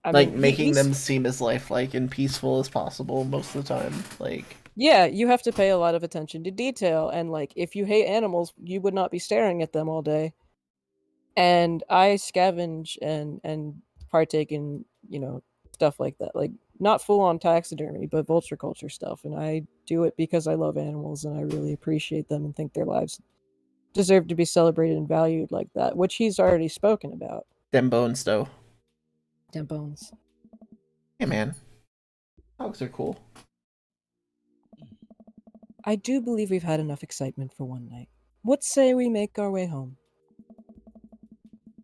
I Like mean, making them seem as lifelike and peaceful as possible most of the time. Like, yeah, you have to pay a lot of attention to detail, and like if you hate animals, you would not be staring at them all day. And I scavenge and partake in, stuff like that. Like not full on taxidermy, but vulture culture stuff. And I do it because I love animals and I really appreciate them and think their lives deserve to be celebrated and valued like that, which he's already spoken about. them bones though. Damn bones. Hey man. Dogs are cool. I do believe we've had enough excitement for one night. What say we make our way home?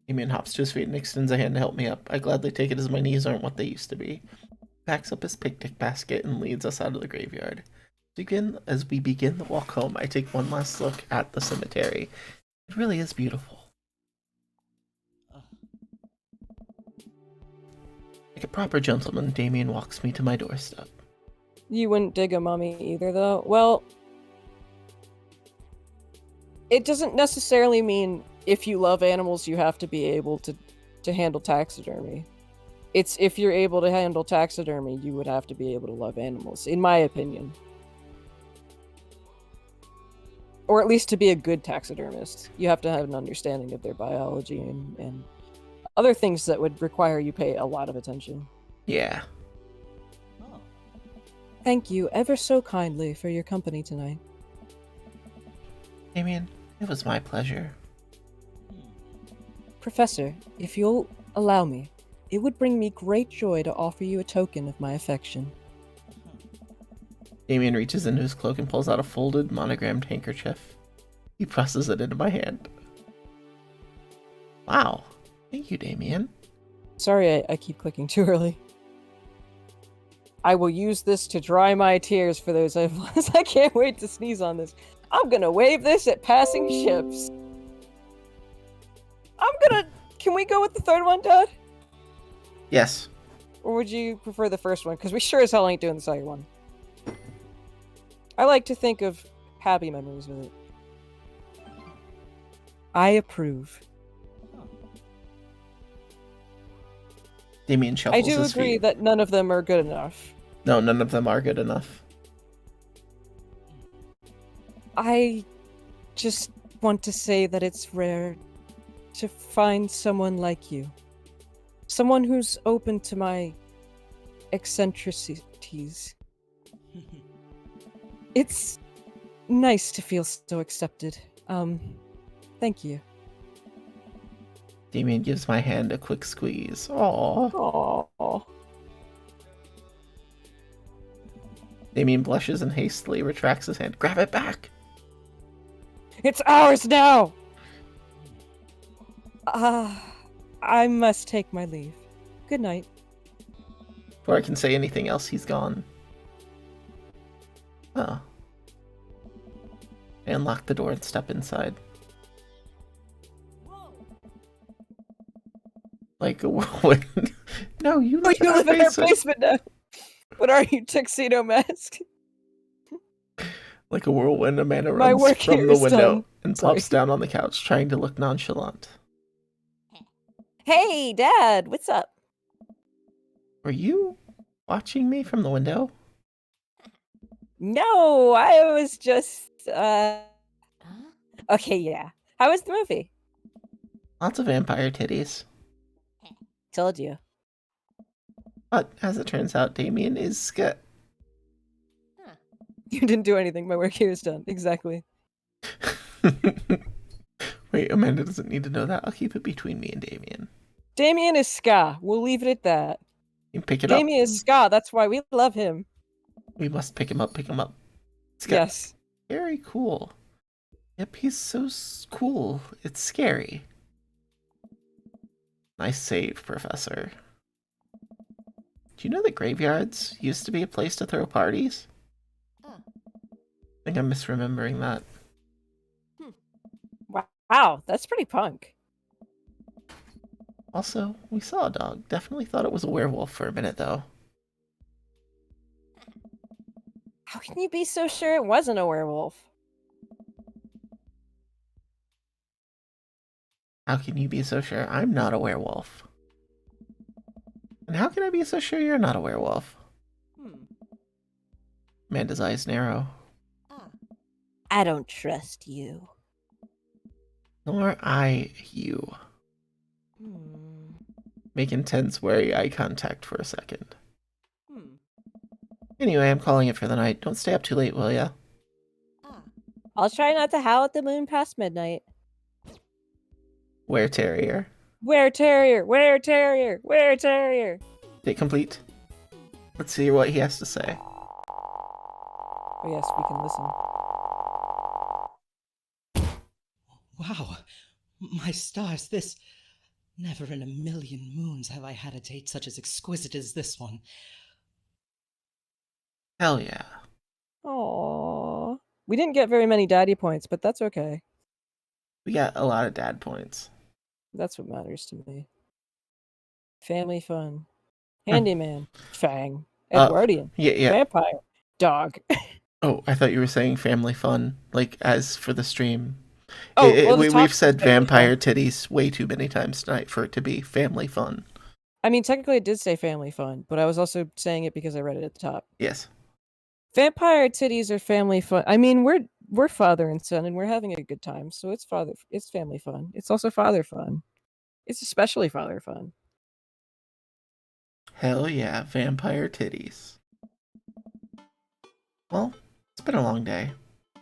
Damien hops to his feet and extends a hand to help me up. I gladly take it as my knees aren't what they used to be. Packs up his picnic basket and leads us out of the graveyard. As we begin the walk home, I take one last look at the cemetery. It really is beautiful. Like a proper gentleman, Damien walks me to my doorstep. You wouldn't dig a mummy either, though? Well, it doesn't necessarily mean if you love animals, you have to be able to handle taxidermy. It's if you're able to handle taxidermy, you would have to be able to love animals, in my opinion. Or at least to be a good taxidermist, you have to have an understanding of their biology and other things that would require you pay a lot of attention. Yeah. Oh. Thank you ever so kindly for your company tonight. Damien, it was my pleasure. Professor, if you'll allow me, it would bring me great joy to offer you a token of my affection. Damien reaches into his cloak and pulls out a folded, monogrammed handkerchief. He presses it into my hand. Wow. Thank you, Damien. Sorry, I keep clicking too early. I will use this to dry my tears for those I've lost. I can't wait to sneeze on this. I'm gonna wave this at passing ships. Can we go with the third one, Dad? Yes. Or would you prefer the first one? Because we sure as hell ain't doing the second one. I like to think of happy memories with it. I approve. Damien shuffles I do his agree feet. that none of them are good enough. No, none of them are good enough. I just want to say that it's rare to find someone like you. Someone who's open to my eccentricities. It's nice to feel so accepted. Thank you. Damien gives my hand a quick squeeze. Aww. Aww. Damien blushes and hastily retracts his hand. Grab it back! It's ours now! I must take my leave. Good night. Before I can say anything else, he's gone. Oh. I unlock the door and step inside. Like, like a whirlwind. No, you Oh, live in you our live in our basement. basement now. What are you, tuxedo mask? Like a whirlwind, Amanda My runs work from here the is window done. and Sorry. plops down on the couch, trying to look nonchalant. Hey, Dad, what's up? Were you watching me from the window? No, I was just, Okay, yeah. How was the movie? Lots of vampire titties. Told you. But as it turns out, Damien is You didn't do anything. My work here is done. Exactly. Wait, Amanda doesn't need to know that. I'll keep it between me and Damien. Damien is ska. We'll leave it at that. You can pick it Damien up. is ska. That's why we love him. We must pick him up, pick him up. Yes. Very cool. Yep, he's so cool. It's scary. Nice save, Professor. Do you know that graveyards used to be a place to throw parties? I think I'm misremembering that. Wow, that's pretty punk. Also, we saw a dog. Definitely thought it was a werewolf for a minute, though. How can you be so sure it wasn't a werewolf? How can you be so sure I'm not a werewolf? And how can I be so sure you're not a werewolf? Amanda's eyes narrow. I don't trust you. Nor I you. Make intense, wary eye contact for a second. Anyway, I'm calling it for the night. Don't stay up too late, will ya? I'll try not to howl at the moon past midnight. Were terrier. Were terrier, were terrier, were terrier. Date complete. Let's see what he has to say. Oh yes, we can listen. Wow. My stars, this... Never in a million moons have I had a date such as exquisite as this one. Hell yeah. Aww. We didn't get very many daddy points, but that's okay. We got a lot of dad points. That's what matters to me. Family fun. Handyman. Fang. Edwardian. Yeah. Vampire. Dog. Oh, I thought you were saying family fun, like as for the stream. Oh, well, the we've said family vampire fun. titties way too many times tonight for it to be family fun. I mean, technically it did say family fun, but I was also saying it because I read it at the top. Yes. Vampire titties are family fun. I mean, we're father and son, and we're having a good time, so it's family fun. It's also father fun. It's especially father fun. Hell yeah, vampire titties. Well, it's been a long day.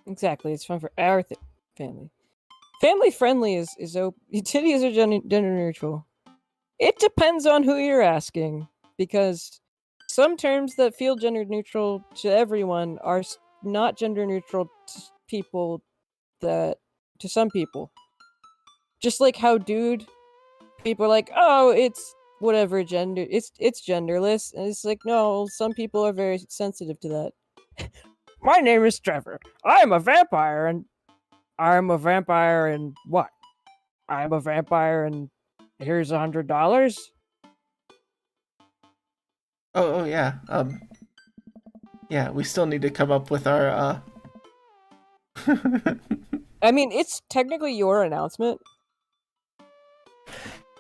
Exactly, it's fun for our family. Family friendly is titties are gender neutral. It depends on who you're asking, because some terms that feel gender neutral to everyone are not gender neutral to some people. Just like how dude, people are like, oh, it's whatever gender, it's genderless, and it's like, no, some people are very sensitive to that. My name is Trevor. I'm a vampire, and what? I'm a vampire, and here's $100. Oh yeah. Yeah, we still need to come up with our I mean, it's technically your announcement.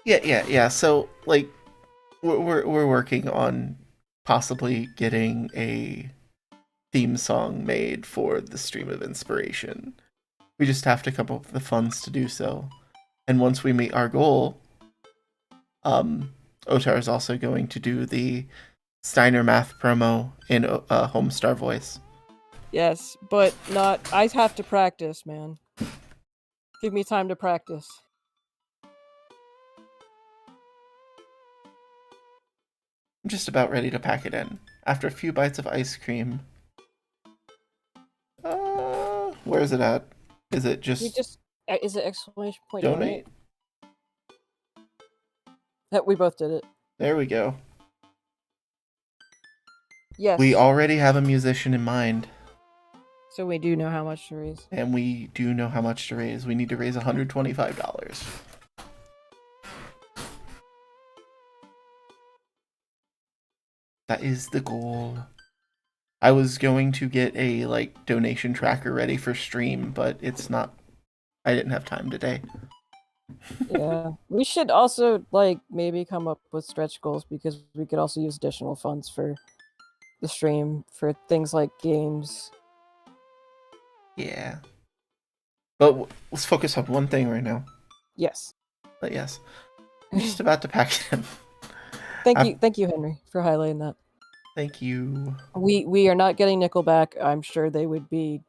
Yeah. So like we're working on possibly getting a theme song made for the Stream of Inspiration. We just have to come up with the funds to do so. And once we meet our goal, Otar is also going to do the Steiner Math promo in Homestar voice. Yes, but not. I have to practice, man. Give me time to practice. I'm just about ready to pack it in. After a few bites of ice cream. Where is it at? Is it just... Is it exclamation point donate? We both did it. There we go. Yes. We already have a musician in mind. So we do know how much to raise. And we do know how much to raise. We need to raise $125. That is the goal. I was going to get a donation tracker ready for stream, but it's not. I didn't have time today. Yeah, we should also maybe come up with stretch goals because we could also use additional funds for the stream for things like games. Yeah. But let's focus on one thing right now. Yes. But yes, I'm just about to pack it in. Thank you, Henry, for highlighting that. Thank you. We are not getting Nickelback. I'm sure they would be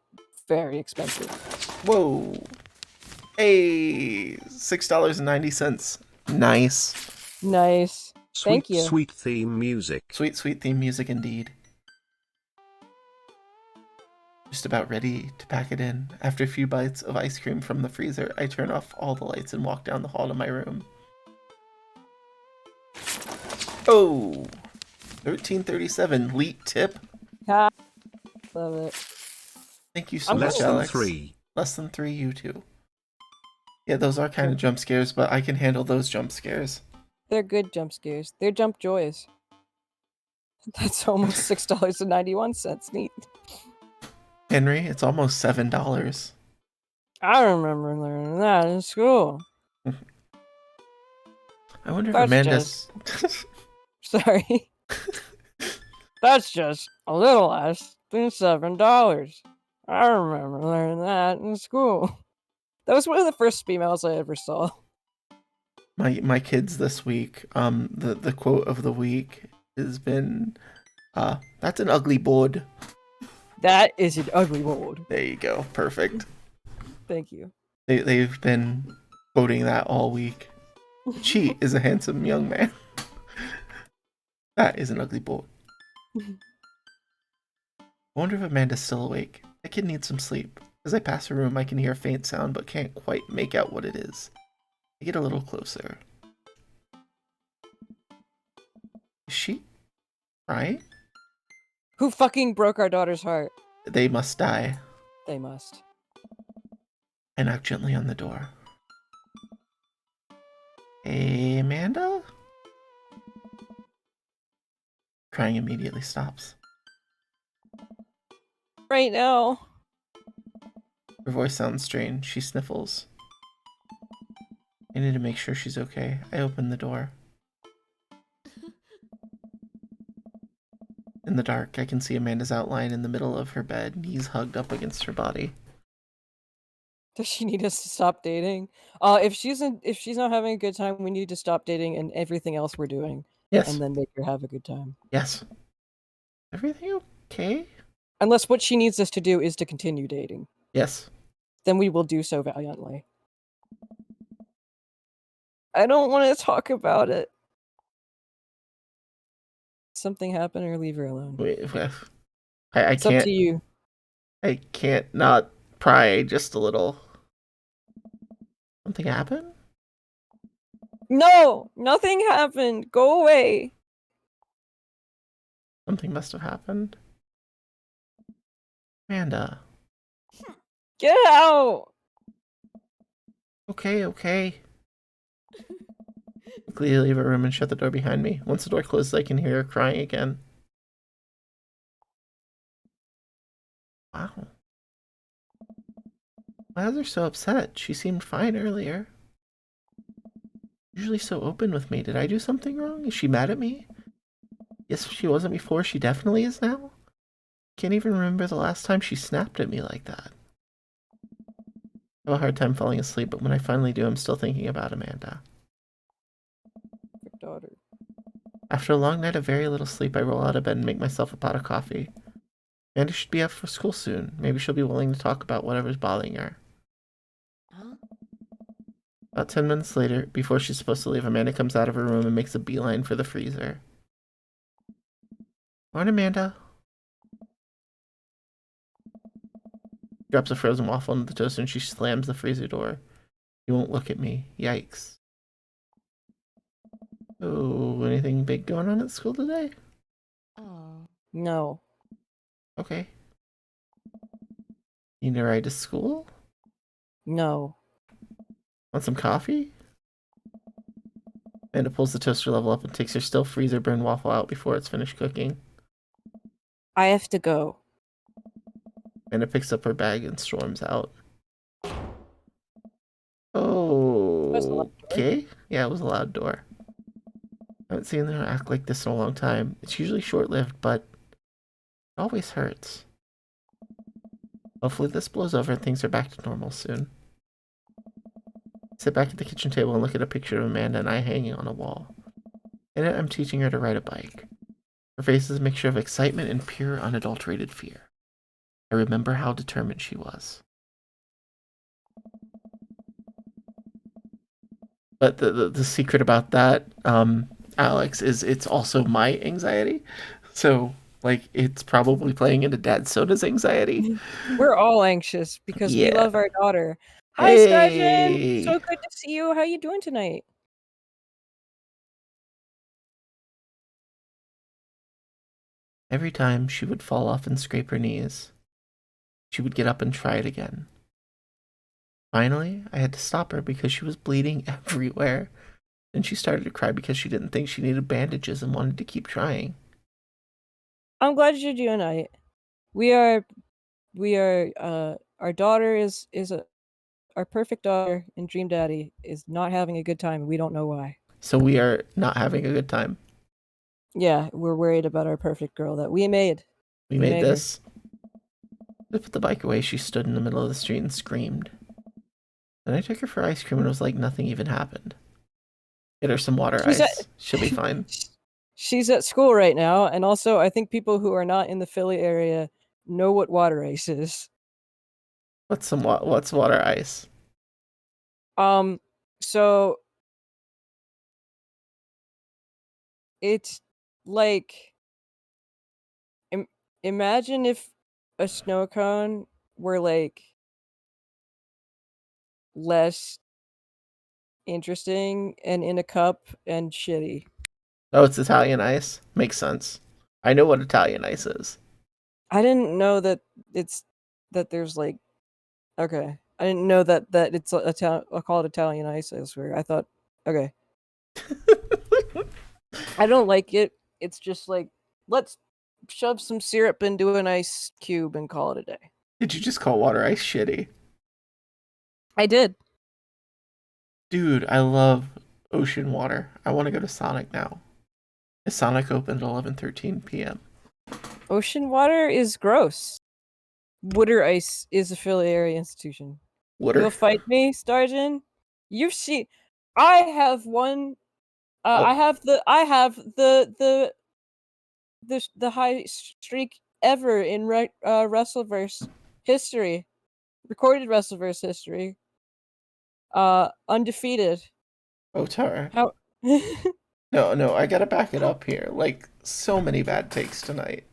very expensive. Whoa. Hey, $6.90. Nice. Nice. Thank you. Sweet theme music. Sweet theme music indeed. Just about ready to pack it in. After a few bites of ice cream from the freezer, I turn off all the lights and walk down the hall to my room. Oh, 1337 leet tip. Ha. Love it. Thank you so I'm much, Less Alex. than 3. Less than 3, you too. Yeah, those are kind of jump scares, but I can handle those jump scares. They're good jump scares. They're jump joys. That's almost $6.91. Neat. Henry, it's almost $7. I remember learning that in school. I wonder if That's Amanda's... Sorry. That's just a little less than $7. I remember learning that in school. That was one of the first females I ever saw. My kids this week, the quote of the week has been, that's an ugly board. That is an ugly board. There you go. Perfect. Thank you. They've been quoting that all week. She is a handsome young man. That is an ugly board. I wonder if Amanda's still awake. That kid needs some sleep. As I pass her room, I can hear a faint sound, but can't quite make out what it is. I get a little closer. Is she right? Who fucking broke our daughter's heart? They must die. They must. I knock gently on the door. Hey, Amanda? Crying immediately stops. Right now. Her voice sounds strange. She sniffles. I need to make sure she's okay. I open the door. In the dark, I can see Amanda's outline in the middle of her bed, knees hugged up against her body. Does she need us to stop dating? If she's not having a good time, we need to stop dating and everything else we're doing. Yes. And then make her have a good time. Yes. Everything okay? Unless what she needs us to do is to continue dating. Yes. Then we will do so valiantly. I don't want to talk about it. Something happened or leave her alone. I It's can't. up to you. I can't not pry just a little. Something happened? No! Nothing happened! Go away! Something must have happened. Amanda. Get out! Okay. Quickly leave her room and shut the door behind me. Once the door closes, I can hear her crying again. Wow. Why was her so upset? She seemed fine earlier. Usually so open with me. Did I do something wrong? Is she mad at me? Yes, she wasn't before. She definitely is now. Can't even remember the last time she snapped at me like that. I have a hard time falling asleep, but when I finally do, I'm still thinking about Amanda. Your daughter. After a long night of very little sleep, I roll out of bed and make myself a pot of coffee. Amanda should be up for school soon. Maybe she'll be willing to talk about whatever's bothering her. Huh? About 10 minutes later, before she's supposed to leave, Amanda comes out of her room and makes a beeline for the freezer. Morning, Amanda. Drops a frozen waffle into the toaster and she slams the freezer door. He won't look at me. Yikes. Oh, anything big going on at school today? Oh. No. Okay. You need to ride to school? No. Want some coffee? Amanda pulls the toaster level up and takes her still freezer burn waffle out before it's finished cooking. I have to go. Amanda picks up her bag and storms out. Okay. Yeah, it was a loud door. I haven't seen her act like this in a long time. It's usually short-lived, but it always hurts. Hopefully this blows over and things are back to normal soon. Sit back at the kitchen table and look at a picture of Amanda and I hanging on a wall. In it, I'm teaching her to ride a bike. Her face is a mixture of excitement and pure, unadulterated fear. I remember how determined she was. But the secret about that, Alex, is it's also my anxiety. So, like, it's probably playing into Dad Soda's anxiety. We're all anxious because we Yeah. love our daughter. Hi, Sturgeon! So good to see you. How you doing tonight? Every time she would fall off and scrape her knees, she would get up and try it again. Finally, I had to stop her because she was bleeding everywhere. And she started to cry because she didn't think she needed bandages and wanted to keep trying. I'm glad you're doing alright. We are, our daughter is our perfect daughter, and Dream Daddy is not having a good time, and we don't know why. So we are not having a good time. Yeah, we're worried about our perfect girl that we made. We made this. I put the bike away. She stood in the middle of the street and screamed. Then I took her for ice cream and it was like nothing even happened. Get her some water ice. She'll be fine. She's at school right now, and also I think people who are not in the Philly area know what water ice is. What's water ice? So it's like imagine if a snow cone were like less interesting and in a cup and shitty. Oh, it's Italian ice? Makes sense. I know what Italian ice is. I didn't know that there's like okay. I didn't know that it's called Italian ice, I swear. I thought okay. I don't like it. It's just like let's shove some syrup into an ice cube and call it a day. Did you just call water ice shitty? I did. Dude, I love ocean water. I want to go to Sonic now. Is Sonic open at 11:13 p.m.? Ocean water is gross. Water ice is a Philly area institution. Water? You'll fight me, Starjan? You've seen I have one I have the high streak ever in Wrestleverse history. Recorded Wrestleverse history. Undefeated. Oh, Tara. How No, I gotta back it up here. Like, so many bad takes tonight.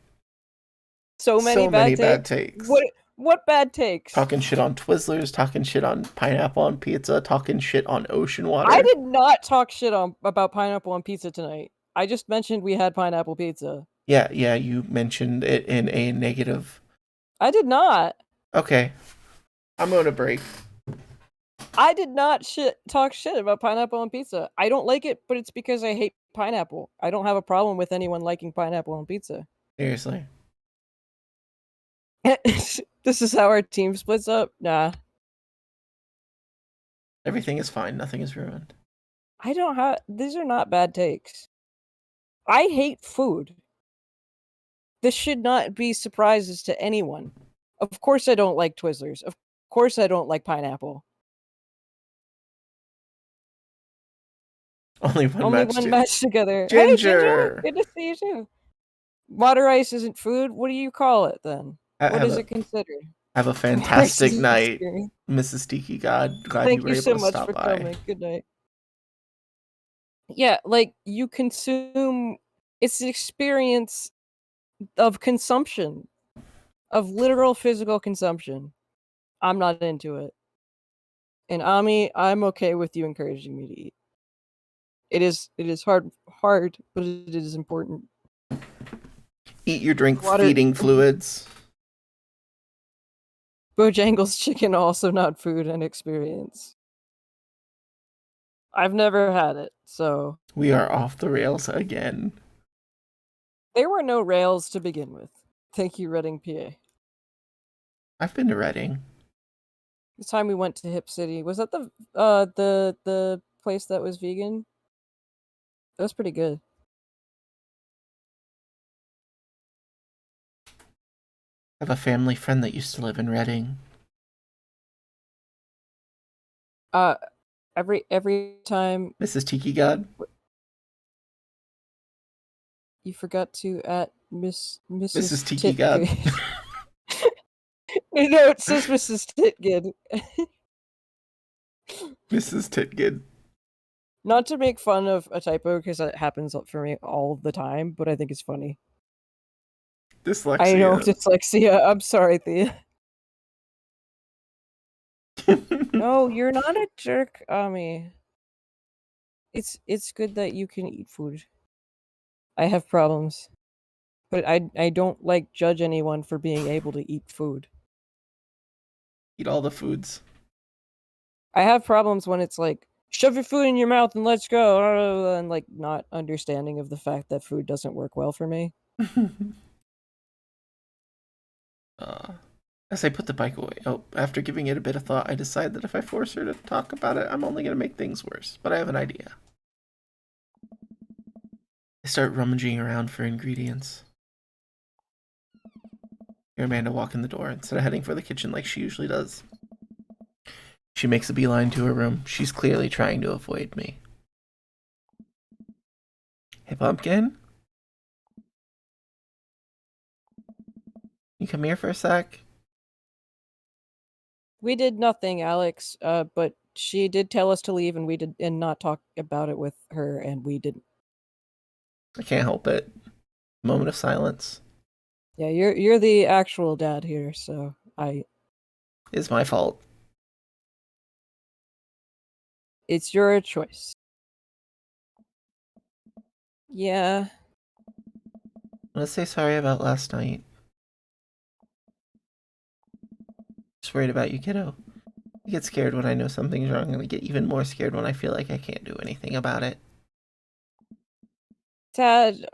So many bad takes. What bad takes? Talking shit on Twizzlers, talking shit on pineapple on pizza, talking shit on ocean water. I did not talk shit about pineapple on pizza tonight. I just mentioned we had pineapple pizza. Yeah, you mentioned it in a negative. I did not. Okay. I'm on a break. I did not talk shit about pineapple on pizza. I don't like it, but it's because I hate pineapple. I don't have a problem with anyone liking pineapple on pizza. Seriously. This is how our team splits up? Nah. Everything is fine. Nothing is ruined. These are not bad takes. I hate food. This should not be surprises to anyone. Of course I don't like Twizzlers. Of course I don't like pineapple. Only one match together. Ginger! Hey, Ginger! Good to see you too. Water ice isn't food. What do you call it then? What is it considered? Have a fantastic night, Mrs. Tiki God. Glad Thank you were you able so to much stop for by. coming. Good night. Yeah, like you consume. It's the experience of consumption, of literal physical consumption. I'm not into it. And Ami, I'm okay with you encouraging me to eat. It is hard, but it is important. Eat your drink feeding fluids. Bojangles chicken also not food and experience. I've never had it, so We are off the rails again. there were no rails to begin with. Thank you, Reading, PA. I've been to Reading. The time we went to Hip City, was that the place that was vegan? That was pretty good. I have a family friend that used to live in Reading. Every time Mrs. Tiki God. you forgot to at Mrs. Mrs. Tiki God. Titgood. No, it says Mrs. Titgood. Mrs. Titgood. Not to make fun of a typo, because it happens for me all the time, but I think it's funny. Dyslexia. I know, dyslexia. I'm sorry, Thea. No, you're not a jerk, Ami. It's good that you can eat food. I have problems. But I don't, judge anyone for being able to eat food. Eat all the foods. I have problems when it's shove your food in your mouth and let's go, and not understanding of the fact that food doesn't work well for me. As I put the bike away, after giving it a bit of thought, I decide that if I force her to talk about it, I'm only going to make things worse. But I have an idea. I start rummaging around for ingredients. Hear Amanda walk in the door instead of heading for the kitchen like she usually does. She makes a beeline to her room. She's clearly trying to avoid me. Hey, Pumpkin? You come here for a sec? We did nothing, Alex, but she did tell us to leave and not talk about it with her, and we didn't. I can't help it. Moment of silence. Yeah, you're the actual dad here, so It's my fault. it's your choice. Yeah. Let's say sorry about last night. Just worried about you, kiddo. I get scared when I know something's wrong, and I get even more scared when I feel like I can't do anything about it. Dad,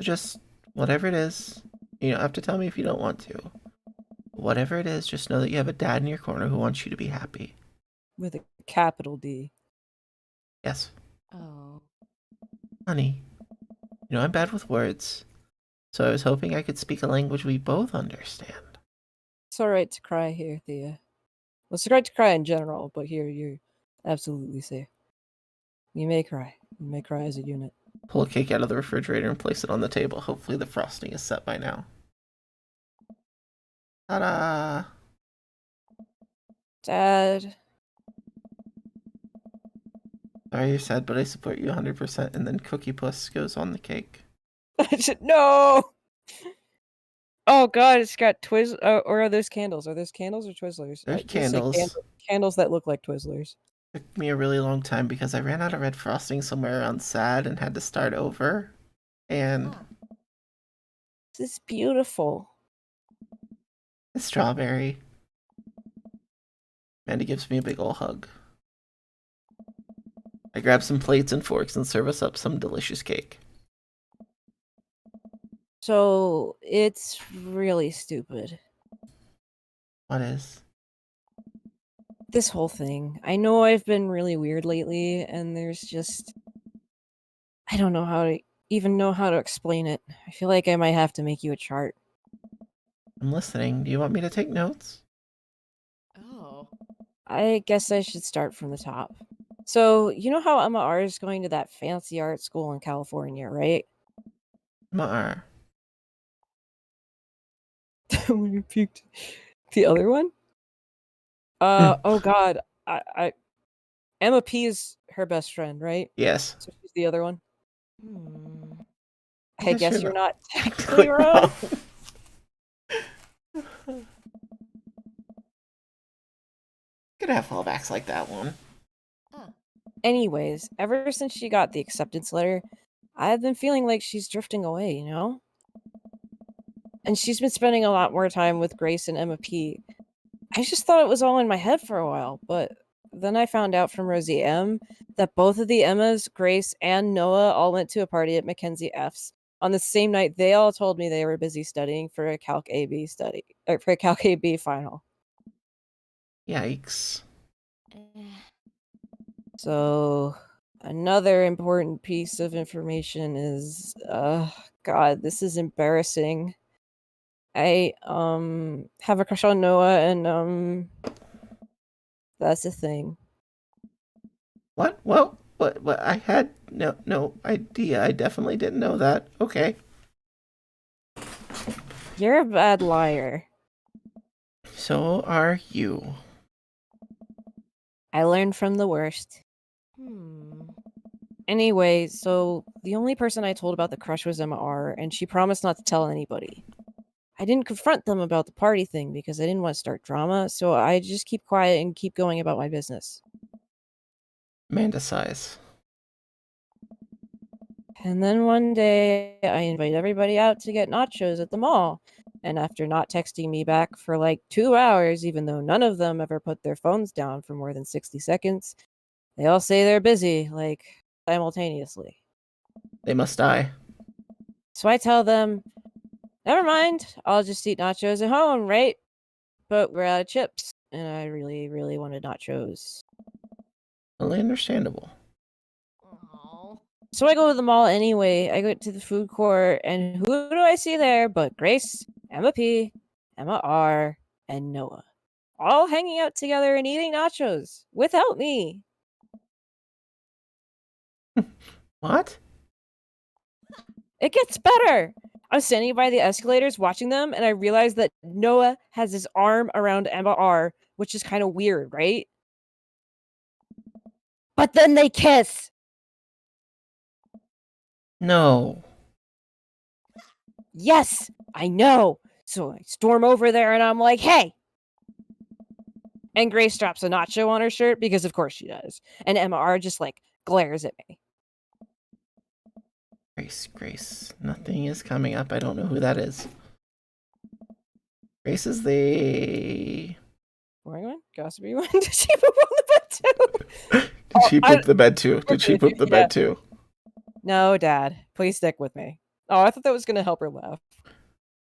Just, whatever it is, you don't have to tell me if you don't want to. Whatever it is, just know that you have a dad in your corner who wants you to be happy. with a capital D. Yes. Oh. Honey, you know I'm bad with words, so I was hoping I could speak a language we both understand. It's alright to cry here, Thea. Well, it's alright to cry in general, but here you're absolutely safe. You may cry. You may cry as a unit. Pull a cake out of the refrigerator and place it on the table. Hopefully the frosting is set by now. Ta-da! Dad. Sorry you're sad, but I support you 100%, and then Cookie Puss goes on the cake. No! Oh god, it's got or are those candles? Are those candles or Twizzlers? They're Just say candles. candles that look like Twizzlers. Took me a really long time because I ran out of red frosting somewhere around sad and had to start over. And This is beautiful. it's strawberry. Amanda gives me a big ol' hug. I grab some plates and forks and serve us up some delicious cake. So, it's really stupid. What is? This whole thing. I know I've been really weird lately, and there's just... I don't know how to even know how to explain it. I feel like I might have to make you a chart. I'm listening. Do you want me to take notes? Oh. I guess I should start from the top. So, you know how Emma R is going to that fancy art school in California, right? Mar. When you puked. The other one? Oh god. I Emma P is her best friend, right? Yes. So she's the other one. Hmm. I guess guess you're you're not technically wrong. Could have fallbacks like that one. Anyways, ever since she got the acceptance letter, I've been feeling like she's drifting away, you know? And she's been spending a lot more time with Grace and Emma P. I just thought it was all in my head for a while, but then I found out from Rosie M that both of the Emmas, Grace and Noah, all went to a party at Mackenzie F's. On the same night, they all told me they were busy studying for a Calc AB for a Calc AB final. Yikes. So another important piece of information is, God, this is embarrassing. I have a crush on Noah, and that's a thing. What? Well, what? I had no idea. I definitely didn't know that. Okay. You're a bad liar. So are you. I learned from the worst. Anyway, so the only person I told about the crush was Emma R, and she promised not to tell anybody. I didn't confront them about the party thing because I didn't want to start drama, so I just keep quiet and keep going about my business. Amanda sighs. And then one day, I invite everybody out to get nachos at the mall. And after not texting me back for like 2 hours, even though none of them ever put their phones down for more than 60 seconds, they all say they're busy, like, simultaneously. They must die. So I tell them, never mind, I'll just eat nachos at home, right? But we're out of chips, and I really, really wanted nachos. Totally understandable. So I go to the mall anyway. I go to the food court, and who do I see there but Grace, Emma P, Emma R, and Noah, all hanging out together and eating nachos without me. What? It gets better. I was standing by the escalators watching them, and I realized that Noah has his arm around Emma R, which is kind of weird, right? But then they kiss. No. Yes, I know. So I storm over there and I'm like, hey. And Grace drops a nacho on her shirt because of course she does. And Emma R just like glares at me. Grace. Nothing is coming up. I don't know who that is. Grace is the... Boring one? Gossipy one? Did she poop on the bed too? Did she poop the bed too? Did she poop the bed too? No, Dad. Please stick with me. Oh, I thought that was going to help her laugh.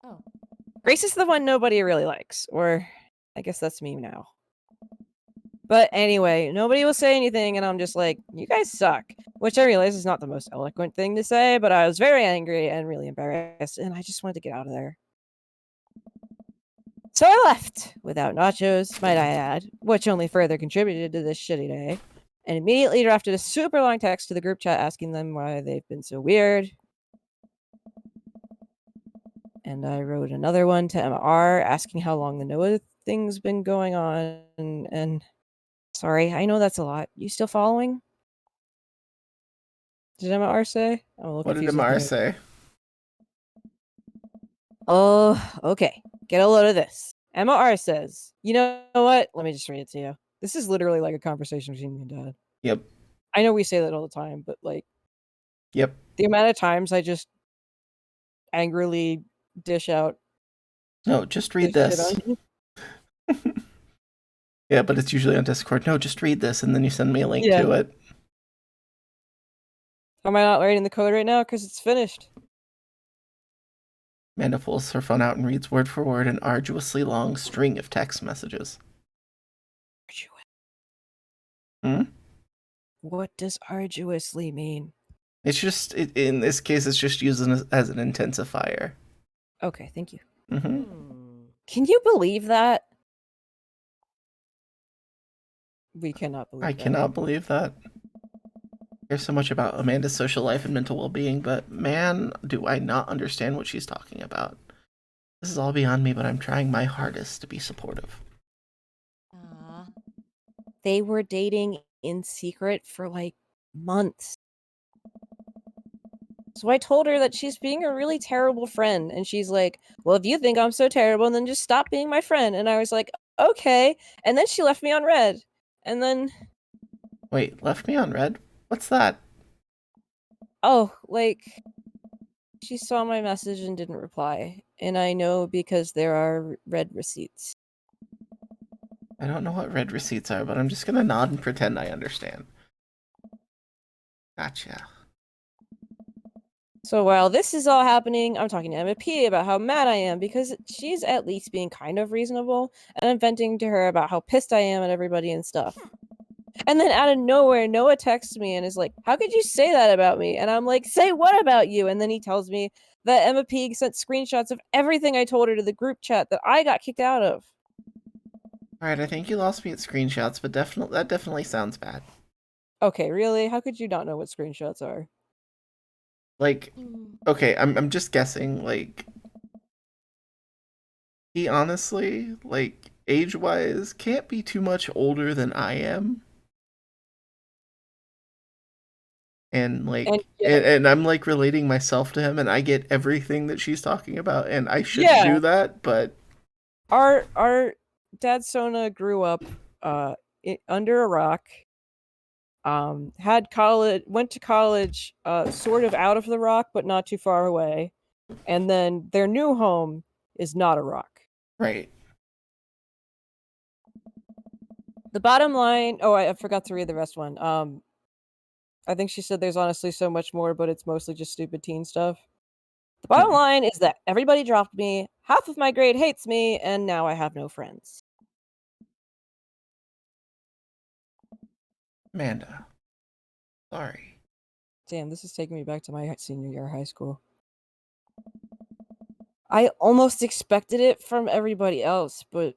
Oh. Grace is the one nobody really likes. Or I guess that's me now. But anyway, nobody will say anything, and I'm just like, you guys suck. Which I realize is not the most eloquent thing to say, but I was very angry and really embarrassed, and I just wanted to get out of there. So I left, without nachos, might I add, which only further contributed to this shitty day, and immediately drafted a super long text to the group chat asking them why they've been so weird. And I wrote another one to Emma R asking how long the Noah thing's been going on, and sorry, I know that's a lot. You still following? Did Emma R say? I'm a little What did confused Amar with the- say? Oh, okay. Get a load of this. Emma R says, you know what? Let me just read it to you. This is literally like a conversation between me and Dad. Yep. I know we say that all the time, but like, Yep. the amount of times I just angrily dish out. No, just read this this. shit on you. Yeah, but it's usually on Discord. No, just read this, and then you send me a link Yeah. to it. Am I not writing the code right now? Because it's finished. Amanda pulls her phone out and reads word for word an arduously long string of text messages. Hmm? What does arduously mean? It's just, in this case, it's just used as an intensifier. Okay, thank you. Mm-hmm. Can you believe that? We cannot believe I that. cannot believe that. Here's so much about Amanda's social life and mental well-being, but man, do I not understand what she's talking about. This is all beyond me, but I'm trying my hardest to be supportive. They were dating in secret for like months. So I told her that she's being a really terrible friend. And she's like, well, if you think I'm so terrible, then just stop being my friend. And I was like, okay. And then she left me on red. And then... Wait, left me on red? What's that? Oh, like... She saw my message and didn't reply. And I know because there are red receipts. I don't know what read receipts are, but I'm just gonna nod and pretend I understand. Gotcha. So while this is all happening, I'm talking to Emma P about how mad I am because she's at least being kind of reasonable, and I'm venting to her about how pissed I am at everybody and stuff. And then out of nowhere, Noah texts me and is like, "How could you say that about me?" And I'm like, "Say what about you?" And then he tells me that Emma P sent screenshots of everything I told her to the group chat that I got kicked out of. Alright, I think you lost me at screenshots, but that definitely sounds bad. Okay, really? How could you not know what screenshots are? Like, okay, I'm just guessing, like, he honestly, like, age-wise, can't be too much older than I am. And And like yeah, and I'm like relating myself to him and I get everything that she's talking about and I shouldn't yeah. do that, but Our dad Sona grew up under a rock. Had college, went to college, sort of out of the rock, but not too far away. And then their new home is not a rock. right. The bottom line, oh, I forgot to read the rest one. I think she said there's honestly so much more, but it's mostly just stupid teen stuff. The bottom line is that everybody dropped me, half of my grade hates me, and now I have no friends. Amanda. Sorry. Damn, this is taking me back to my senior year of high school. I almost expected it from everybody else, but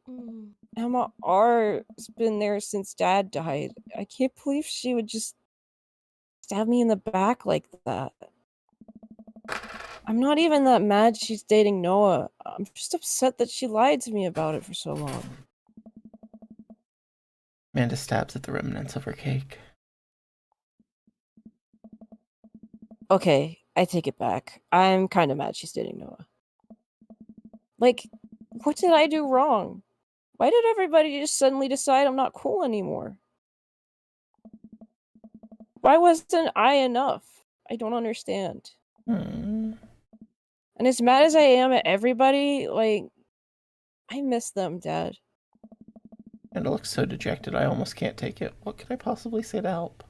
Emma R's been there since Dad died. I can't believe she would just stab me in the back like that. I'm not even that mad she's dating Noah. I'm just upset that she lied to me about it for so long. Amanda stabs at the remnants of her cake. Okay, I take it back. I'm kind of mad she's dating Noah. Like, what did I do wrong? Why did everybody just suddenly decide I'm not cool anymore? Why wasn't I enough? I don't understand. Hmm. And as mad as I am at everybody, like, I miss them, Dad. Amanda looks so dejected I almost can't take it. What could I possibly say to help?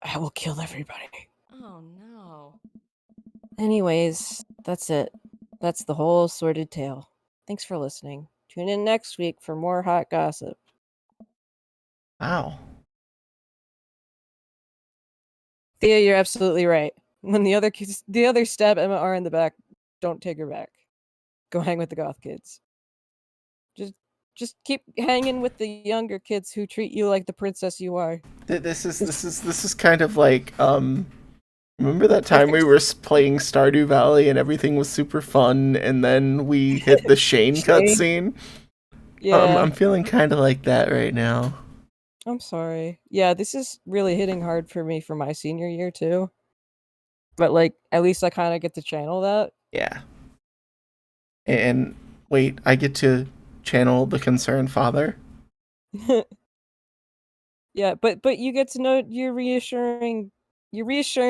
I will kill everybody. Oh no. Anyways, that's it. That's the whole sordid tale. Thanks for listening. Tune in next week for more hot gossip. Wow. Thea, you're absolutely right. When the other stab Emma R in the back, don't take her back. Go hang with the goth kids. Just keep hanging with the younger kids who treat you like the princess you are. This is kind of like remember that I time think we were playing Stardew Valley and everything was super fun and then we hit the Shane cutscene? Yeah, I'm feeling kind of like that right now. I'm sorry. Yeah, this is really hitting hard for me for my senior year too. But like, at least I kind of get to channel that. Yeah. And wait, I get to channel the concerned father? Yeah, but you get to know you're reassuring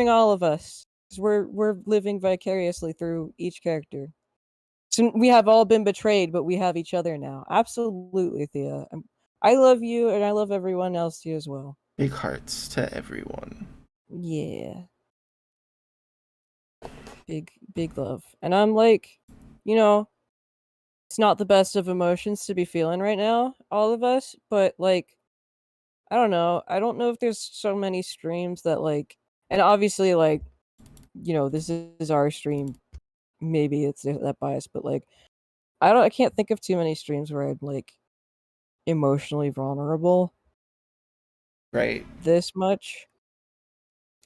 all of us because we're living vicariously through each character. So we have all been betrayed, but we have each other now. Absolutely, Thea. I love you, and I love everyone else too as well. Big hearts to everyone. Yeah, big love. And I'm like, you know, it's not the best of emotions to be feeling right now, all of us, but like, I don't know. I don't know if there's so many streams that like, and obviously like, this is our stream. Maybe it's that bias, but like, I can't think of too many streams where I'm like emotionally vulnerable Right. this much.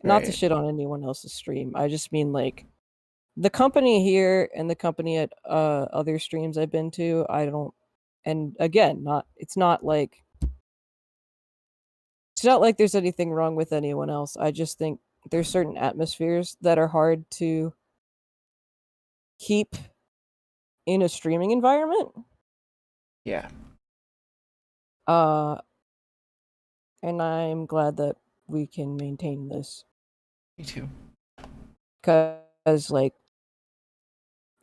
Not to Right. shit on anyone else's stream. I just mean like the company here and the company at other streams I've been to, I don't, and again, it's not like there's anything wrong with anyone else. I just think there's certain atmospheres that are hard to keep in a streaming environment. Yeah. Uh and I'm glad that we can maintain this Me too. cuz like,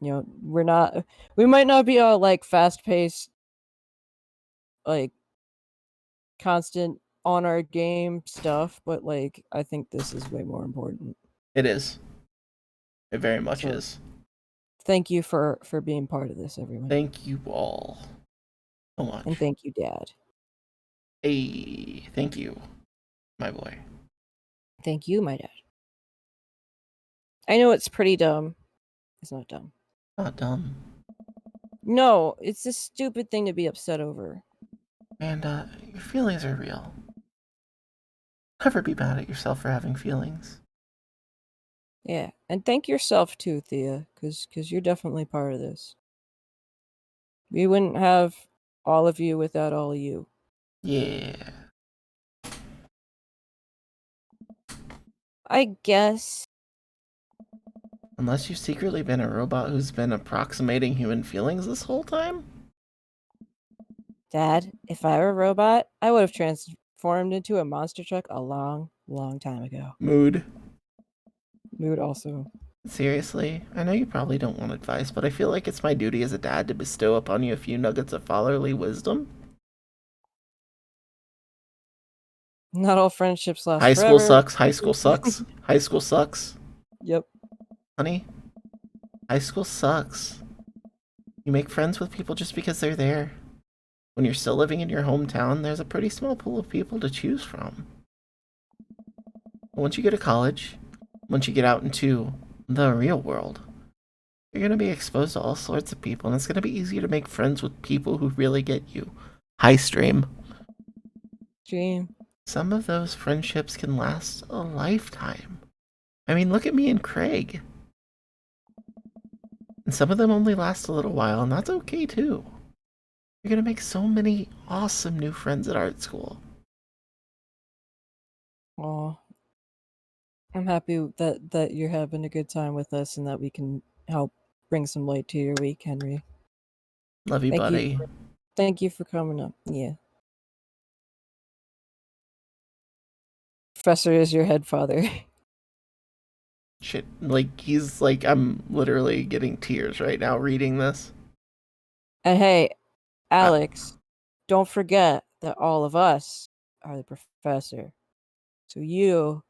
we might not be all like fast-paced like constant on our game stuff, but like I think this is way more important. It is. It very much So- is. Thank you for being part of this, everyone. Thank you all so much. And thank you, Dad. Hey, thank you, my boy. Thank you, my dad. I know it's pretty dumb. It's not dumb. Not dumb. No, it's a stupid thing to be upset over. And your feelings are real. Never be mad at yourself for having feelings. Yeah, and thank yourself too, Thea, because you're definitely part of this. We wouldn't have all of you without all of you. Yeah. I guess. Unless you've secretly been a robot who's been approximating human feelings this whole time? Dad, if I were a robot, I would have transformed into a monster truck a long, long time ago. Mood. Mood also. Seriously, I know you probably don't want advice, but I feel like it's my duty as a dad to bestow upon you a few nuggets of fatherly wisdom. Not all friendships last High school forever. sucks, high school sucks, high school sucks. Yep. Honey, high school sucks. You make friends with people just because they're there. When you're still living in your hometown, there's a pretty small pool of people to choose from. Once you get to college, once you get out into the real world, you're going to be exposed to all sorts of people, and it's going to be easier to make friends with people who really get you. Hi, Stream. Dream. Some of those friendships can last a lifetime. I mean, look at me and Craig. And some of them only last a little while, and that's okay too. You're going to make so many awesome new friends at art school. Aw. I'm happy that you're having a good time with us and that we can help bring some light to your week, Henry. Love you, Thank buddy. you. Thank you for coming up. Yeah. Professor is your head father. Shit, like, he's like, I'm literally getting tears right now reading this. And hey, Alex, don't forget that all of us are the professor. So you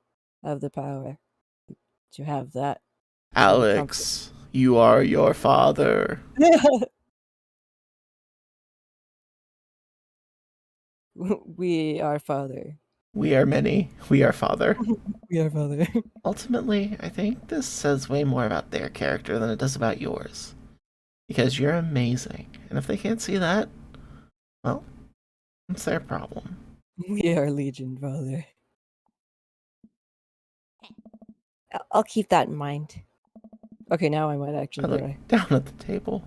have the power to have that. Alex, you are your father. We are father. We are many. We are father. We are father. Ultimately, I think this says way more about their character than it does about yours. Because you're amazing. And if they can't see that, well, it's their problem. We are Legion, father. I'll keep that in mind. Okay, now I might I actually look cry. down at the table.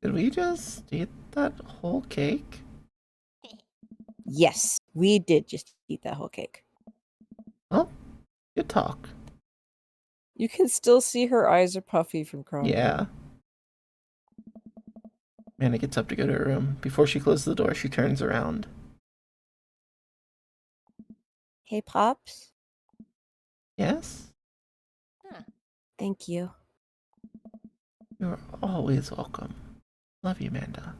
Did we just eat that whole cake? Yes, we did just eat that whole cake. Well, good talk. You can still see her eyes are puffy from crying. Yeah. Manna gets up to go to her room. Before she closes the door, she turns around. Hey, Pops. Yes? Huh. Thank you. You're always welcome. Love you, Amanda.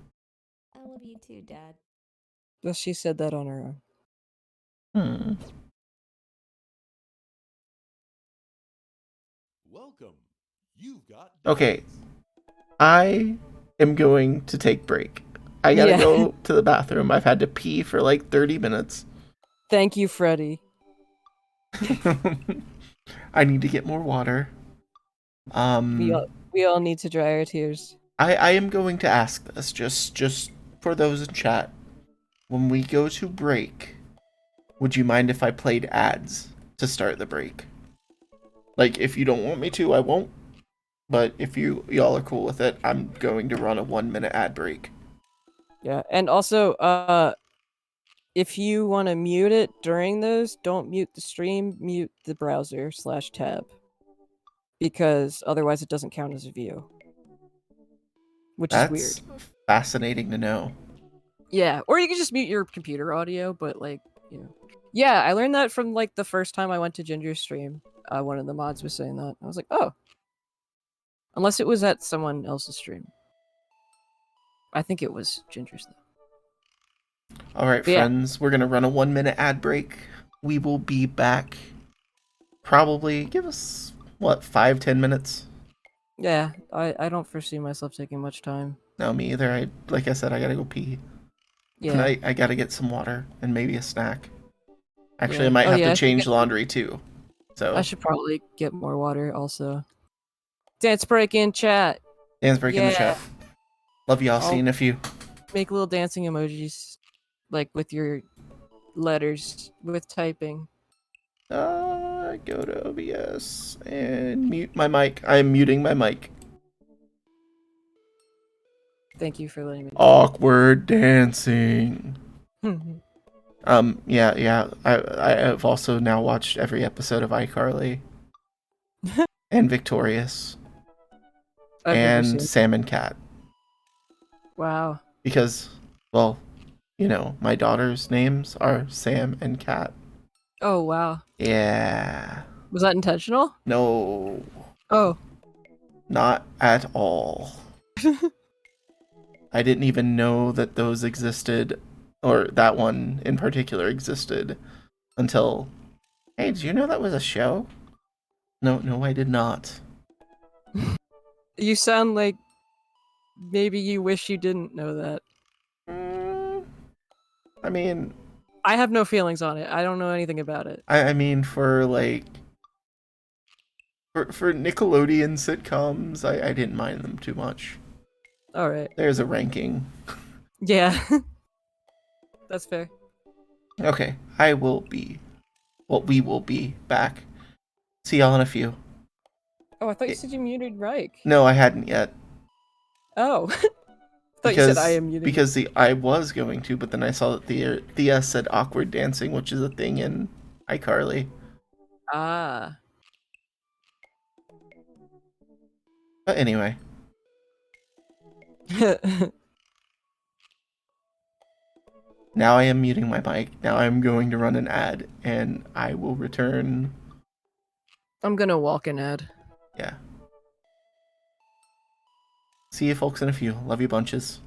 I love you too, Dad. Well, she said that on her own. Hmm. Welcome. You've got Okay. I am going to take break. I gotta Yeah. go to the bathroom. I've had to pee for like 30 minutes. Thank you, Freddie. I need to get more water. We all need to dry our tears. I am going to ask this just for those in chat. When we go to break, would you mind if I played ads to start the break? Like, if you don't want me to, I won't. But if y'all are cool with it, I'm going to run a 1-minute ad break. Yeah, and also, if you want to mute it during those, don't mute the stream, mute the browser/tab. Because otherwise it doesn't count as a view. Which is weird. That's fascinating to know. Yeah, or you can just mute your computer audio, but like, you know. Yeah, I learned that from like the first time I went to Ginger's stream. One of the mods was saying that. I was like, oh. Unless it was at someone else's stream. I think it was Ginger's though. All right, Yeah. friends, we're going to run a 1-minute ad break. We will be back. Probably give us, 5-10 minutes? Yeah, I don't foresee myself taking much time. No, me either. Like I said, I gotta go pee. And Yeah. I gotta get some water and maybe a snack. Actually, I Yeah. might Oh have yeah, to change laundry too. I So, should probably get more water also. Dance break in chat. dance break in the Yeah. chat. Love y'all. See you I'll in a few. make little dancing emojis, like with your letters, with typing. Go to OBS and mute my mic. I'm muting my mic. Thank you for letting me do Awkward dancing. that. Yeah. I have also now watched every episode of iCarly and Victorious I've never and seen. Sam and Cat Wow. because, well, my daughter's names are Sam and Cat. Oh wow. Yeah. Was that intentional? No, Oh. not at all. I didn't even know that those existed, or that one in particular existed, until, hey, did you know that was a show? No, I did not. You sound like maybe you wish you didn't know that. Mm, I mean, I have no feelings on it. I don't know anything about it. I mean, for like, for Nickelodeon sitcoms, I didn't mind them too much. All right. There's a ranking. Yeah. That's fair. Okay, we will be back. See y'all in a few. Oh, I thought you said you muted Reich. No, I hadn't yet. Oh. I thought you said I am muting. Because I was going to, but then I saw that Thea said awkward dancing, which is a thing in iCarly. Ah. But anyway, now I am muting my mic. Now I'm going to run an ad, and I will return. I'm gonna walk an ad. Yeah. See you folks in a few. Love you bunches.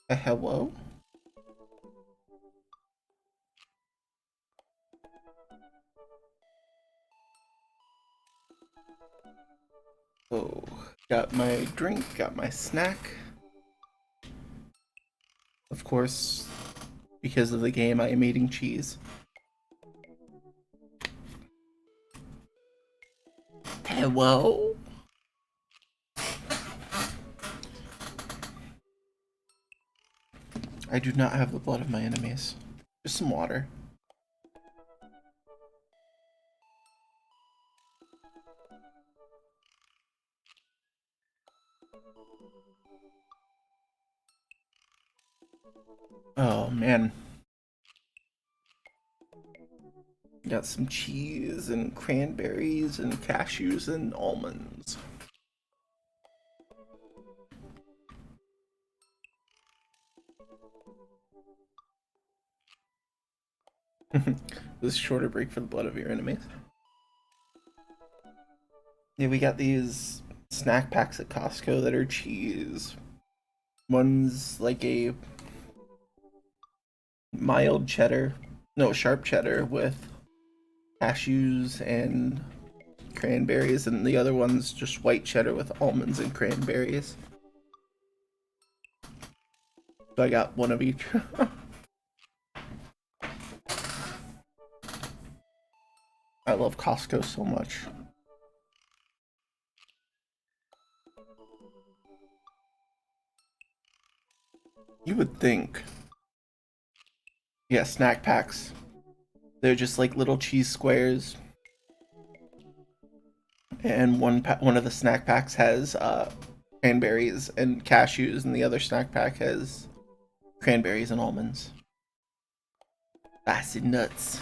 Hello? Oh, got my drink, got my snack. Of course, because of the game, I am eating cheese. Hello? I do not have the blood of my enemies. Just some water. Oh, man. Got some cheese and cranberries and cashews and almonds. This shorter break for the blood of your enemies. Yeah, we got these snack packs at Costco that are cheese. One's like a mild cheddar, no, sharp cheddar with cashews and cranberries, and the other one's just white cheddar with almonds and cranberries. So I got one of each. I love Costco so much. You would think. Yeah, snack packs. They're just like little cheese squares. And one of the snack packs has cranberries and cashews, and the other snack pack has cranberries and almonds. Spicy nuts.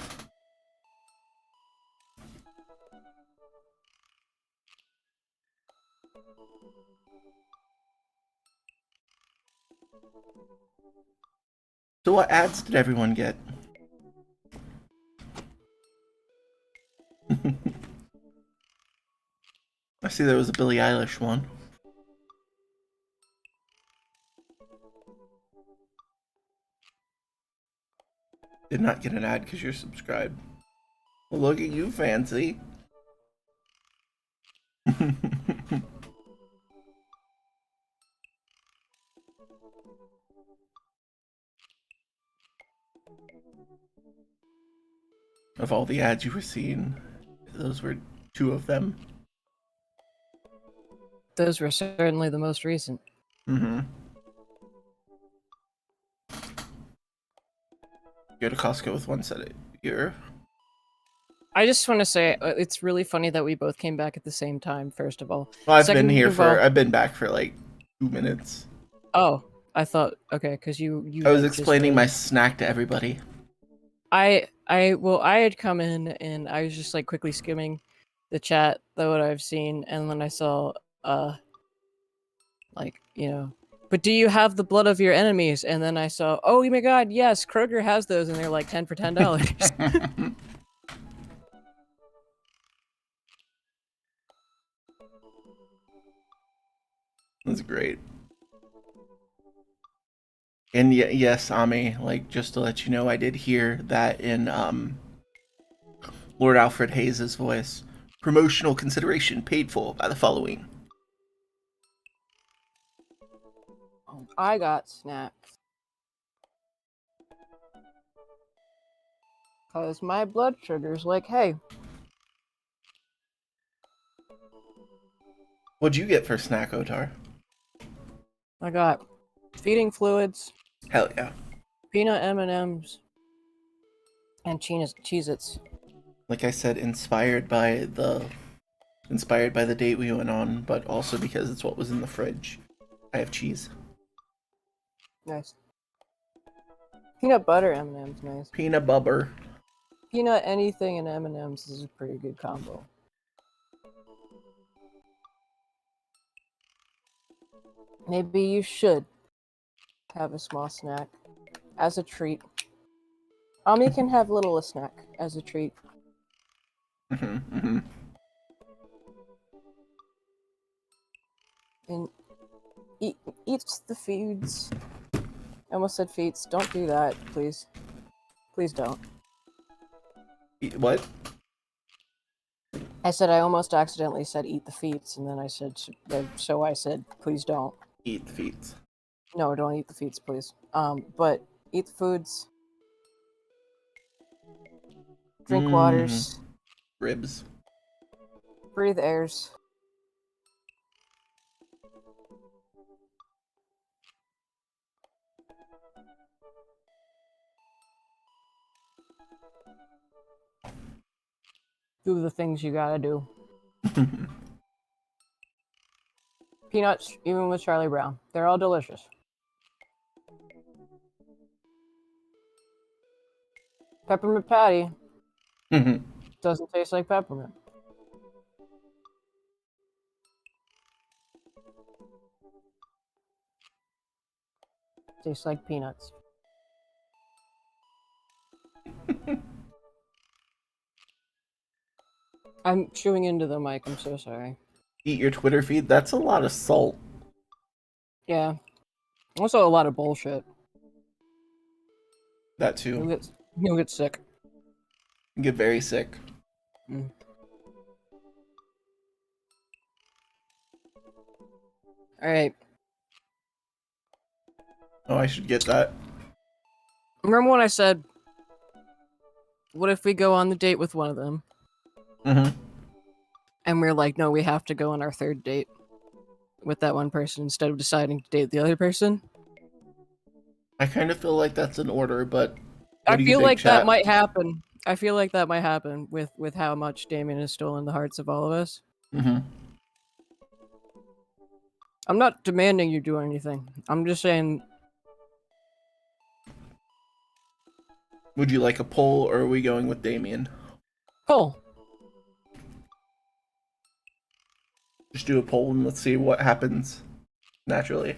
So what ads did everyone get? I see there was a Billie Eilish one. Did not get an ad because you're subscribed. Well, look at you, fancy. Of all the ads you were seeing, those were two of them. Those were certainly the most recent. Mm-hmm. Go to Costco with one set of ear. I just want to say it's really funny that we both came back at the same time. First of all, Well, I've Second been here of all- I've been back for like 2 minutes. Oh, I thought okay, because you. I was like, just explaining my did. snack to everybody. I had come in and I was just like quickly skimming the chat, though what I've seen, and then I saw like, but do you have the blood of your enemies? And then I saw, oh my god, yes, Kroger has those, and they're like 10 for $10. That's great. And yes, Ami, like just to let you know, I did hear that in Lord Alfred Hayes' voice. Promotional consideration paid for by the following. I got snacks. Because my blood sugar's like, hey, What'd you get for snack, Otar? I got feeding fluids, Hell yeah. peanut M&Ms, and Cheez-Its. Like I said, inspired by the date we went on, but also because it's what was in the fridge. I have cheese. Nice. Peanut butter M&Ms, nice. Peanut butter. Peanut anything and M&Ms is a pretty good combo. Maybe you should have a small snack as a treat Ami can have little a snack as a treat. And eats the foods. I almost said feets. Don't do that, please. Please don't. What? I said I almost accidentally said eat the feets, and then I said so I said please don't. Eat the feet. No, don't eat the feets, please. But eat the foods. Drink waters. Ribs. Breathe airs. Do the things you gotta do. Peanuts, even with Charlie Brown. They're all delicious. Peppermint patty doesn't taste like peppermint. Tastes like peanuts. I'm chewing into the mic, I'm so sorry. Eat your Twitter feed? That's a lot of salt. Yeah. Also a lot of bullshit. That too. You'll get sick. You get very sick. Alright. Oh, I should get that. Remember when I said, what if we go on the date with one of them? And we're like, no, we have to go on our third date with that one person instead of deciding to date the other person? I kind of feel like that's an order, but I what do you feel think, like chat? that might happen. I feel like that might happen with how much Damien has stolen the hearts of all of us. I'm not demanding you do anything. I'm just saying... Would you like a poll, or are we going with Damien? Poll. Just do a poll and let's see what happens naturally.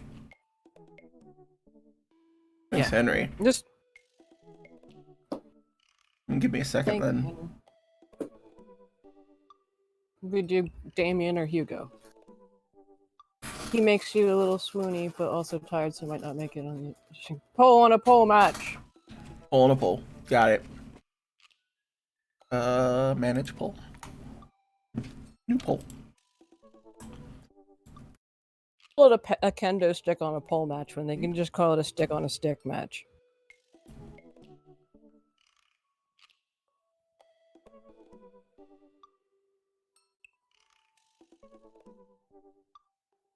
Thanks, Yeah. Henry. Just... Give me a second then. We do Damien or Hugo. He makes you a little swoony, but also tired, so might not make it on the poll on a poll match. Poll on a poll. Got it. Manage poll. New poll. Call it a kendo stick on a pole match when they can just call it a stick on a stick match.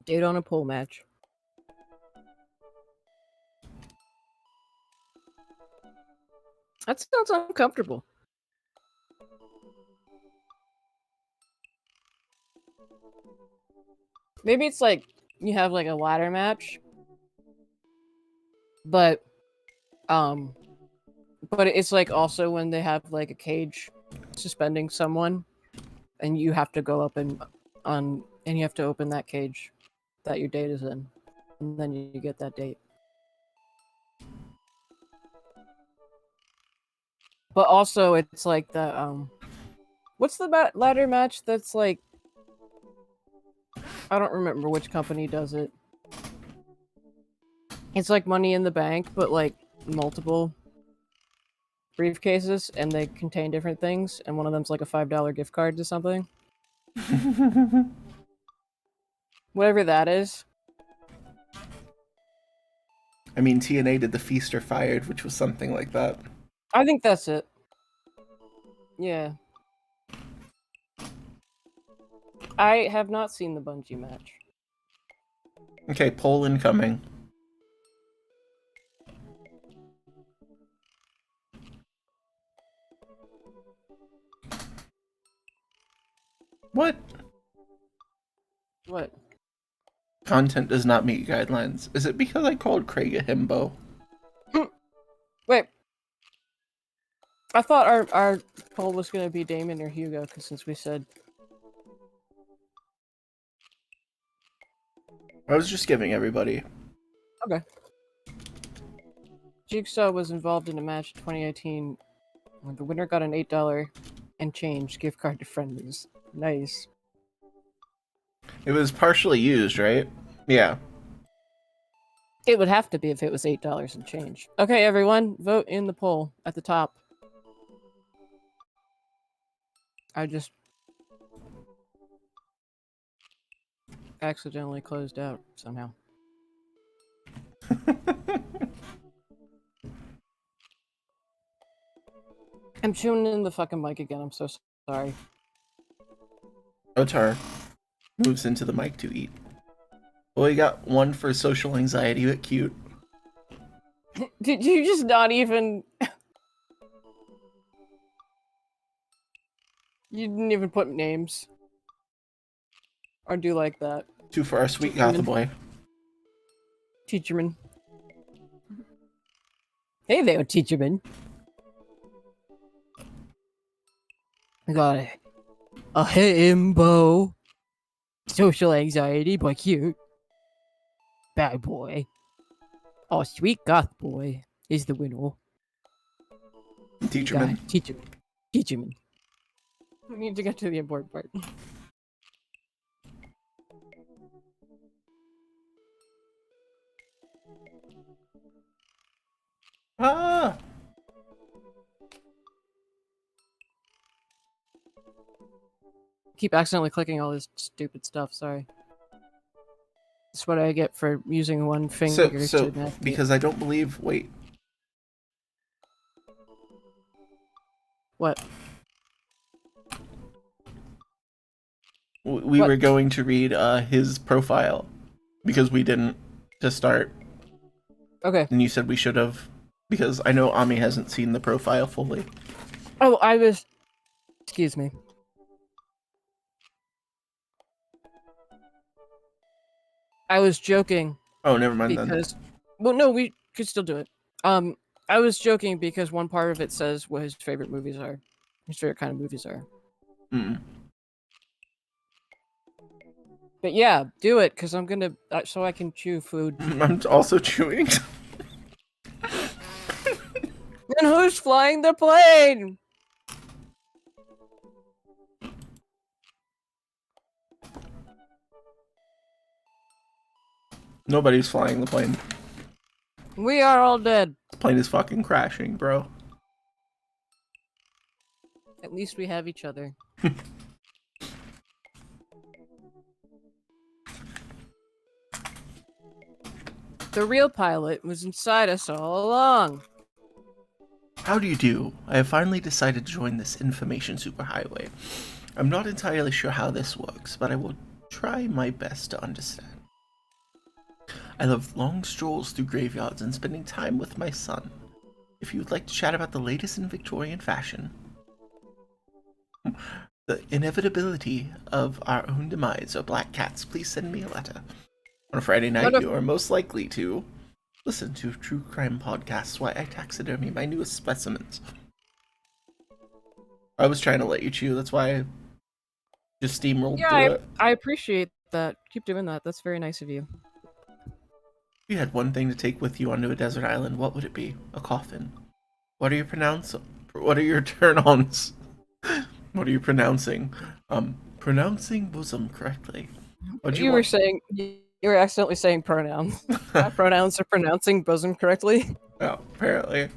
Date on a pole match. That sounds uncomfortable. Maybe it's like you have like a ladder match, but it's like also when they have like a cage suspending someone, and you have to go up and you have to open that cage that your date is in, and then you get that date. But also, it's like the what's the ladder match that's like? I don't remember which company does it. It's like Money in the Bank, but like multiple briefcases, and they contain different things, and one of them's like a $5 gift card to something. Whatever that is. I mean, TNA did the Feast or Fired, which was something like that. I think that's it. Yeah. I have not seen the Bungie match. Okay, poll incoming. What? What? Content does not meet guidelines. Is it because I called Craig a himbo? Wait. I thought our poll was going to be Damon or Hugo, because since we said... I was just giving everybody. Okay. Jigsaw was involved in a match in 2018 when the winner got an $8 and change gift card to Friendlies. Nice. It was partially used, right? Yeah. It would have to be if it was $8 and change. Okay, everyone, vote in the poll at the top. I just accidentally closed out somehow. I'm tuning in the fucking mic again. I'm so sorry. Otar moves into the mic to eat. Well, you got one for social anxiety, but cute. Did you just not even... You didn't even put names. Or do like that. Two for our sweet goth boy. Teacherman. Hey there, Teacherman. I got a himbo. Social anxiety, but cute. Bad boy. Oh, sweet goth boy is the winner. Teacherman. Teacherman. Teacherman. We need to get to the important part. Ah! Keep accidentally clicking all this stupid stuff, sorry. That's what I get for using one finger So to navigate. because I don't believe... Wait. What? We What? were going to read his profile because we didn't to start. Okay. And you said we should have, because I know Ami hasn't seen the profile fully. Oh, I was... Excuse me. I was joking Oh, never mind because... Well, no, we could still do it. I was joking because one part of it says what his favorite movies are. His favorite kind of movies are. then. But yeah, do it, because I'm gonna... so I can chew food. I'm also chewing. And who's flying the plane? Nobody's flying the plane. We are all dead. The plane is fucking crashing, bro. At least we have each other. The real pilot was inside us all along. How do you do? I have finally decided to join this information superhighway. I'm not entirely sure how this works, but I will try my best to understand. I love long strolls through graveyards and spending time with my son. If you would like to chat about the latest in Victorian fashion, the inevitability of our own demise or black cats, please send me a letter. On a Friday night, you are most likely to listen to true crime podcasts while I taxidermy my newest specimens. I was trying to let you chew, that's why I just steamrolled through it. I appreciate that. Keep doing that. That's very nice of you. If you had one thing to take with you onto a desert island, what would it be? A coffin. What are your turn-ons? What are you pronouncing? Pronouncing bosom correctly. You were accidentally saying pronouns. Pronouns are pronouncing bosom correctly. Oh, apparently.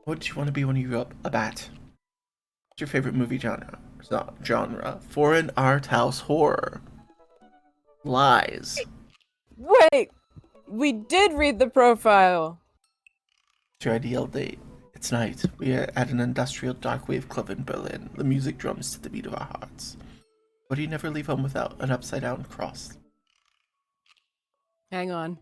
What did you want to be when you grew up? A bat. What's your favorite movie genre? It's not genre. Foreign art house horror. Lies. Wait! We did read the profile! What's your ideal date? It's night. We are at an industrial dark wave club in Berlin. The music drums to the beat of our hearts. Why do you never leave home without an upside down cross? Hang on.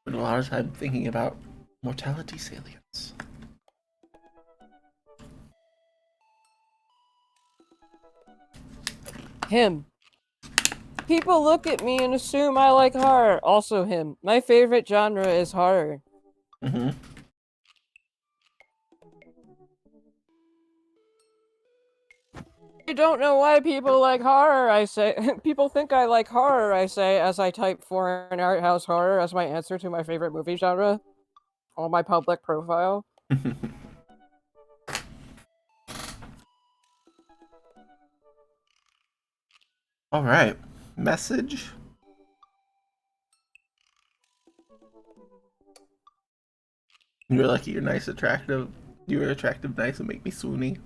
Spend a lot of time thinking about mortality salience. Him. People look at me and assume I like horror. Also him. My favorite genre is horror. Mm-hmm. don't know why people like horror, I say. People think I like horror, I say, as I type foreign art house horror as my answer to my favorite movie genre on my public profile. All right. Message. You're lucky you're nice, attractive. You're attractive, nice, and make me swoony.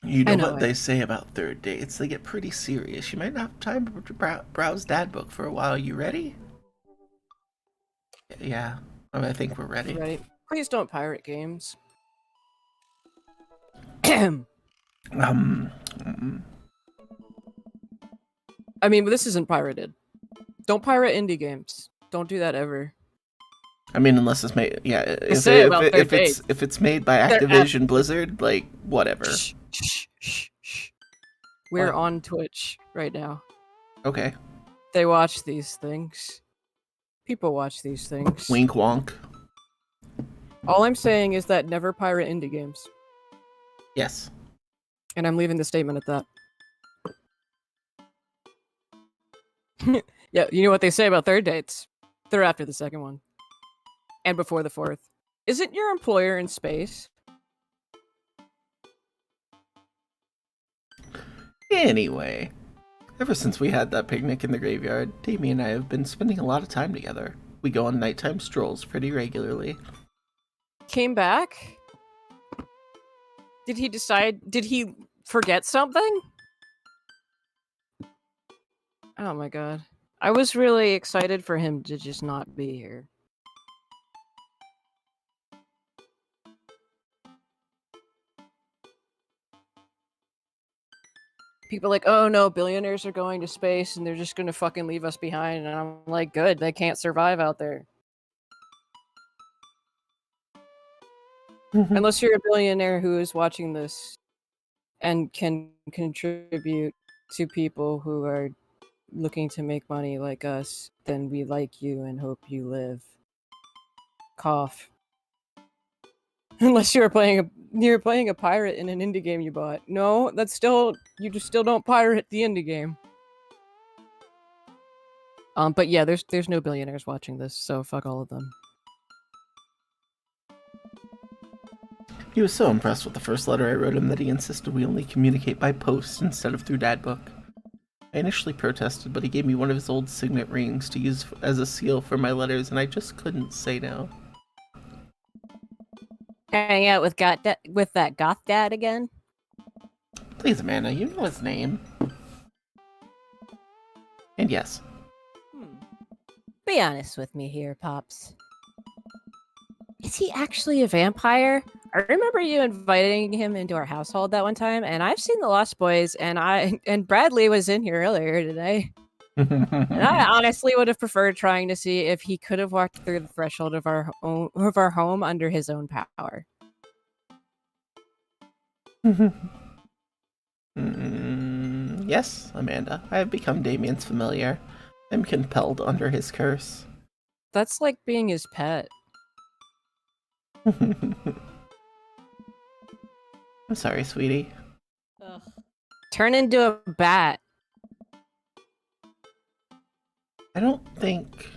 You know what they say about third dates. They get pretty serious. You might not have time to browse Dad Book for a while. You ready? Yeah. I think we're ready. Ready? Please don't pirate games. I mean, this isn't pirated. Don't pirate indie games. Don't do that ever. I mean, unless it's made, yeah. If it's made by Activision Blizzard, like whatever. We're on Twitch right now. Okay. They watch these things. People watch these things. Wink wonk. All I'm saying is that never pirate indie games. Yes. And I'm leaving the statement at that. Yeah, you know what they say about third dates? They're after the second one. And before the fourth. Isn't your employer in space? Anyway, ever since we had that picnic in the graveyard, Davey and I have been spending a lot of time together. We go on nighttime strolls pretty regularly. Came back? Did he forget something? Oh my god. I was really excited for him to just not be here. People are like, oh no, billionaires are going to space and they're just gonna fucking leave us behind. And I'm like, good, they can't survive out there. Unless you're a billionaire who is watching this and can contribute to people who are looking to make money like us, then we like you and hope you live. Cough. Unless you're playing a pirate in an indie game you bought. No, that's still you just still don't pirate the indie game. But yeah, there's no billionaires watching this, so fuck all of them. He was so impressed with the first letter I wrote him that he insisted we only communicate by post instead of through Dad Book. I initially protested, but he gave me one of his old signet rings to use as a seal for my letters, and I just couldn't say no. Hang out with that goth dad again? Please, Amanda, you know his name. And yes. Be honest with me here, Pops. Is he actually a vampire? I remember you inviting him into our household that one time, and I've seen The Lost Boys, and Bradley was in here earlier today. And I honestly would have preferred trying to see if he could have walked through the threshold of our home under his own power. Yes, Amanda. I have become Damien's familiar. I'm compelled under his curse. That's like being his pet. I'm sorry, sweetie. Ugh. Turn into a bat. I don't think...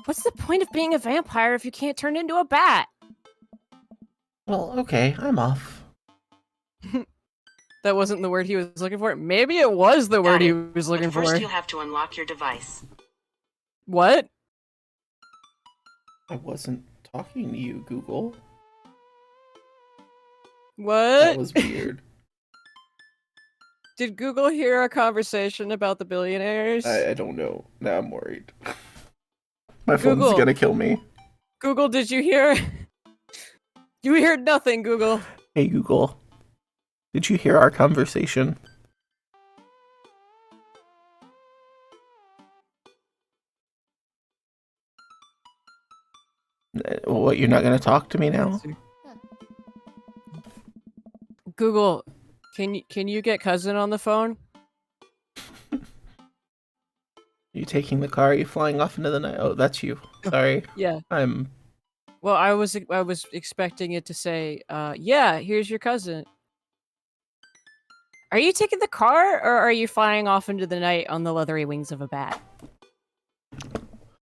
What's the point of being a vampire if you can't turn into a bat? Well, okay, I'm off. That wasn't the word he was looking for. Maybe it was the word he was looking for. First, you'll have to unlock your device. What? I wasn't talking to you, Google. What? That was weird. Did Google hear our conversation about the billionaires? I don't know. Now I'm worried. My phone's gonna kill me. Google, did you hear? You heard nothing, Google. Hey, Google. Did you hear our conversation? What, you're not gonna talk to me now? Google, can you get cousin on the phone? You taking the car? Are you flying off into the night? Oh, that's you. Sorry. Yeah. I'm Well, I was expecting it to say, yeah, here's your cousin. Are you taking the car, or are you flying off into the night on the leathery wings of a bat?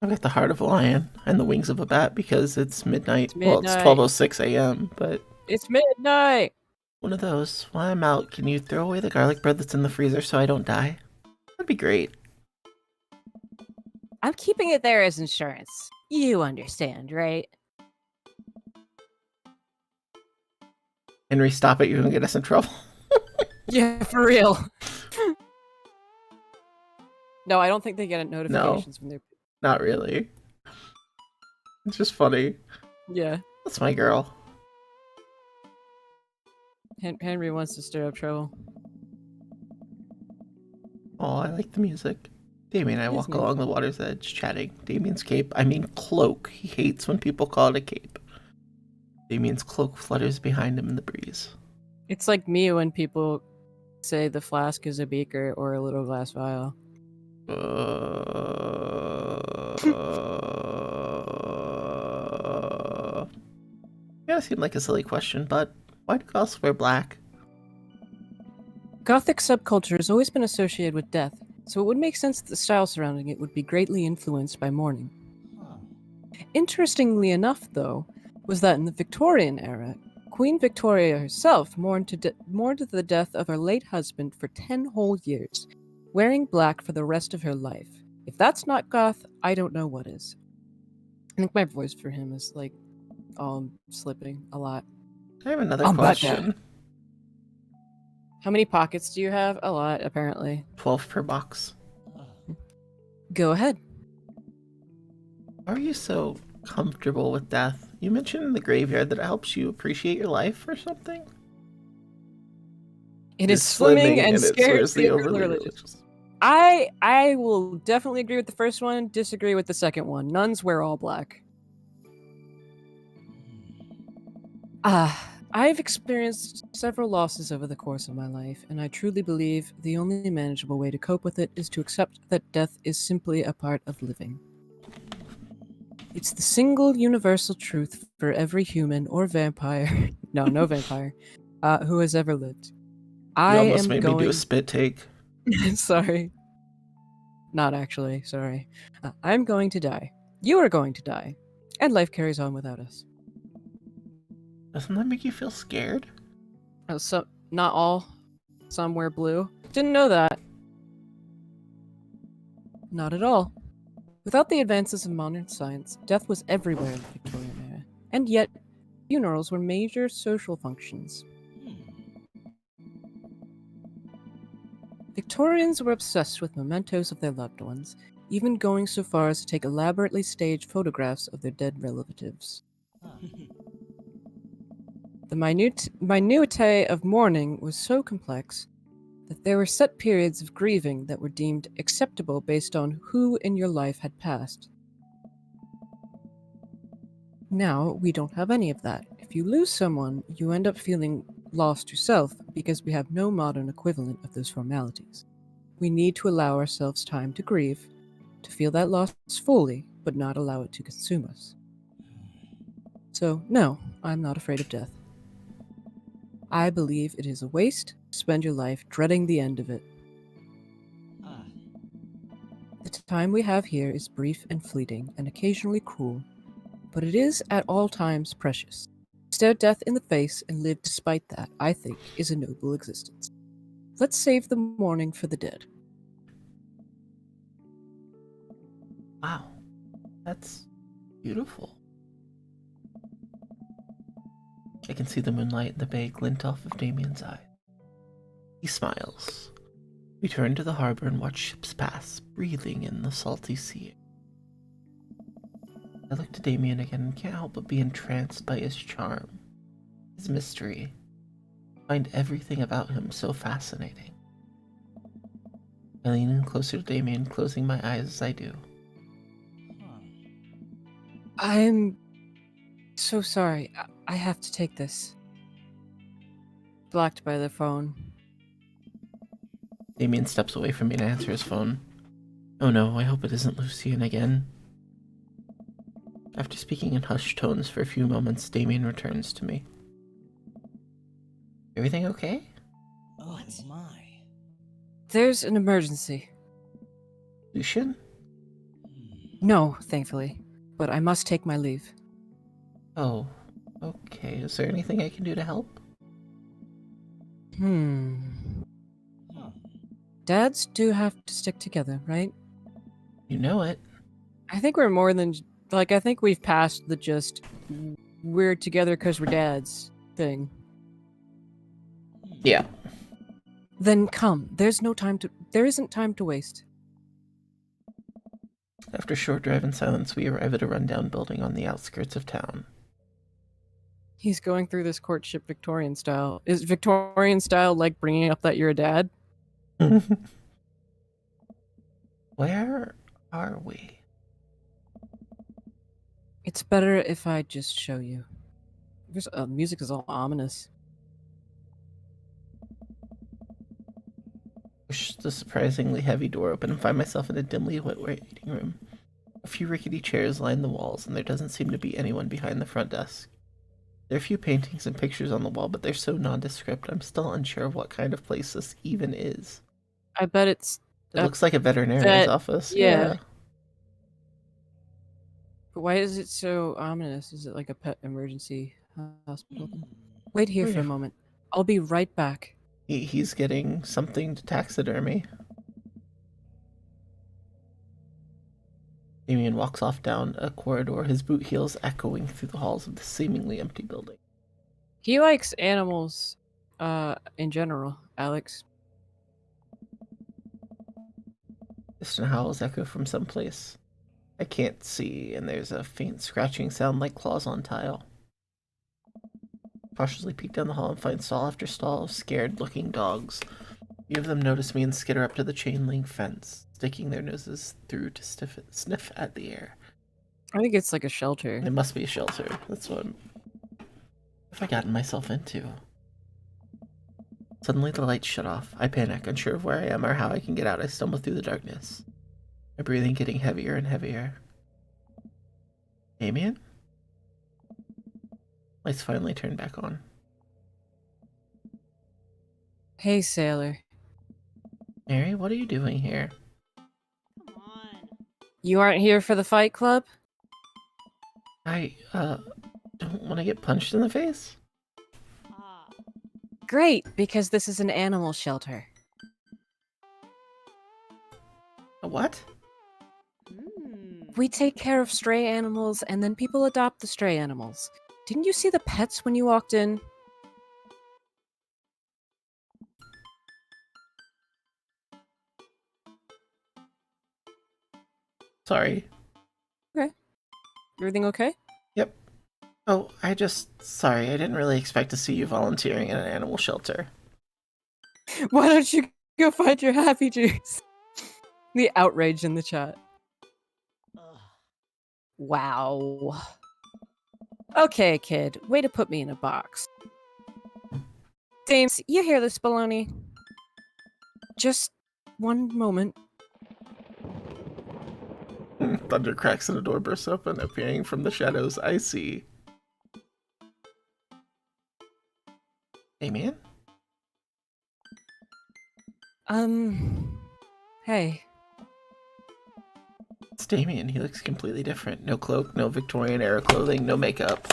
I've got the heart of a lion and the wings of a bat because it's midnight. It's Well, it's midnight. 12:06 a.m., but It's midnight! one of those. While I'm out, can you throw away the garlic bread that's in the freezer so I don't die? That'd be great. I'm keeping it there as insurance. You understand, right? Henry, stop it. You're gonna get us in trouble. Yeah, for real. No, I don't think they get notifications from their... Not really. It's just funny. Yeah. That's my girl. Henry wants to stir up trouble. Oh, I like the music. Damien and I Yes, walk man. along the water's edge, chatting. Damien's cape, I mean cloak. He hates when people call it a cape. Damien's cloak flutters behind him in the breeze. It's like me when people say the flask is a beaker or a little glass vial. Yeah, seemed like a silly question, but why do goths wear black? Gothic subculture has always been associated with death, so it would make sense that the style surrounding it would be greatly influenced by mourning. Interestingly enough, though, was that in the Victorian era, Queen Victoria herself mourned the death of her late husband for 10 whole years, wearing black for the rest of her life. If that's not goth, I don't know what is. I think my voice for him is like slipping a lot. I have another I'm back question. How many pockets do you have? A lot, apparently. 12 per box. Go ahead. Why are you so comfortable with death? You mentioned in the graveyard that it helps you appreciate your life or something? It is slimming and it's scary. seriously overly religious. I will definitely agree with the first one, disagree with the second one. Nuns wear all black. I've experienced several losses over the course of my life, and I truly believe the only manageable way to cope with it is to accept that death is simply a part of living. It's the single universal truth for every human or vampire, no vampire, who has ever lived. You I almost am made going... me do a spit take. Sorry. Not actually, sorry. I'm going to die. You are going to die. And life carries on without us. Doesn't that make you feel scared? So, not all. Some wear blue. Didn't know that. Not at all. Without the advances of modern science, death was everywhere in the Victorian era. And yet, funerals were major social functions. Victorians were obsessed with mementos of their loved ones, even going so far as to take elaborately staged photographs of their dead relatives. The minutiae of mourning was so complex that there were set periods of grieving that were deemed acceptable based on who in your life had passed. Now, we don't have any of that. If you lose someone, you end up feeling lost yourself because we have no modern equivalent of those formalities. We need to allow ourselves time to grieve, to feel that loss fully, but not allow it to consume us. So, no, I'm not afraid of death. I believe it is a waste to spend your life dreading the end of it. The time we have here is brief and fleeting, and occasionally cruel, but it is at all times precious. Stare death in the face and live despite that, I think, is a noble existence. Let's save the mourning for the dead. Wow. That's beautiful. I can see the moonlight and the bay glint off of Damien's eye. He smiles. We turn to the harbor and watch ships pass, breathing in the salty sea. I look to Damien again and can't help but be entranced by his charm, his mystery. I find everything about him so fascinating. I lean in closer to Damien, closing my eyes as I do. I'm so sorry. I have to take this. Blocked by the phone. Damien steps away from me to answer his phone. Oh no, I hope it isn't Lucian again. After speaking in hushed tones for a few moments, Damien returns to me. Everything okay? Oh my. There's an emergency. Lucian? No, thankfully. But I must take my leave. Oh, okay. Is there anything I can do to help? Dads do have to stick together, right? You know it. I think we're more than... Like, I think we've passed the just... We're together because we're dads thing. Yeah. Then come. There isn't time to waste. After a short drive in silence, we arrive at a rundown building on the outskirts of town. He's going through this courtship Victorian style. Is Victorian style like bringing up that you're a dad? Where are we? It's better if I just show you. Music is all ominous. Push the surprisingly heavy door open and find myself in a dimly lit waiting room. A few rickety chairs line the walls, and there doesn't seem to be anyone behind the front desk. There are a few paintings and pictures on the wall, but they're so nondescript I'm still unsure of what kind of place this even is. I bet it's... It looks like a veterinarian's office. Yeah. But why is it so ominous? Is it like a pet emergency hospital? Wait here for a moment. I'll be right back. He's getting something to taxidermy. Damien walks off down a corridor, his boot heels echoing through the halls of the seemingly empty building. He likes animals, in general, Alex. Distant howls echo from someplace I can't see, and there's a faint scratching sound like claws on tile. Cautiously peek down the hall and find stall after stall of scared-looking dogs. Few of them notice me and skitter up to the chain-link fence, sticking their noses through to sniff at the air. I think it's like a shelter. It must be a shelter. That's what have I gotten myself into? Suddenly the lights shut off. I panic, unsure of where I am or how I can get out. I stumble through the darkness, my breathing getting heavier and heavier. Damien? Lights finally turn back on. Hey, sailor. Mary, what are you doing here? Come on. You aren't here for the fight club? I, don't want to get punched in the face? Great, because this is an animal shelter. A what? We take care of stray animals, and then people adopt the stray animals. Didn't you see the pets when you walked in? Sorry. Okay. Everything okay? Yep. Oh, sorry, I didn't really expect to see you volunteering in an animal shelter. Why don't you go find your happy juice? The outrage in the chat. Wow. Okay, kid. Way to put me in a box. James, you hear this baloney? Just one moment. Thunder cracks and a door bursts open, appearing from the shadows I see. Damien? Hey. It's Damien. He looks completely different. No cloak, no Victorian era clothing, no makeup.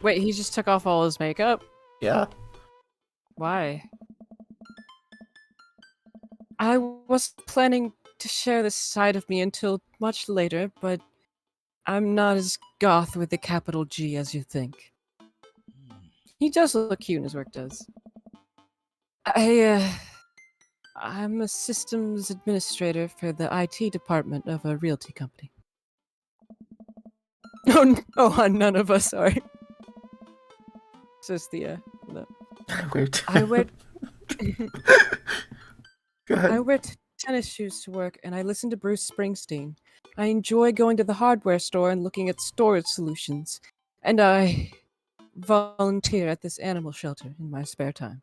Wait, he just took off all his makeup? Yeah. Why? I wasn't planning to share this side of me until much later, but I'm not as goth with a capital G as you think. He does look cute and his work does. I'm a systems administrator for the IT department of a realty company. Oh, none of us are. Just the I wear Go ahead. I wear tennis shoes to work, and I listen to Bruce Springsteen. I enjoy going to the hardware store and looking at storage solutions, and I volunteer at this animal shelter in my spare time.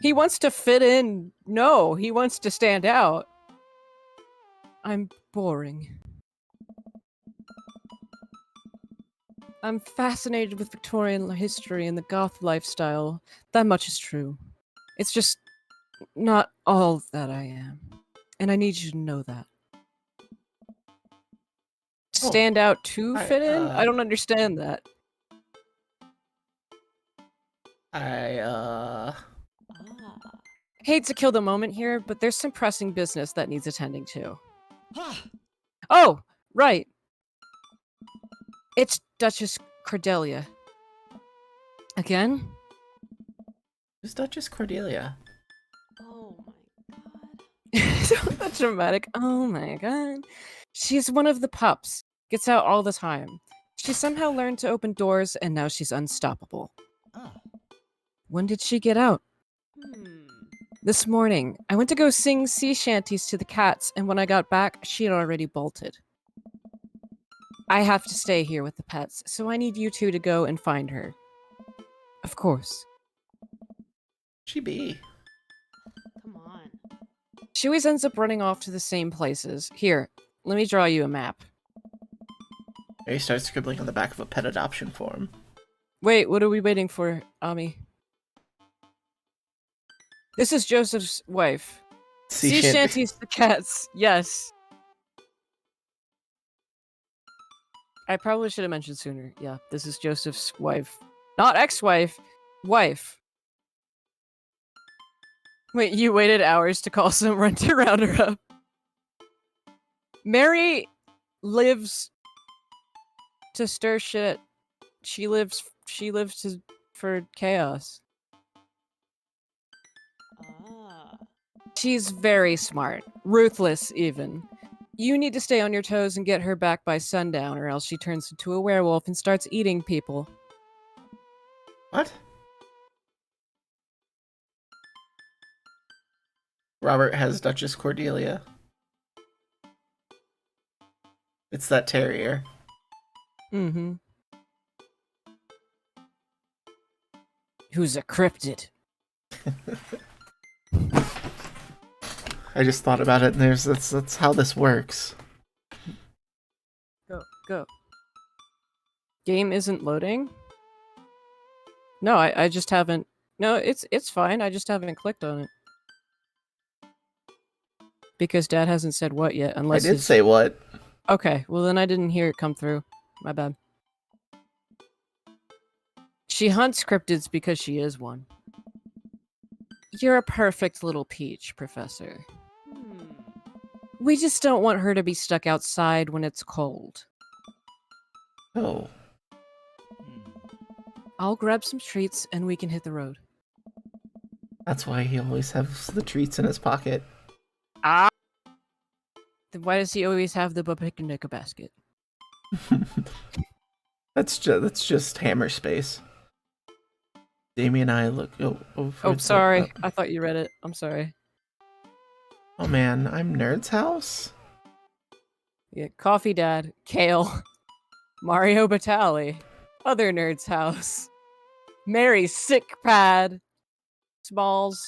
He wants to fit in. No, he wants to stand out. I'm boring. I'm fascinated with Victorian history and the goth lifestyle. That much is true. It's just not all that I am. And I need you to know that. Stand out to fit in? I don't understand that. Ah. Hate to kill the moment here, but there's some pressing business that needs attending to. Ah. Oh, right. It's Duchess Cordelia. Again? Who's Duchess Cordelia? Oh my god. Isn't that dramatic? Oh my god. She's one of the pups. Gets out all the time. She somehow learned to open doors and now she's unstoppable. Ah. When did she get out? Hmm. This morning. I went to go sing sea shanties to the cats, and when I got back, she had already bolted. I have to stay here with the pets, so I need you two to go and find her. Of course. She be. Come on. She always ends up running off to the same places. Here, let me draw you a map. Mary starts scribbling on the back of a pet adoption form. Wait, what are we waiting for, Ami? This is Joseph's wife. Sea shanties the cats. Yes. I probably should have mentioned sooner. Yeah, this is Joseph's wife. Not ex-wife. Wife. Wait, you waited hours to call someone to round her up. Mary lives to stir shit. She lives for chaos. Ah. She's very smart. Ruthless, even. You need to stay on your toes and get her back by sundown, or else she turns into a werewolf and starts eating people. What? Robert has Duchess Cordelia. It's that terrier. Mm-hmm. Who's a cryptid? I just thought about it, and that's how this works. Go. Game isn't loading? No, I just haven't... No, it's fine. I just haven't clicked on it. Because Dad hasn't said what yet, unless I did say what. Okay, well then I didn't hear it come through. My bad. She hunts cryptids because she is one. You're a perfect little peach, Professor. Hmm. We just don't want her to be stuck outside when it's cold. Oh. I'll grab some treats and we can hit the road. That's why he always has the treats in his pocket. Ah! Then why does he always have the picnic basket? That's just hammer space. Damien and I look. Oh, sorry. I thought you read it. I'm sorry. Oh man, I'm Nerd's house? Yeah, Coffee Dad, Kale, Mario Batali, Other Nerd's House, Mary Sick Pad, Smalls,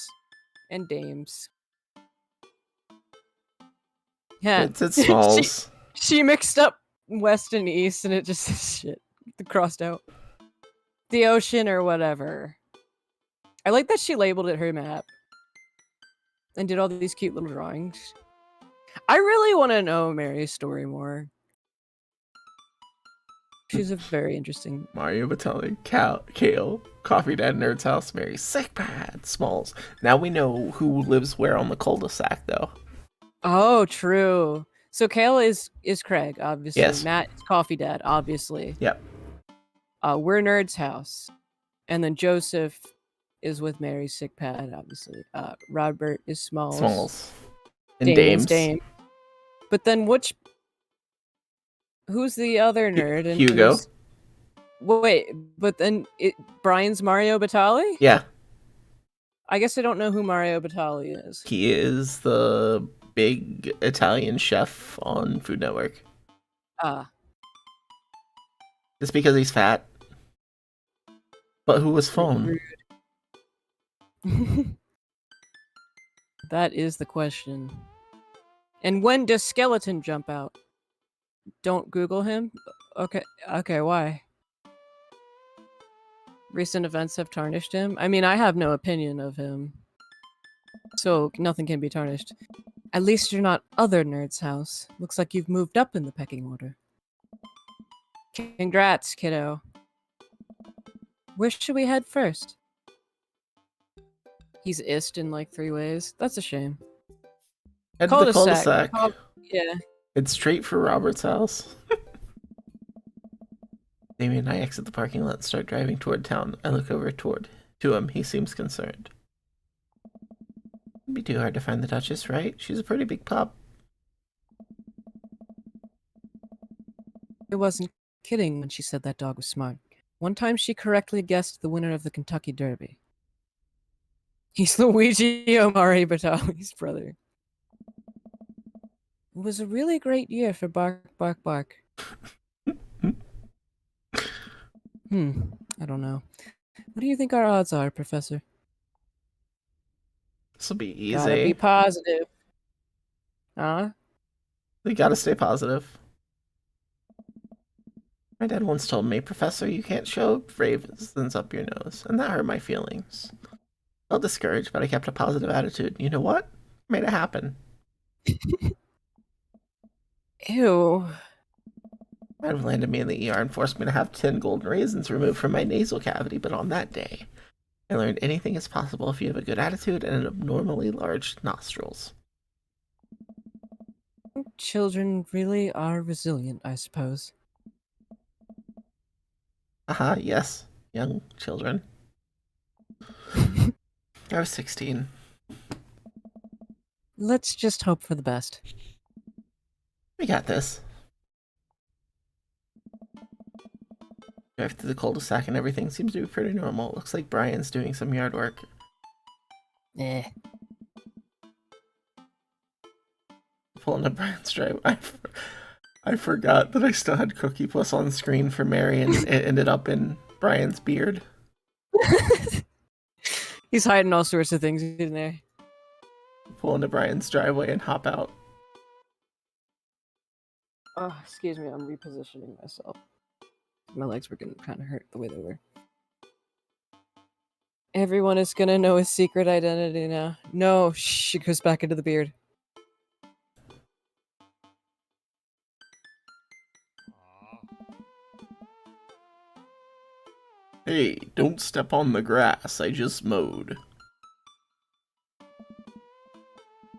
and Dames. Yeah, It's Smalls. she mixed up West and East and it just shit crossed out. The ocean or whatever. I like that she labeled it her map. And did all these cute little drawings. I really want to know Mary's story more. She's a very interesting... Mario Batali, Kale, Coffee Dad, Nerd's house, Mary Sick Pad, Smalls. Now we know who lives where on the cul-de-sac, though. Oh, true. So Kale is Craig, obviously. Yes. Matt is Coffee Dad, obviously. Yep. We're Nerd's house. And then Joseph is with Mary's sick pad, obviously. Robert is Smalls. Smalls. And Damien's Dames. Dame. But then who's the other nerd? And Hugo. Wait, but then Brian's Mario Batali? Yeah. I guess I don't know who Mario Batali is. He is the big Italian chef on Food Network. Just because he's fat. But who was phone? That is the question. And when does Skeleton jump out? Don't Google him? Okay, why? Recent events have tarnished him. I mean, I have no opinion of him, so nothing can be tarnished. At least you're not other nerd's house. Looks like you've moved up in the pecking order. Congrats, kiddo. Where should we head first? He's ist in like 3 ways. That's a shame. Head to the Cul-de-sac. cul-de-sac. Yeah. It's straight for Robert's house. Damien and I exit the parking lot and start driving toward town. I look over to him. He seems concerned. It'd be too hard to find the Duchess, right? She's a pretty big pup. I wasn't kidding when she said that dog was smart. One time she correctly guessed the winner of the Kentucky Derby. He's Luigi Omari Batali's brother. It was a really great year for Bark Bark Bark. I don't know. What do you think our odds are, Professor? This'll be easy. Gotta be positive. Huh? We gotta stay positive. My dad once told me, Professor, you can't show raisins up your nose, and that hurt my feelings. I felt discouraged, but I kept a positive attitude. You know what? Made it happen. Ew. Might have landed me in the ER and forced me to have 10 golden raisins removed from my nasal cavity, but on that day, I learned anything is possible if you have a good attitude and abnormally large nostrils. Children really are resilient, I suppose. Aha, yes. Young children. I was 16. Let's just hope for the best. We got this. Drive through the cul-de-sac and everything seems to be pretty normal. Looks like Brian's doing some yard work. Eh. Pulling up Brian's driveway. I forgot that I still had Cookie Puss on screen for Mary and it ended up in Brian's beard. He's hiding all sorts of things in there. Pull into Brian's driveway and hop out. Oh, excuse me, I'm repositioning myself. My legs were getting kind of hurt the way they were. Everyone is gonna know his secret identity now. No, shh, it goes back into the beard. Hey, don't step on the grass. I just mowed.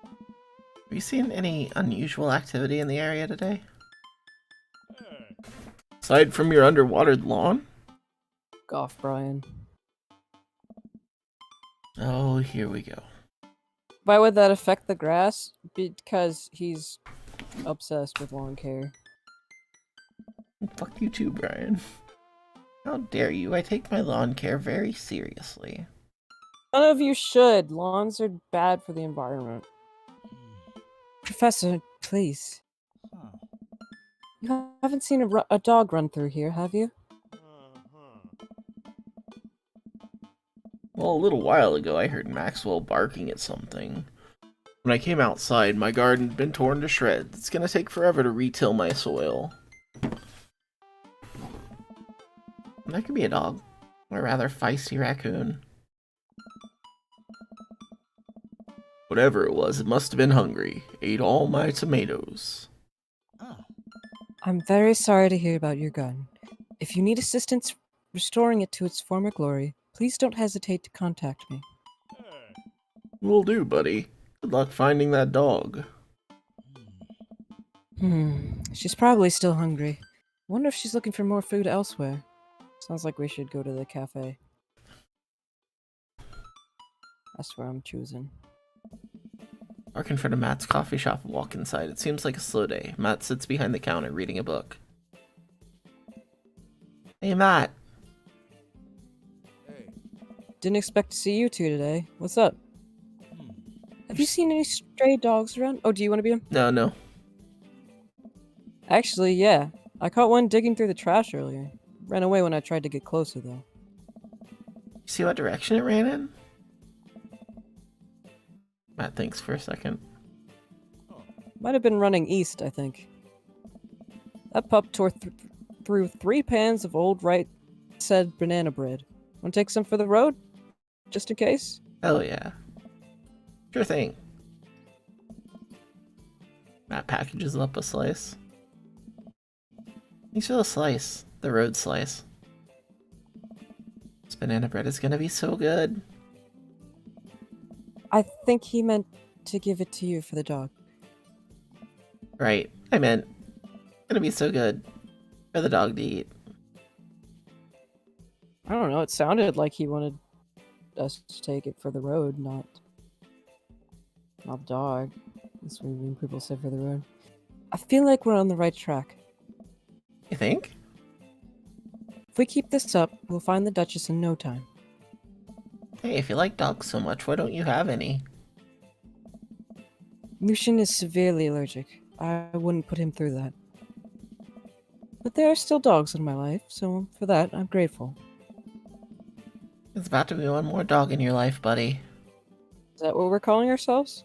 Have you seen any unusual activity in the area today? Aside from your underwatered lawn? Golf, Brian. Oh, here we go. Why would that affect the grass? Because he's obsessed with lawn care. Fuck you too, Brian. How dare you? I take my lawn care very seriously. None of you should. Lawns are bad for the environment. Professor, please. You haven't seen a dog run through here, have you? Well, a little while ago I heard Maxwell barking at something. When I came outside, my garden had been torn to shreds. It's gonna take forever to re-till my soil. That could be a dog. Or a rather feisty raccoon. Whatever it was, it must have been hungry. Ate all my tomatoes. I'm very sorry to hear about your gun. If you need assistance restoring it to its former glory, please don't hesitate to contact me. Will do, buddy. Good luck finding that dog. She's probably still hungry. Wonder if she's looking for more food elsewhere. Sounds like we should go to the cafe. That's where I'm choosing. Park in front of Matt's coffee shop and walk inside. It seems like a slow day. Matt sits behind the counter reading a book. Hey, Matt. Hey. Didn't expect to see you two today. What's up? Have you seen any stray dogs around? Oh, do you want to be him? No. Actually, yeah. I caught one digging through the trash earlier. Ran away when I tried to get closer, though. You see what direction it ran in? Matt thinks for a second. Might have been running east, I think. That pup tore through 3 pans of old right said banana bread. Want to take some for the road? Just in case? Hell yeah. Sure thing. Matt packages up a slice. Thanks for the slice. The road slice. This banana bread is gonna be so good. I think he meant to give it to you for the dog. Right. I meant, gonna be so good for the dog to eat. I don't know, it sounded like he wanted us to take it for the road, not the dog. That's what when people say for the road. I feel like we're on the right track. You think? If we keep this up, we'll find the Duchess in no time. Hey, if you like dogs so much, why don't you have any? Lucian is severely allergic. I wouldn't put him through that. But there are still dogs in my life, so for that, I'm grateful. There's about to be one more dog in your life, buddy. Is that what we're calling ourselves?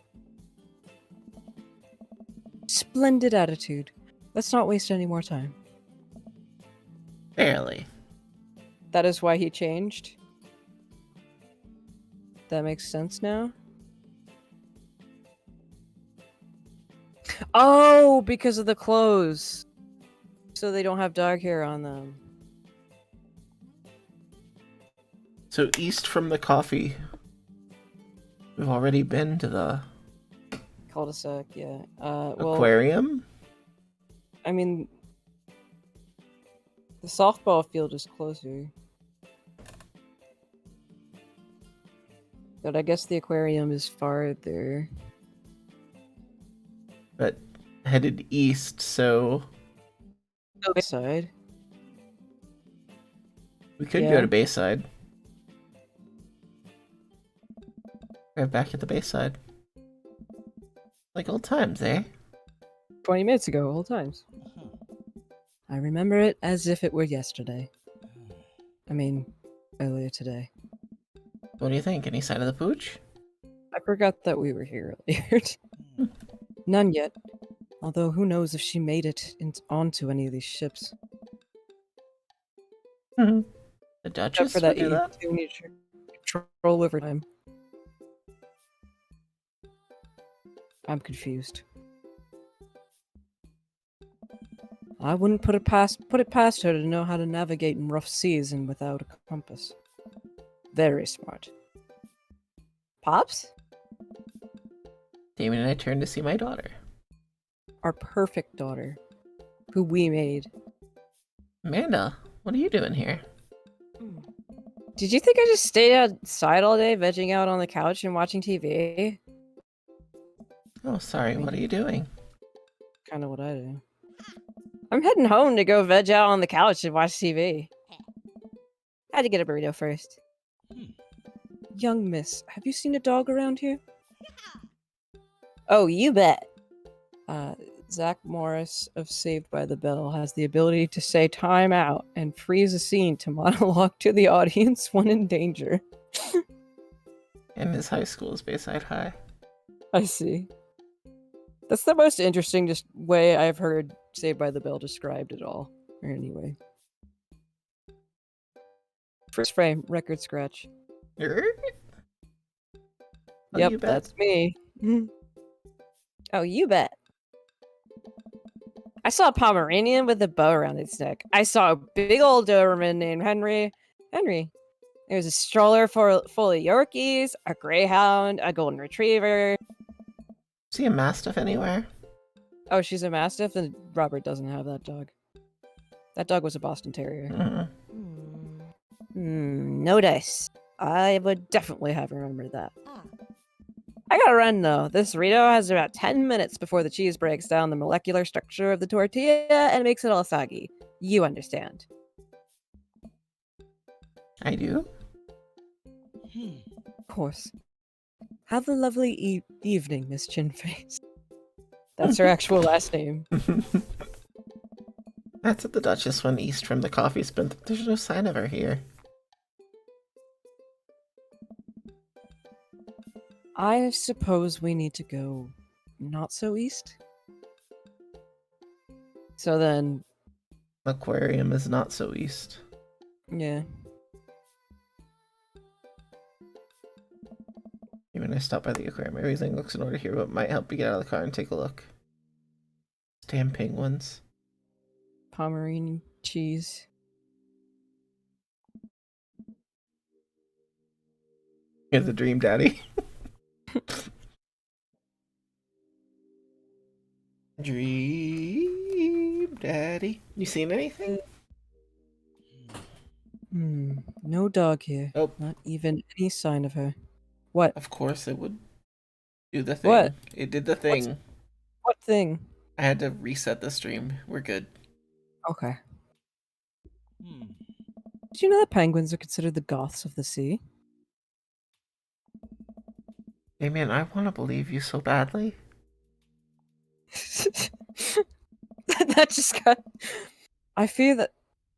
Splendid attitude. Let's not waste any more time. Barely. That is why he changed? That makes sense now? Oh, because of the clothes. So they don't have dog hair on them. So east from the coffee. We've already been to the Cul-de-sac, yeah. Well, aquarium? I mean, the softball field is closer. But I guess the aquarium is farther. But headed east, so Bayside. we could Yeah. go to Bayside. Right back at the Bayside. Like old times, eh? 20 minutes ago, all times. Uh-huh. I remember it as if it were yesterday. I mean, earlier today. What do you think? Any sign of the pooch? I forgot that we were here earlier. None yet. Although who knows if she made it onto any of these ships. The Except Duchess for would that do that? you need to control over time. I'm confused. I wouldn't put it past her to know how to navigate in rough seas and without a compass. Very smart. Pops? Damien and I turned to see my daughter. Our perfect daughter. Who we made. Amanda, what are you doing here? Did you think I just stayed outside all day, vegging out on the couch and watching TV? Oh, sorry, what are you doing? Kind of what I do. I'm heading home to go veg out on the couch and watch TV. Had to get a burrito first. Young miss, have you seen a dog around here? Oh, you bet. Zach Morris of Saved by the Bell has the ability to say time out and freeze a scene to monologue to the audience when in danger. And his high school is Bayside High. I see. That's the most interesting way I've heard Saved by the Bell described at all. Or anyway. First frame, record scratch. Oh, Yep, you bet. that's me. Oh, you bet. I saw a Pomeranian with a bow around its neck. I saw a big old Doberman named Henry. There's a stroller full of Yorkies, a Greyhound, a Golden Retriever. See a Mastiff anywhere? Oh, she's a Mastiff, and Robert doesn't have that dog. That dog was a Boston Terrier. No dice. I would definitely have remembered that. I gotta run though. This burrito has about 10 minutes before the cheese breaks down the molecular structure of the tortilla and makes it all soggy. You understand. I do? Of course. Have a lovely evening, Miss Chinface. That's her actual last name. That's what the Duchess went east from the coffee spin. There's no sign of her here. I suppose we need to go not so east. So then, Aquarium is not so east. yeah. Even I stopped by the aquarium. Everything looks in order here, but might help you get out of the car and take a look. Damn penguins. Pomeranian cheese. You're the dream daddy. Dream daddy. You seen anything? No dog here. Oh, Not even any sign of her. What? of course it would do the thing. What? It did the thing. What thing? I had to reset the stream. We're good. Okay. Hmm. Did you know that penguins are considered the goths of the sea? Hey man, I want to believe you so badly. That just got. I fear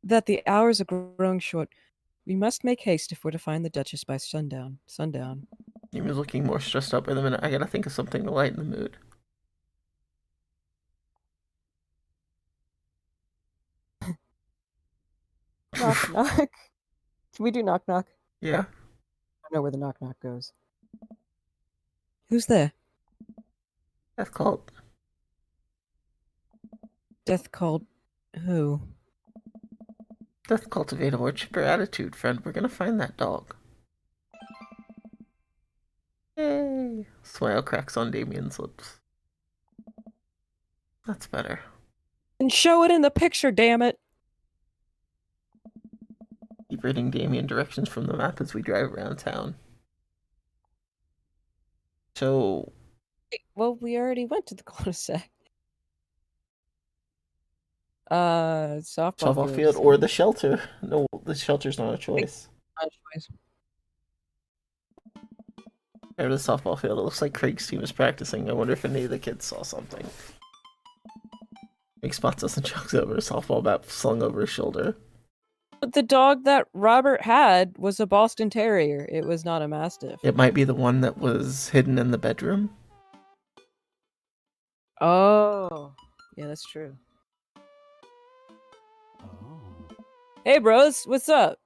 that the hours are growing short. We must make haste if we're to find the Duchess by sundown. Sundown. You're looking more stressed out by the minute. I gotta think of something to lighten the mood. Knock knock. Can we do knock knock? Yeah, I know where the knock knock goes. Who's there? that's called. Death called who? Death cultivate a more chipper attitude, friend. We're gonna find that dog. Yay! Smile cracks on Damien's lips. That's better. And show it in the picture, damn it! Keep reading Damien directions from the map as we drive around town. So, Well, we already went to the cul-de-sac. Softball softball field or the shelter. No, the shelter's not a choice. Or the softball field. It looks like Craig's team is practicing. I wonder if any of the kids saw something. Craig spots us and chucks over a softball bat slung over his shoulder. But the dog that Robert had was a Boston Terrier. It was not a Mastiff. It might be the one that was hidden in the bedroom. Oh. Yeah, that's true. Oh. Hey, bros, what's up?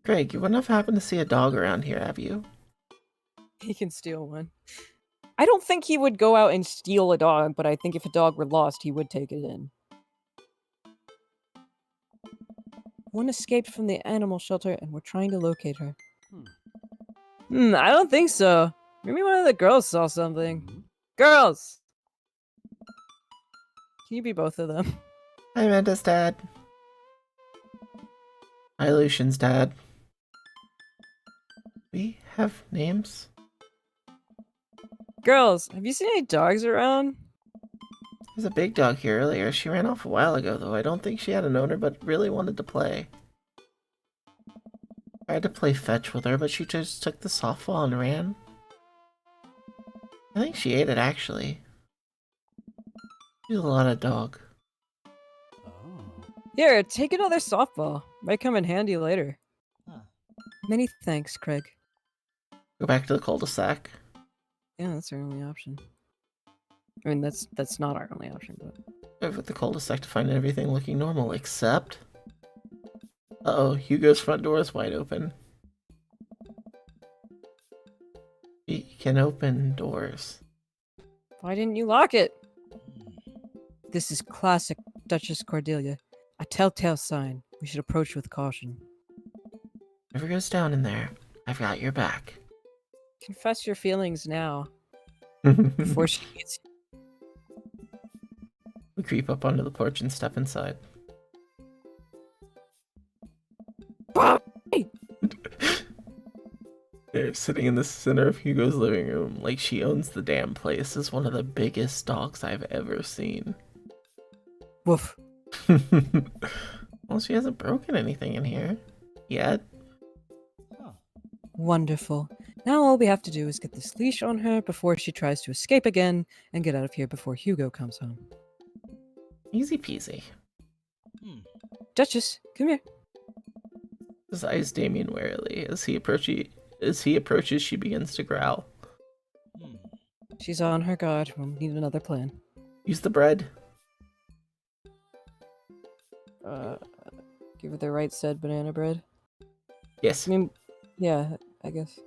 Craig, you wouldn't have happened to see a dog around here, have you? He can steal one. I don't think he would go out and steal a dog, but I think if a dog were lost, he would take it in. One escaped from the animal shelter, and we're trying to locate her. I don't think so. Maybe one of the girls saw something. Girls! Can you be both of them? Hi, Amanda's dad. Hi, Lucian's dad. We have names? Girls, have you seen any dogs around? There's a big dog here earlier. She ran off a while ago, though. I don't think she had an owner, but really wanted to play. I had to play fetch with her, but she just took the softball and ran. I think she ate it, actually. She's a lot of dog. Oh. Here, take another softball. Might come in handy later. Huh. Many thanks, Craig. Go back to the cul-de-sac. Yeah, that's our only option. I mean, that's not our only option, but... Over at the cul-de-sac to find everything looking normal, except... Uh-oh, Hugo's front door is wide open. He can open doors. Why didn't you lock it? This is classic Duchess Cordelia. A telltale sign. We should approach with caution. Whatever goes down in there, I've got your back. Confess your feelings now, We before she gets creep up onto the porch and step inside. There, sitting in the center of Hugo's living room, like she owns the damn place, is one of the biggest dogs I've ever seen. Woof. Well, she hasn't broken anything in here. Yet. Huh. Wonderful. Now all we have to do is get this leash on her before she tries to escape again and get out of here before Hugo comes home. Easy peasy. Duchess, come here. His eyes Damien warily. As he approaches, she begins to growl. She's on her guard. We'll need another plan. Use the bread. Give her the right said banana bread. Yes. I mean, yeah, I guess.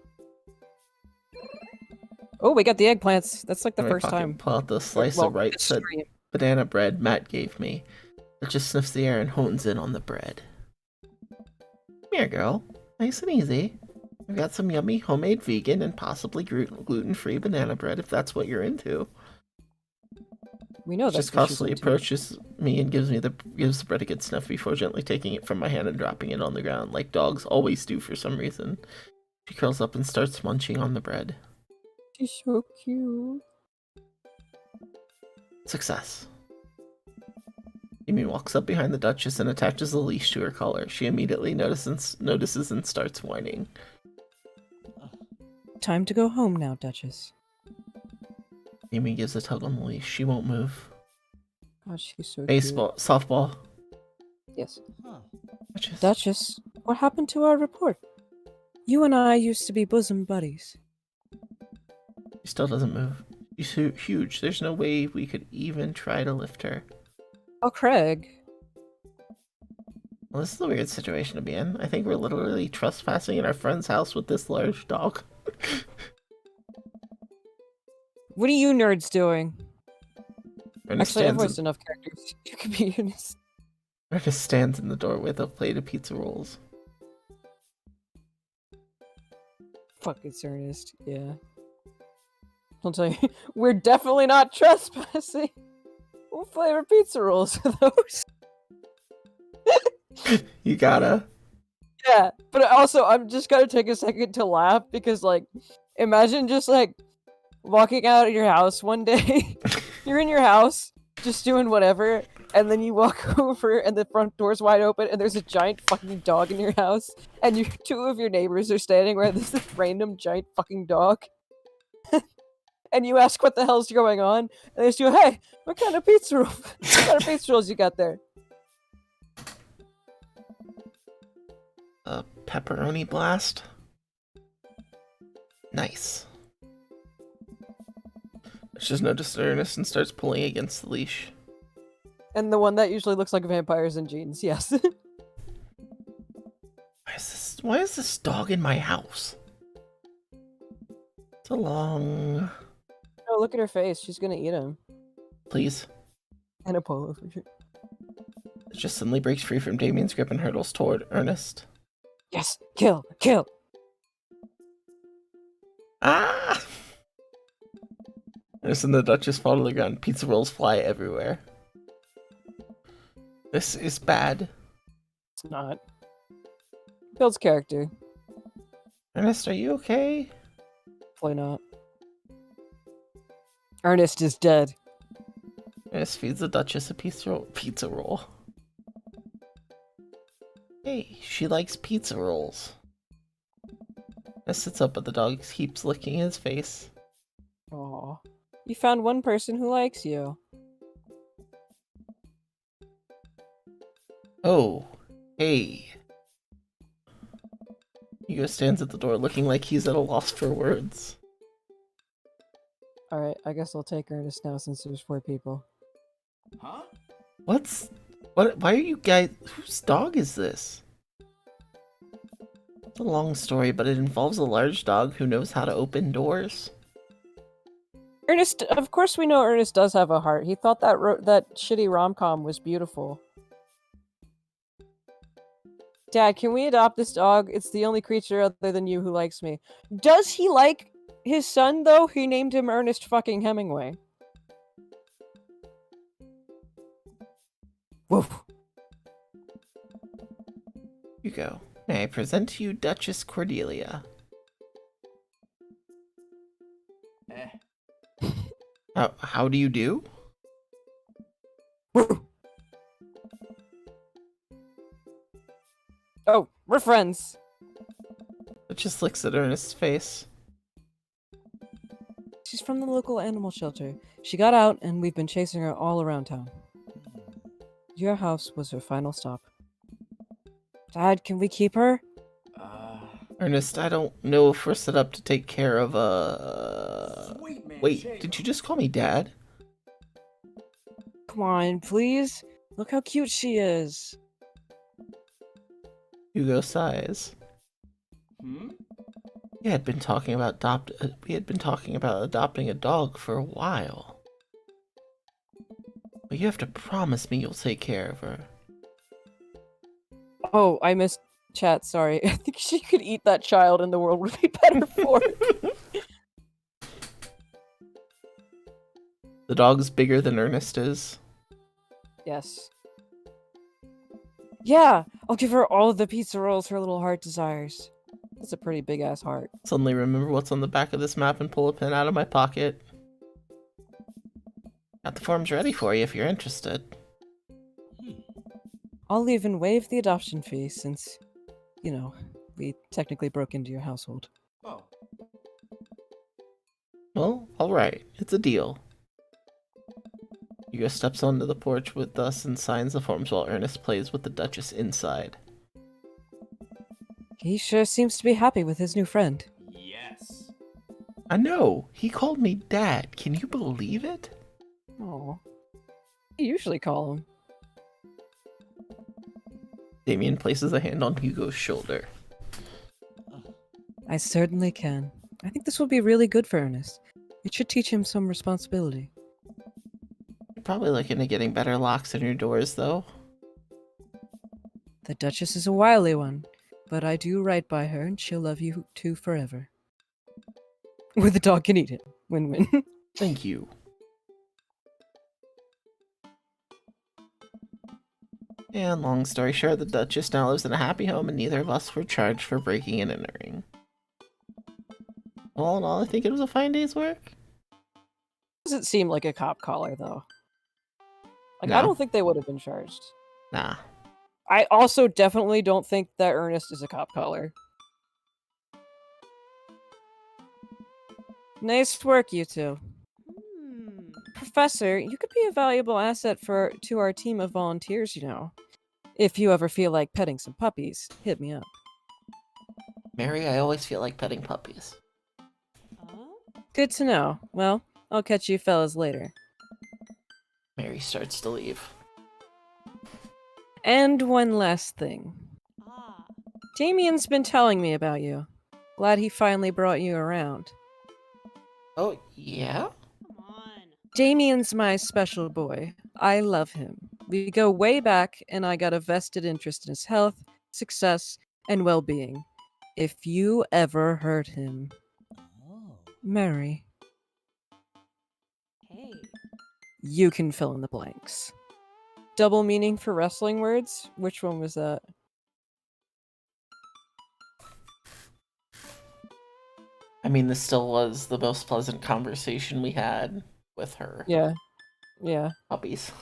Oh, we got the eggplants. That's like the In my first pocket, time. pull out the slice well, of right this said stream. banana bread Matt gave me. It just sniffs the air and hones in on the bread. Come here, girl. Nice and easy. I've got some yummy homemade vegan and possibly gluten-free banana bread if that's what you're into. We know She that's just what she's cautiously into. approaches me and gives the bread a good sniff before gently taking it from my hand and dropping it on the ground, like dogs always do for some reason. She curls up and starts munching on the bread. She's so cute. Success. Amy walks up behind the Duchess and attaches the leash to her collar. She immediately notices and starts whining. Time to go home now, Duchess. Amy gives a tug on the leash. She won't move. God, she's so Baseball, softball. cute. Yes. Huh. Duchess. Duchess, what happened to our report? You and I used to be bosom buddies. She still doesn't move. She's huge. There's no way we could even try to lift her. Oh, Craig. Well, this is a weird situation to be in. I think we're literally trespassing in our friend's house with this large dog. What are you nerds doing? Ernest Actually, I've stands voiced enough characters. You could be Eunice. Ernest stands in the door with a plate of pizza rolls. Fuck, it's Ernest. Yeah. I'll tell you, we're definitely not trespassing. What flavor pizza rolls are those? You gotta. Yeah, but also, I'm just gonna take a second to laugh because, like, imagine just, like, walking out of your house one day. You're in your house, just doing whatever, and then you walk over and the front door's wide open and there's a giant fucking dog in your house, and two of your neighbors are standing where there's this random giant fucking dog. And you ask what the hell's going on, and they just go, hey, what kind of pizza rolls you got there? A pepperoni blast. Nice. She just noticed Ernest and starts pulling against the leash. And the one that usually looks like vampires and jeans, yes. Why is this dog in my house? It's a long... Oh, look at her face. She's gonna eat him. Please. And a polo for sure. It just suddenly breaks free from Damien's grip and hurtles toward Ernest. Yes! Kill! Kill! Ah! Ernest and the Duchess fall to the ground. Pizza rolls fly everywhere. This is bad. It's not. Builds character. Ernest, are you okay? Probably not. Ernest is dead. Ernest feeds the Duchess a pizza roll. Hey, she likes pizza rolls. Ernest sits up, but the dog keeps licking his face. Aw. You found one person who likes you. Oh, hey. Hugo stands at the door looking like he's at a loss for words. Alright, I guess I'll take Ernest now since there's 4 people. Huh? Why are you guys, whose dog is this? It's a long story, but it involves a large dog who knows how to open doors. Ernest, of course we know Ernest does have a heart. He thought that shitty rom-com was beautiful. Dad, can we adopt this dog? It's the only creature other than you who likes me. Does he like his son, though? He named him Ernest fucking Hemingway. Woof. Hugo, may I present to you Duchess Cordelia? Eh. How do you do? Woof. Oh, we're friends. Duchess looks at Ernest's face. She's from the local animal shelter. She got out, and we've been chasing her all around town. Your house was her final stop. Dad, can we keep her? Ernest, I don't know if we're set up to take care of Sweet man Wait, shake. did you just call me Dad? Come on, please. Look how cute she is. Hugo sighs. Hmm? We had been talking about adopting a dog for a while. But you have to promise me you'll take care of her. Oh, I missed chat. Sorry. I think she could eat that child, and the world would be better for it. The dog's bigger than Ernest is. Yes. Yeah, I'll give her all of the pizza rolls her little heart desires. That's a pretty big ass heart. Suddenly remember what's on the back of this map and pull a pen out of my pocket. Got the forms ready for you if you're interested. I'll even waive the adoption fee since, you know, we technically broke into your household. Oh. Well, alright. It's a deal. Hugo steps onto the porch with us and signs the forms while Ernest plays with the Duchess inside. He sure seems to be happy with his new friend. Yes. I know! He called me Dad. Can you believe it? Oh, you usually call him. Damien places a hand on Hugo's shoulder. I certainly can. I think this will be really good for Ernest. It should teach him some responsibility. You're probably looking at getting better locks in your doors, though. The Duchess is a wily one, but I do right by her and she'll love you too forever. Or the dog can eat it. Win-win. Thank you. And long story short, the Duchess now lives in a happy home and neither of us were charged for breaking and entering. All in all, I think it was a fine day's work. Doesn't seem like a cop collar, though. Like, No. I don't think they would have been charged. Nah. I also definitely don't think that Ernest is a cop collar. Nice work, you two. Hmm. Professor, you could be a valuable asset to our team of volunteers, you know. If you ever feel like petting some puppies, hit me up. Mary, I always feel like petting puppies. Good to know. Well, I'll catch you fellas later. Mary starts to leave. And one last thing. Ah. Damien's been telling me about you. Glad he finally brought you around. Oh, yeah? Come on. Damien's my special boy. I love him. We go way back, and I got a vested interest in his health, success, and well-being. If you ever hurt him, Oh. Mary, Hey. you can fill in the blanks. Double meaning for wrestling words? Which one was that? I mean, this still was the most pleasant conversation we had with her. Yeah. Yeah. Puppies.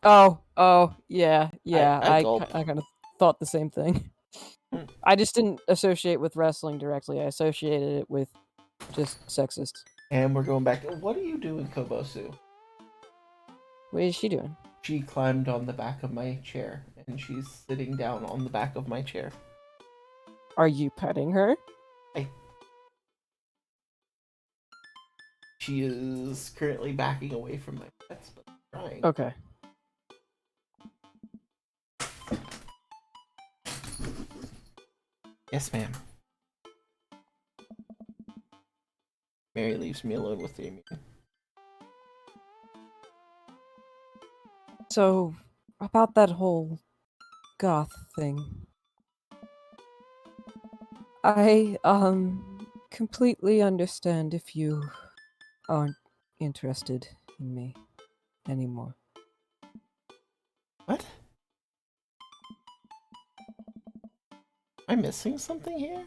Oh, yeah. I I gulp. kind of thought the same thing. Hmm. I just didn't associate with wrestling directly. I associated it with just sexist. And we're going back. What are you doing, Kobosu? What is she doing? She climbed on the back of my chair, and she's sitting down on the back of my chair. Are you petting her? She is currently backing away from my pets, but trying. Okay. Yes, ma'am. Mary leaves me alone with Damien. So, about that whole goth thing. I, completely understand if you aren't interested in me anymore. What? Am I missing something here?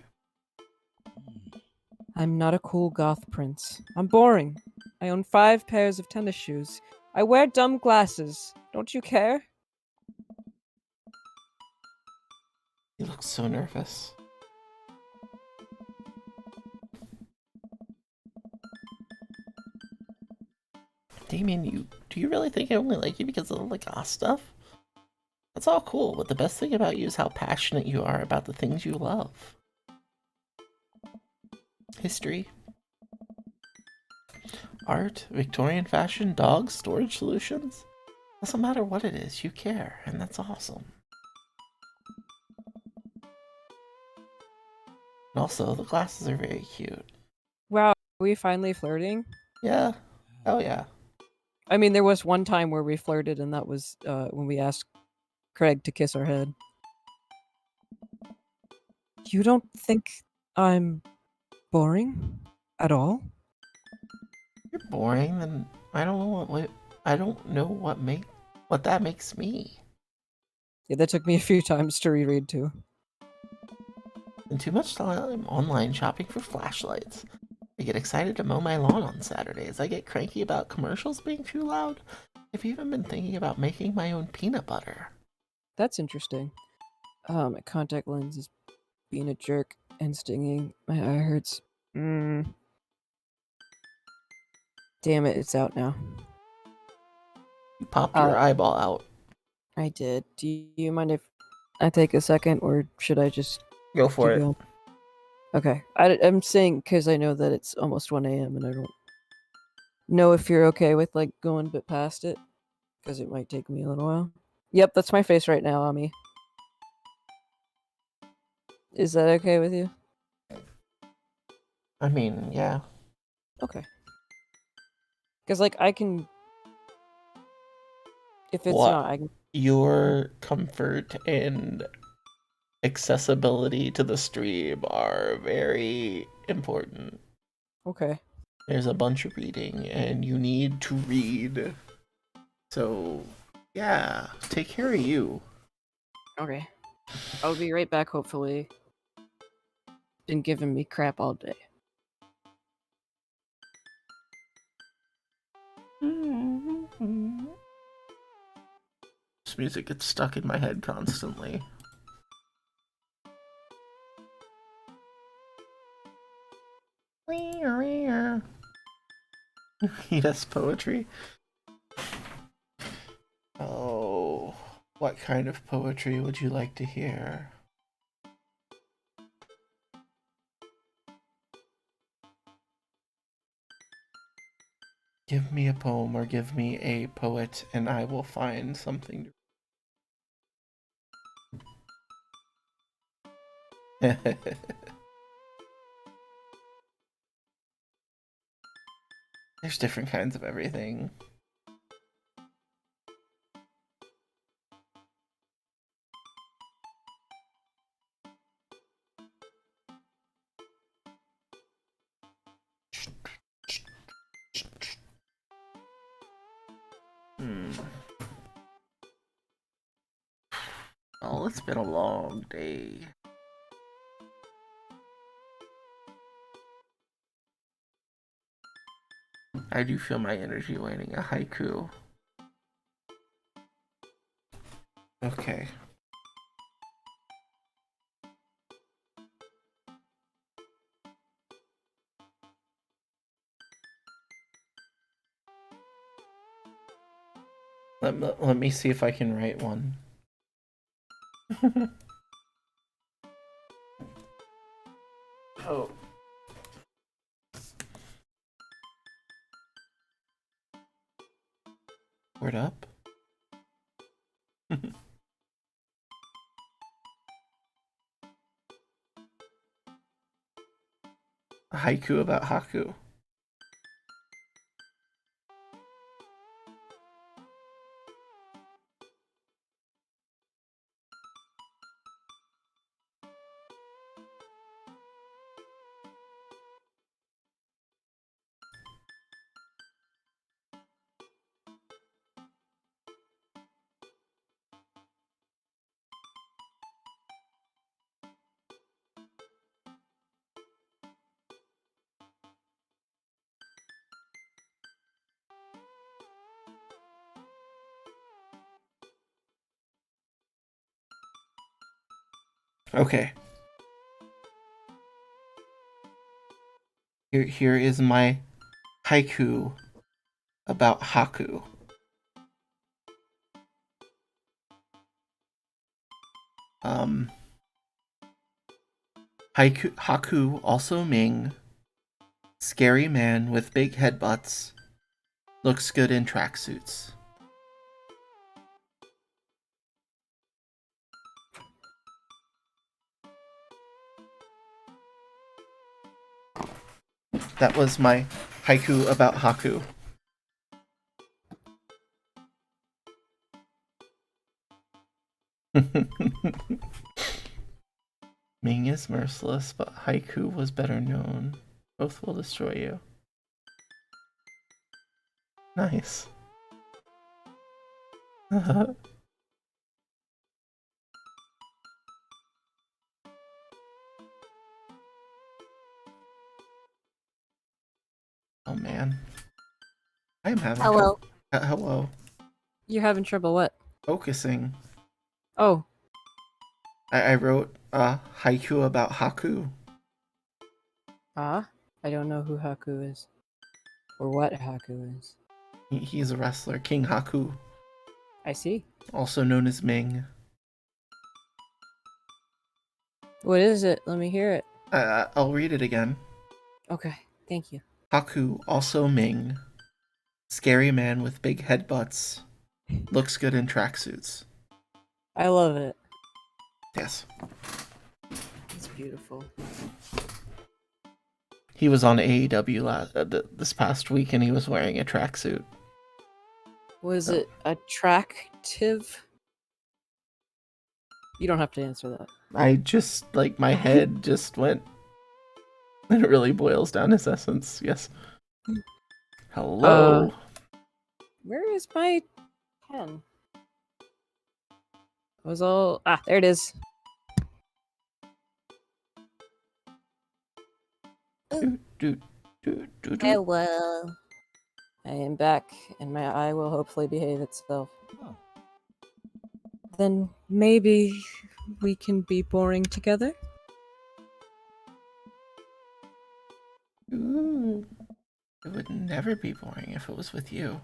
I'm not a cool goth prince. I'm boring. I own 5 pairs of tennis shoes. I wear dumb glasses. Don't you care? You look so nervous. Damien, do you really think I only like you because of the goth stuff? That's all cool, but the best thing about you is how passionate you are about the things you love. History, art, Victorian fashion, dogs, storage solutions. Doesn't matter what it is, you care, and that's awesome. Also, the glasses are very cute. Wow, are we finally flirting? Yeah. Oh yeah. I mean, there was one time where we flirted, and that was when we asked Craig to kiss our head. You don't think I'm boring at all? You're boring, and I don't know what that makes me. Yeah, that took me a few times to reread too. And too much time online shopping for flashlights. I get excited to mow my lawn on Saturdays. I get cranky about commercials being too loud. I've even been thinking about making my own peanut butter. That's interesting. My contact lens is being a jerk and stinging. My eye hurts. Damn it, it's out now. You popped your eyeball out. I did. Do you mind if I take a second, or should I just Go for keep it. going? Okay. I'm saying because I know that it's almost 1 a.m. and I don't know if you're okay with like going a bit past it, because it might take me a little while. Yep, that's my face right now, Ami. Is that okay with you? I mean, yeah. Okay. Because like I can, if it's What? not, I can. Your comfort and accessibility to the stream are very important. Okay. There's a bunch of reading, and you need to read. So, yeah, take care of you. Okay. I'll be right back. Hopefully. Been giving me crap all day. This music gets stuck in my head constantly. Yes, poetry. Oh, what kind of poetry would you like to hear? Give me a poem or give me a poet, and I will find something to... There's different kinds of everything. Oh, it's been a long day. I do feel my energy waning. A haiku. Okay. Let me see if I can write one. Oh. Word up. A haiku about Haku. Okay. Here is my haiku about Haku. Haku, also Ming, scary man with big headbutts, looks good in tracksuits. That was my haiku about Haku. Ming is merciless, but haiku was better known. Both will destroy you. Nice. Oh man. I am having Hello. hello. You're having trouble what? Focusing. Oh, I wrote a haiku about Haku. I don't know who Haku is. Or what Haku is. He's a wrestler, King Haku, I see. also known as Ming. What is it? Let me hear it. I'll read it again. Okay, thank you. Haku, also Ming. Scary man with big headbutts. Looks good in tracksuits. I love it. Yes. It's beautiful. He was on AEW this past week and he was wearing a tracksuit. Was it attractive? You don't have to answer that. I just, like, my head just went. And it really boils down his essence. Yes. Hello. Where is my pen? I was all... Ah, there it is. Do, do, do, do. Hello. I am back, and my eye will hopefully behave itself. Oh. Then maybe we can be boring together? Ooh. It would never be boring if it was with you.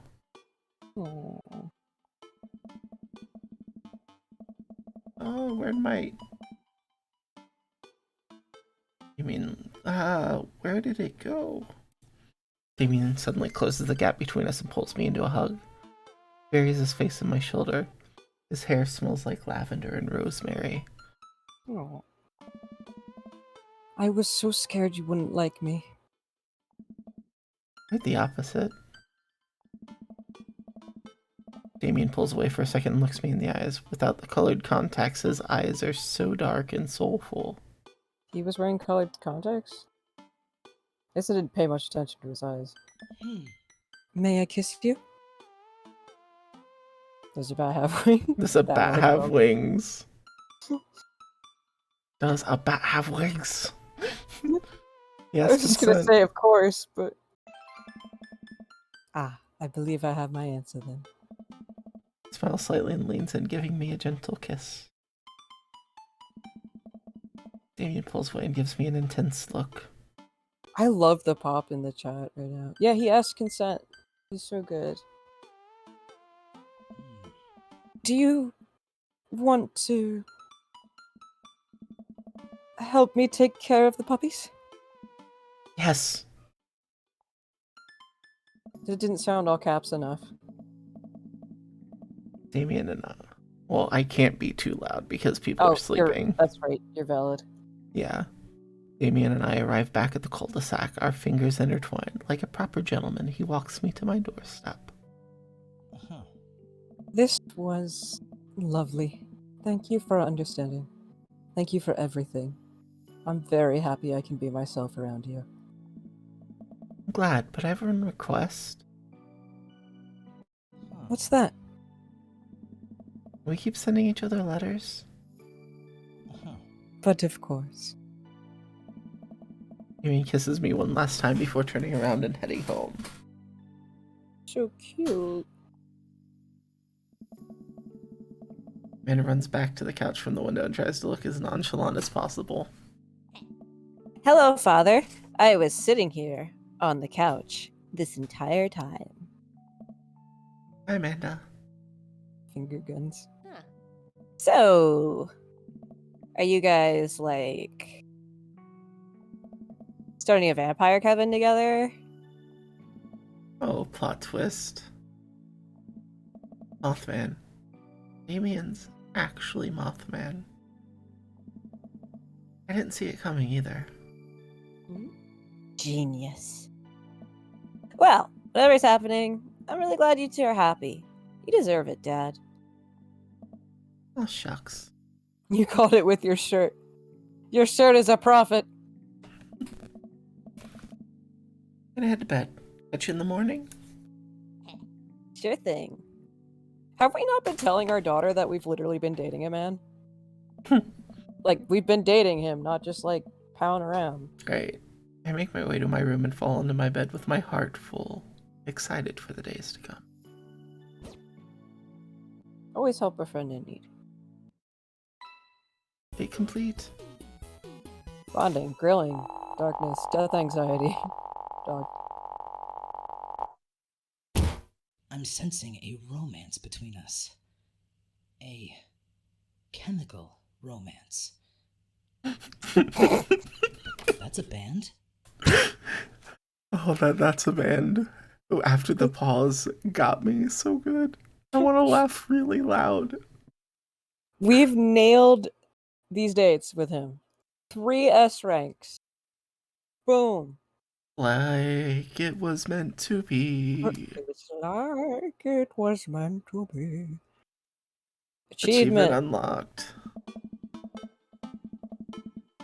Aw. Oh, where'd my... You mean, where did it go? Damien suddenly closes the gap between us and pulls me into a hug. Buries his face in my shoulder. His hair smells like lavender and rosemary. Aw. I was so scared you wouldn't like me. Quite the opposite. Damien pulls away for a second and looks me in the eyes. Without the colored contacts, his eyes are so dark and soulful. He was wearing colored contacts? I guess I didn't pay much attention to his eyes. May I kiss you? Does a bat have wings? Does a That bat might have help. wings? Does a bat have wings? Yes, I was just gonna consent. say, of course, but... Ah, I believe I have my answer then. He smiles slightly and leans in, giving me a gentle kiss. Damien pulls away and gives me an intense look. I love the pop in the chat right now. Yeah, he asked consent. He's so good. Do you want to help me take care of the puppies? Yes. It didn't sound all caps enough. Damien and well, I can't be too loud because people are sleeping. That's right. You're valid. Yeah. Damien and I arrive back at the cul-de-sac, our fingers intertwined. Like a proper gentleman, he walks me to my doorstep. This was lovely. Thank you for understanding. Thank you for everything. I'm very happy I can be myself around you. I'm glad, but I have one request. What's that? We keep sending each other letters. But of course. Damien kisses me one last time before turning around and heading home. So cute. Amanda runs back to the couch from the window and tries to look as nonchalant as possible. Hello, Father. I was sitting here on the couch this entire time. Hi, Amanda. Finger guns. So, are you guys like starting a vampire coven together? Oh, plot twist. Mothman. Damien's actually Mothman. I didn't see it coming either. Genius. Well, whatever's happening, I'm really glad you two are happy. You deserve it, Dad. Oh, shucks. You called it with your shirt. Your shirt is a prophet. Gonna head to bed. Catch you in the morning. Sure thing. Have we not been telling our daughter that we've literally been dating a man? Hmm. Like, we've been dating him, not just, like, powing around. Great. I make my way to my room and fall into my bed with my heart full, excited for the days to come. Always help a friend in need. Fate complete. Bonding, grilling, darkness, death anxiety. Dog. I'm sensing a romance between us. A chemical romance. That's a band? Oh, that's a band. Oh, after the pause got me so good. I want to laugh really loud. We've nailed these dates with him. 3 S ranks. Boom. Like it was meant to be. It's like it was meant to be. Achievement Achievement. unlocked.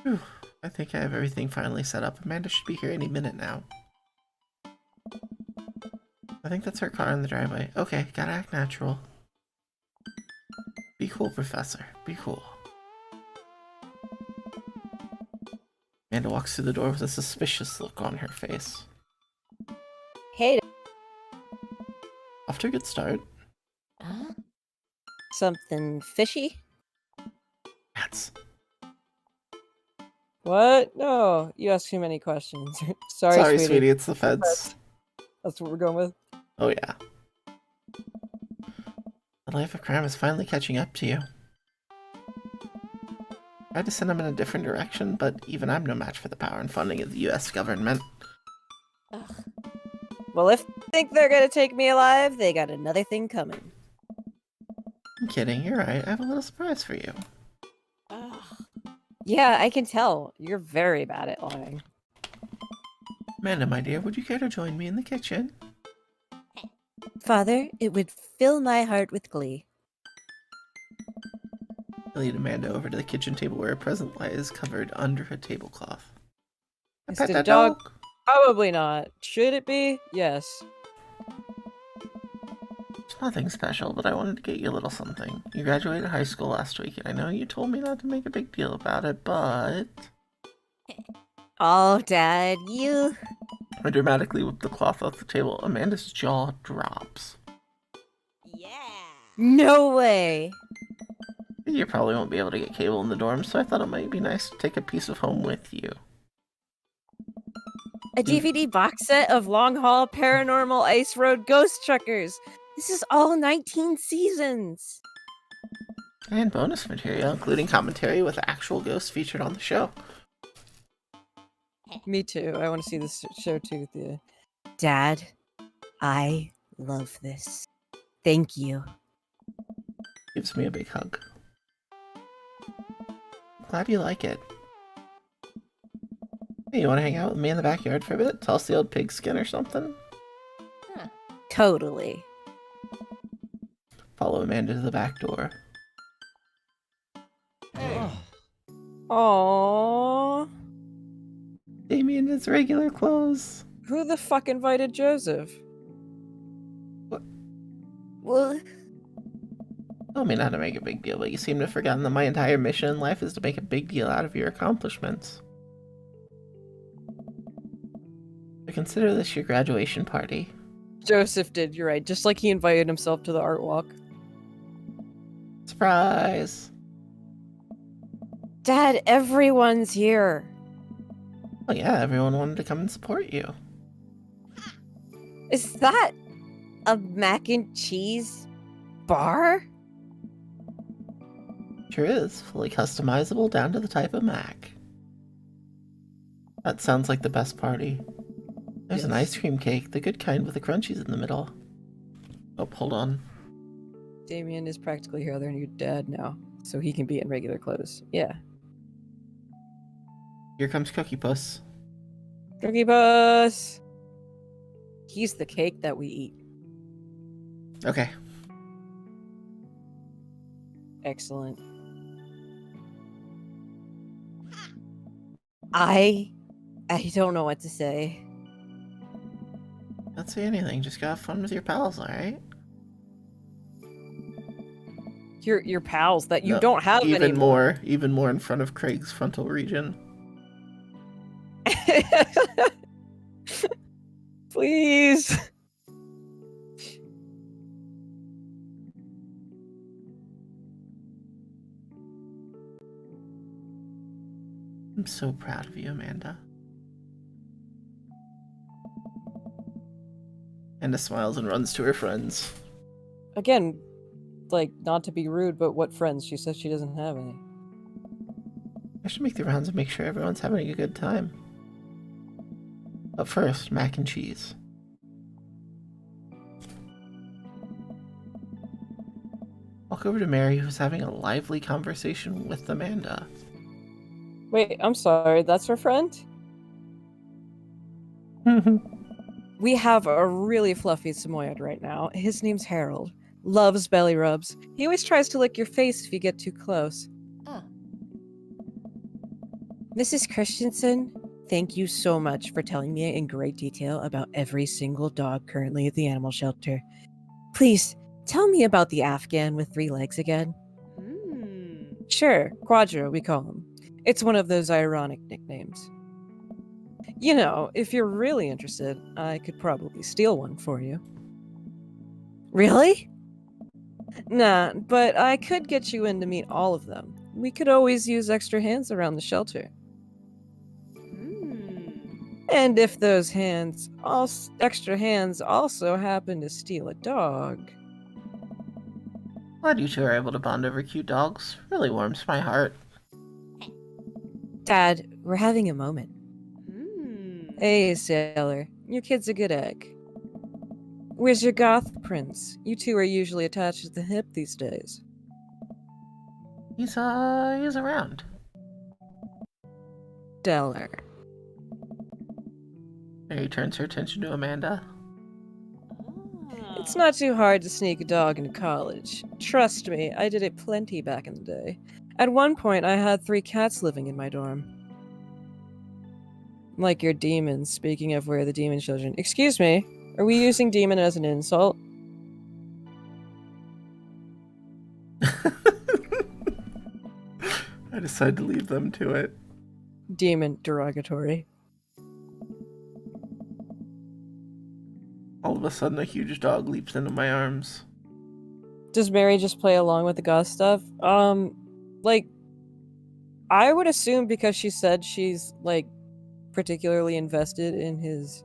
Whew. I think I have everything finally set up. Amanda should be here any minute now. I think that's her car in the driveway. Okay, gotta act natural. Be cool, Professor. Be cool. Amanda walks through the door with a suspicious look on her face. Hey, Off to a good start. something fishy? Rats. What? No, you ask too many questions. Sorry, Sweetie, it's the feds. That's what we're going with. Oh, yeah. The life of crime is finally catching up to you. Tried to send them in a different direction, but even I'm no match for the power and funding of the US government. Well, if they think they're gonna take me alive, they got another thing coming. I'm kidding, you're right. I have a little surprise for you. Yeah, I can tell. You're very bad at lying. Amanda, my dear, would you care to join me in the kitchen? Father, it would fill my heart with glee. I lead Amanda over to the kitchen table where a present lies covered under a tablecloth. I Is pet it a that dog? dog. Probably not. Should it be? Yes. It's nothing special, but I wanted to get you a little something. You graduated high school last week, and I know you told me not to make a big deal about it, but... Oh, Dad, you... I dramatically whip the cloth off the table. Amanda's jaw drops. Yeah. No way! You probably won't be able to get cable in the dorm, so I thought it might be nice to take a piece of home with you. A DVD box set of Long Haul Paranormal Ice Road Ghost Truckers! This is all 19 seasons! And bonus material, including commentary with actual ghosts featured on the show. Me too. I want to see this show too with you. Dad, I love this. Thank you. Gives me a big hug. Glad you like it. Hey, you want to hang out with me in the backyard for a bit? Toss the old pigskin or something? Totally. Follow Amanda to the back door. Oh, Aww. Damien in his regular clothes. Who the fuck invited Joseph? Well, Tell me not to make a big deal, but you seem to have forgotten that my entire mission in life is to make a big deal out of your accomplishments. So consider this your graduation party. Joseph did, you're right. Just like he invited himself to the art walk. Surprise! Dad, everyone's here. Oh yeah, everyone wanted to come and support you. Is that a mac and cheese bar? Sure is, fully customizable down to the type of Mac. That sounds like the best party. There's an Yes. ice cream cake, the good kind with the crunchies in the middle. Oh, hold on. Damien is practically your other new dad now, so he can be in regular clothes. Yeah. Here comes Cookie Puss. Cookie Puss! He's the cake that we eat. Okay. Excellent. I don't know what to say. Don't say anything. Just go have fun with your pals, alright? Your pals that you No, don't have anymore. Even more in front of Craig's frontal region. Please. I'm so proud of you, Amanda. Amanda smiles and runs to her friends. Again, like, not to be rude, but what friends? She says she doesn't have any. I should make the rounds and make sure everyone's having a good time. But first, mac and cheese. Walk over to Mary, who's having a lively conversation with Amanda. Wait, I'm sorry, that's her friend? We have a really fluffy Samoyed right now. His name's Harold. Loves belly rubs. He always tries to lick your face if you get too close. Mrs. Christensen, thank you so much for telling me in great detail about every single dog currently at the animal shelter. Please, tell me about the Afghan with 3 legs again. Sure, Quadro, we call him. It's one of those ironic nicknames. You know, if you're really interested, I could probably steal one for you. Really? Nah, but I could get you in to meet all of them. We could always use extra hands around the shelter. And if those extra hands also happen to steal a dog... Glad you two are able to bond over cute dogs. Really warms my heart. Dad, we're having a moment. Hey, Sailor. Your kid's a good egg. Where's your goth prince? You two are usually attached at the hip these days. He's around. Stellar. Mary turns her attention to Amanda. It's not too hard to sneak a dog into college. Trust me, I did it plenty back in the day. At one point, I had 3 cats living in my dorm. Like your demons, speaking of where the demon children... Excuse me, are we using demon as an insult? I decide to leave them to it. Demon derogatory. All of a sudden, a huge dog leaps into my arms. Does Mary just play along with the goth stuff? Like, I would assume because she said she's, like, particularly invested in his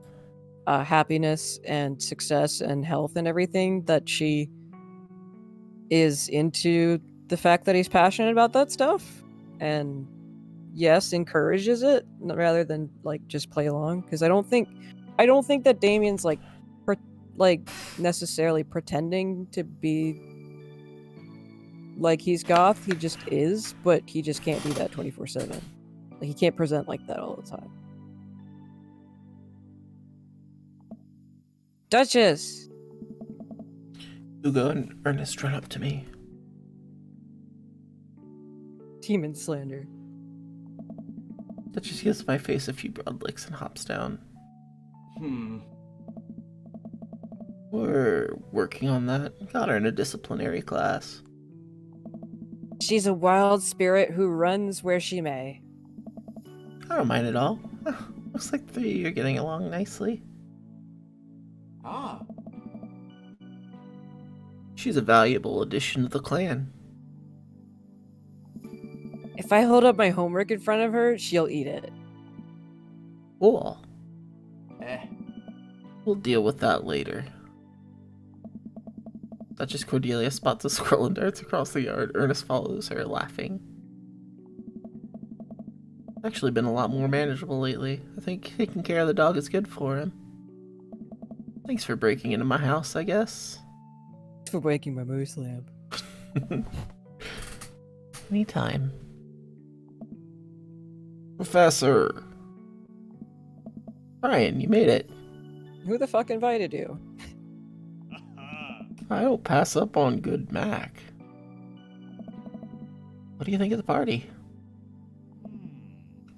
happiness and success and health and everything, that she is into the fact that he's passionate about that stuff, and yes, encourages it rather than like just play along. Because I don't think that Damien's like necessarily pretending to be like he's goth. He just is, but he just can't be that 24/7. Like, he can't present like that all the time. Duchess! Hugo and Ernest run up to me. Demon slander. Duchess gives my face a few broad licks and hops down. We're working on that. Got her in a disciplinary class. She's a wild spirit who runs where she may. I don't mind at all. Looks like the 3 of you are getting along nicely. She's a valuable addition to the clan. If I hold up my homework in front of her, she'll eat it. Cool. We'll deal with that later. Duchess Cordelia spots a squirrel and darts across the yard. Ernest follows her, laughing. Actually been a lot more manageable lately. I think taking care of the dog is good for him. Thanks for breaking into my house, I guess. Thanks for waking my moose lamp. Anytime. Professor! Brian, you made it. Who the fuck invited you? I don't pass up on good Mac. What do you think of the party?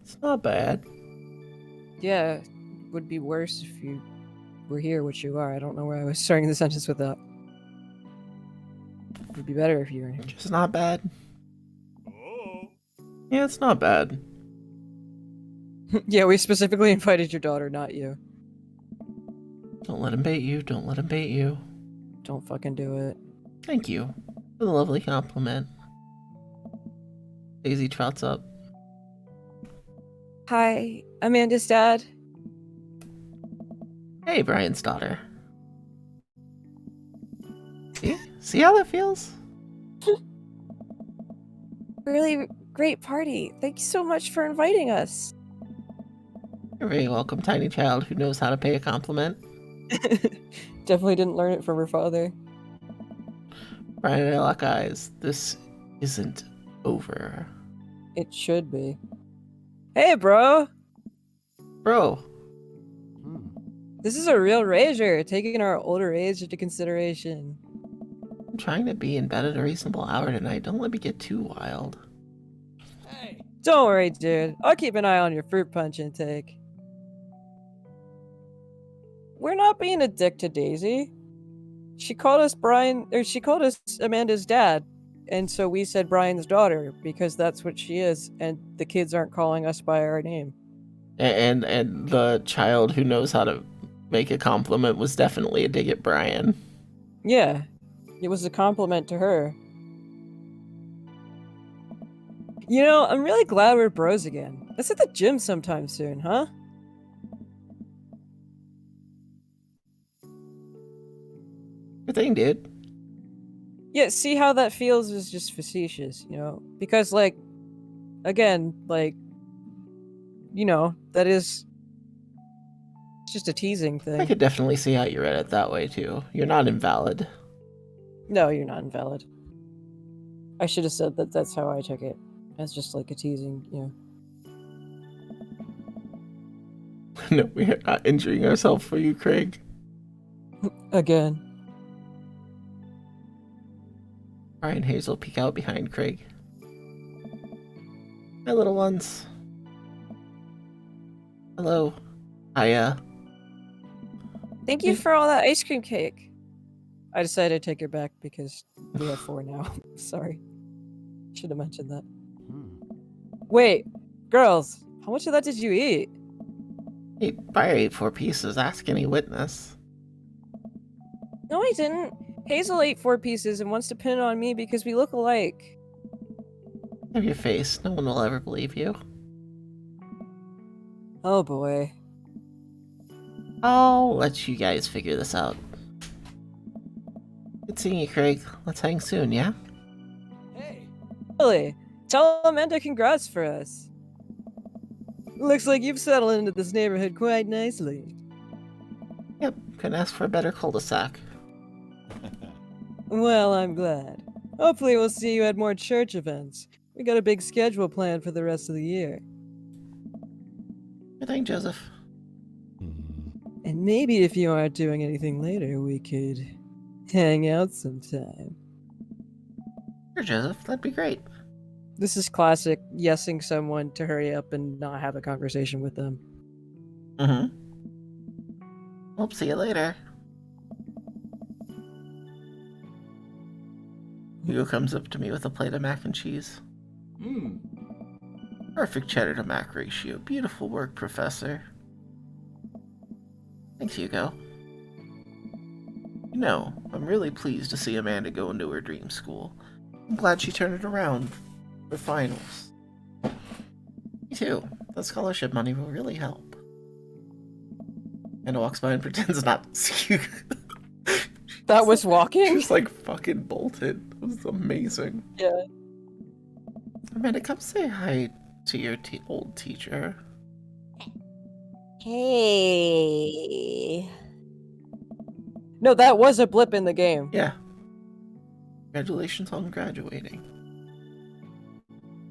It's not bad. Yeah, would be worse if you were here, which you are. I don't know where I was starting the sentence with that. Would be better if you were here. Just not bad. Yeah, it's not bad. Yeah, we specifically invited your daughter, not you. Don't let him bait you. Don't let him bait you. Don't fucking do it. Thank you for the lovely compliment. Daisy trots up. Hi, Amanda's dad. Hey, Brian's daughter. See how that feels? Really great party. Thank you so much for inviting us. You're very welcome, tiny child who knows how to pay a compliment. Definitely didn't learn it from her father. Brian and I lock eyes. This isn't over. It should be. Hey, bro! Bro, This is a real rager, taking our older age into consideration. I'm trying to be in bed at a reasonable hour tonight. Don't let me get too wild. Don't worry, dude. I'll keep an eye on your fruit punch intake. We're not being a dick to Daisy. She called us Amanda's dad, and so we said Brian's daughter because that's what she is, and the kids aren't calling us by our name. And the child who knows how to make a compliment was definitely a dig at Brian. Yeah, it was a compliment to her. You know, I'm really glad we're bros again. Let's hit the gym sometime soon, huh? Good thing, dude. Yeah, see how that feels is just facetious, you know? Because, like, again, like, you know, that is it's just a teasing I thing. could definitely see how you read it that way, too. You're not invalid. No, you're not invalid. I should have said that that's how I took it. As just like a teasing, you know. No, we're not injuring ourselves for you, Craig. Again. Brian and Hazel peek out behind Craig. My little ones. Hello. Hiya. Thank you for all that ice cream cake. I decided to take it back because we have 4 now. Sorry. Should have mentioned that. Wait, girls, how much of that did you eat? Hey, Brian ate 4 pieces. Ask any witness. No, I didn't. Hazel ate 4 pieces and wants to pin it on me because we look alike. Have your face. No one will ever believe you. Oh boy. I'll let you guys figure this out. Good seeing you, Craig. Let's hang soon, yeah? Really? Tell Amanda congrats for us. Looks like you've settled into this neighborhood quite nicely. Yep, couldn't ask for a better cul-de-sac. Well, I'm glad. Hopefully we'll see you at more church events. We got a big schedule planned for the rest of the year. Good thing, Joseph. And maybe if you aren't doing anything later, we could hang out sometime. Sure, Joseph. That'd be great. This is classic yesing someone to hurry up and not have a conversation with them. Mm-hmm. Hope see you later. Hugo comes up to me with a plate of mac and cheese. Perfect cheddar to mac ratio. Beautiful work, Professor. Thanks, Hugo. You know, I'm really pleased to see Amanda go into her dream school. I'm glad she turned it around for finals. Me too. That scholarship money will really help. Amanda walks by and pretends not to see you. That was walking? Just like fucking bolted. It was amazing. Yeah. Amanda, come say hi to your old teacher. Hey. No, that was a blip in the game. Yeah. Congratulations on graduating.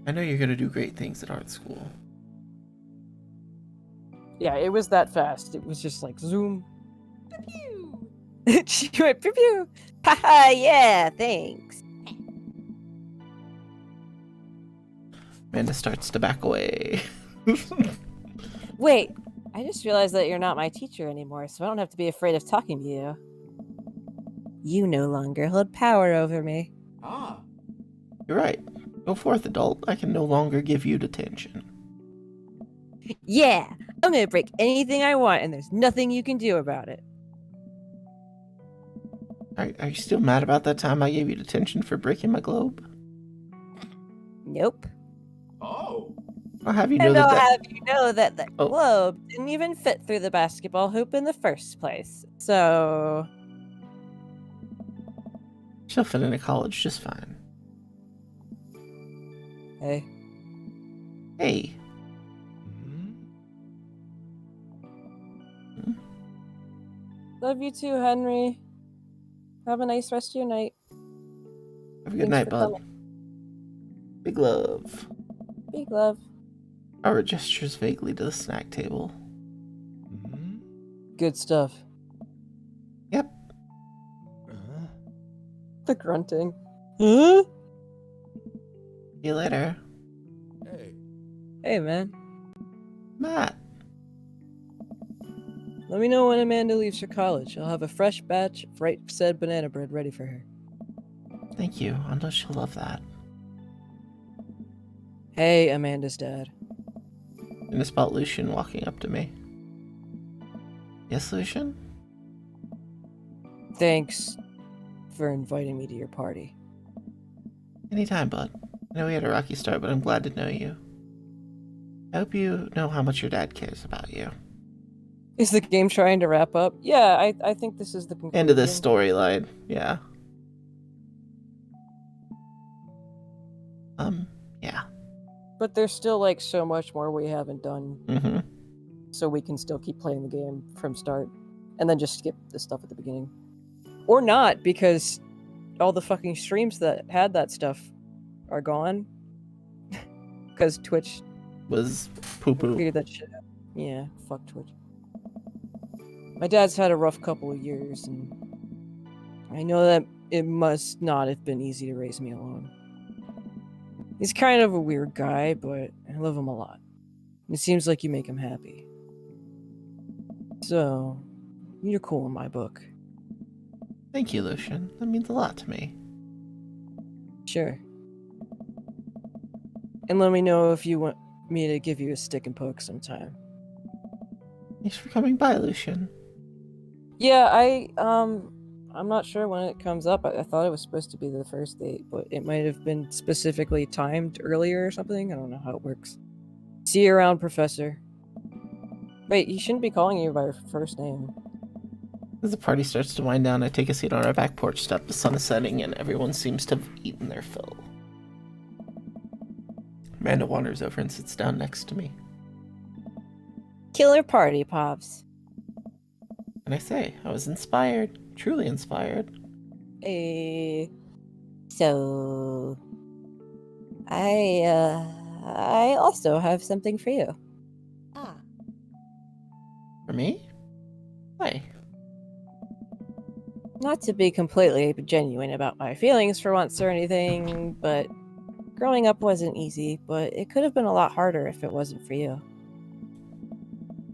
I know you're gonna do great things at art school. Yeah, it was that fast. It was just like zoom. Pew! She went pew pew. Haha, yeah, thanks. Amanda starts to back away. Wait, I just realized that you're not my teacher anymore, so I don't have to be afraid of talking to you. You no longer hold power over me. Ah. You're right. Go forth, adult. I can no longer give you detention. Yeah, I'm gonna break anything I want, and there's nothing you can do about it. Are you still mad about that time I gave you detention for breaking my globe? Nope. Oh. I'll have you know And that I'll that... have you know that the Oh. globe didn't even fit through the basketball hoop in the first place. So, She'll fit into college just fine. Hey, Hey. love you too, Henry. Have a nice rest of your night. Have a good Thanks night, for bud. coming. Big love. Big love. Robert gestures vaguely to the snack table. Good stuff. Yep. The grunting. Huh? See you later. Hey. Hey, man. Matt. Let me know when Amanda leaves for college. I'll have a fresh batch of right said banana bread ready for her. Thank you. I know she'll love that. Hey, Amanda's dad. And I spot Lucian walking up to me. Yes, Lucian? Thanks for inviting me to your party. Anytime, bud. I know we had a rocky start, but I'm glad to know you. I hope you know how much your dad cares about you. Is the game trying to wrap up? Yeah, I think this is the conclusion. End of this storyline. Yeah. Yeah. But there's still like so much more we haven't done, Mm-hmm. so we can still keep playing the game from start, and then just skip the stuff at the beginning, or not, because all the fucking streams that had that stuff are gone, because Twitch Was poo-poo. figured that shit out. Yeah, fuck Twitch. My dad's had a rough couple of years, and I know that it must not have been easy to raise me alone. He's kind of a weird guy, but I love him a lot. It seems like you make him happy. So, you're cool in my book. Thank you, Lucian. That means a lot to me. Sure. And let me know if you want me to give you a stick and poke sometime. Thanks for coming by, Lucian. Yeah, I'm not sure when it comes up. I thought it was supposed to be the first date, but it might have been specifically timed earlier or something. I don't know how it works. See you around, Professor. Wait, you shouldn't be calling you by your first name. As the party starts to wind down, I take a seat on our back porch step. The sun is setting and everyone seems to have eaten their fill. Amanda wanders over and sits down next to me. Killer party, Pops. And I say, I was inspired. Truly inspired. So, I also have something for you. Ah. For me? Why? Not to be completely genuine about my feelings for once or anything, but growing up wasn't easy, but it could have been a lot harder if it wasn't for you.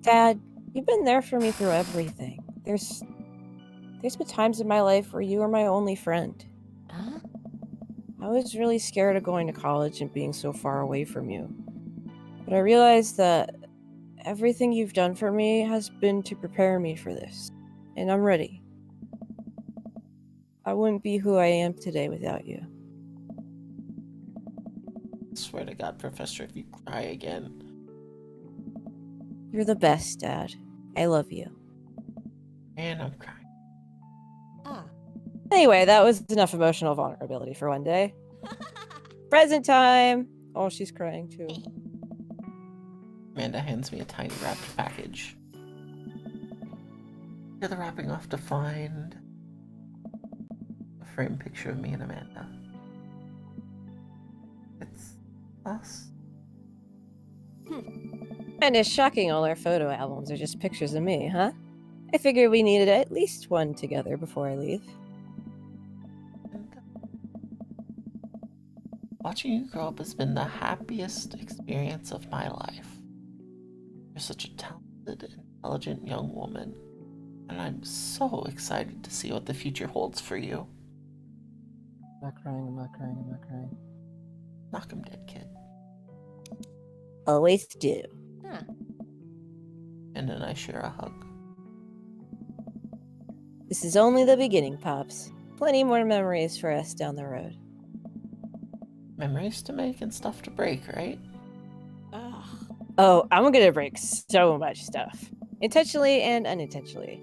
Dad, you've been there for me through everything. There's been times in my life where you were my only friend. Huh? I was really scared of going to college and being so far away from you. But I realized that everything you've done for me has been to prepare me for this. And I'm ready. I wouldn't be who I am today without you. I swear to God, Professor, if you cry again. You're the best, Dad. I love you. And I'm crying. Anyway, that was enough emotional vulnerability for one day. Present time! Oh, she's crying too. Amanda hands me a tiny wrapped package. Tear the wrapping off to find a framed picture of me and Amanda. It's us. Kinda shocking all our photo albums are just pictures of me, huh? I figured we needed at least one together before I leave. Watching you grow up has been the happiest experience of my life. You're such a talented, intelligent young woman, and I'm so excited to see what the future holds for you. I'm not crying, I'm not crying, I'm not crying. Knock 'em dead, kid. Always do. And then I share a hug. This is only the beginning, Pops. Plenty more memories for us down the road. Memories to make and stuff to break, right? Oh, I'm gonna break so much stuff. Intentionally and unintentionally.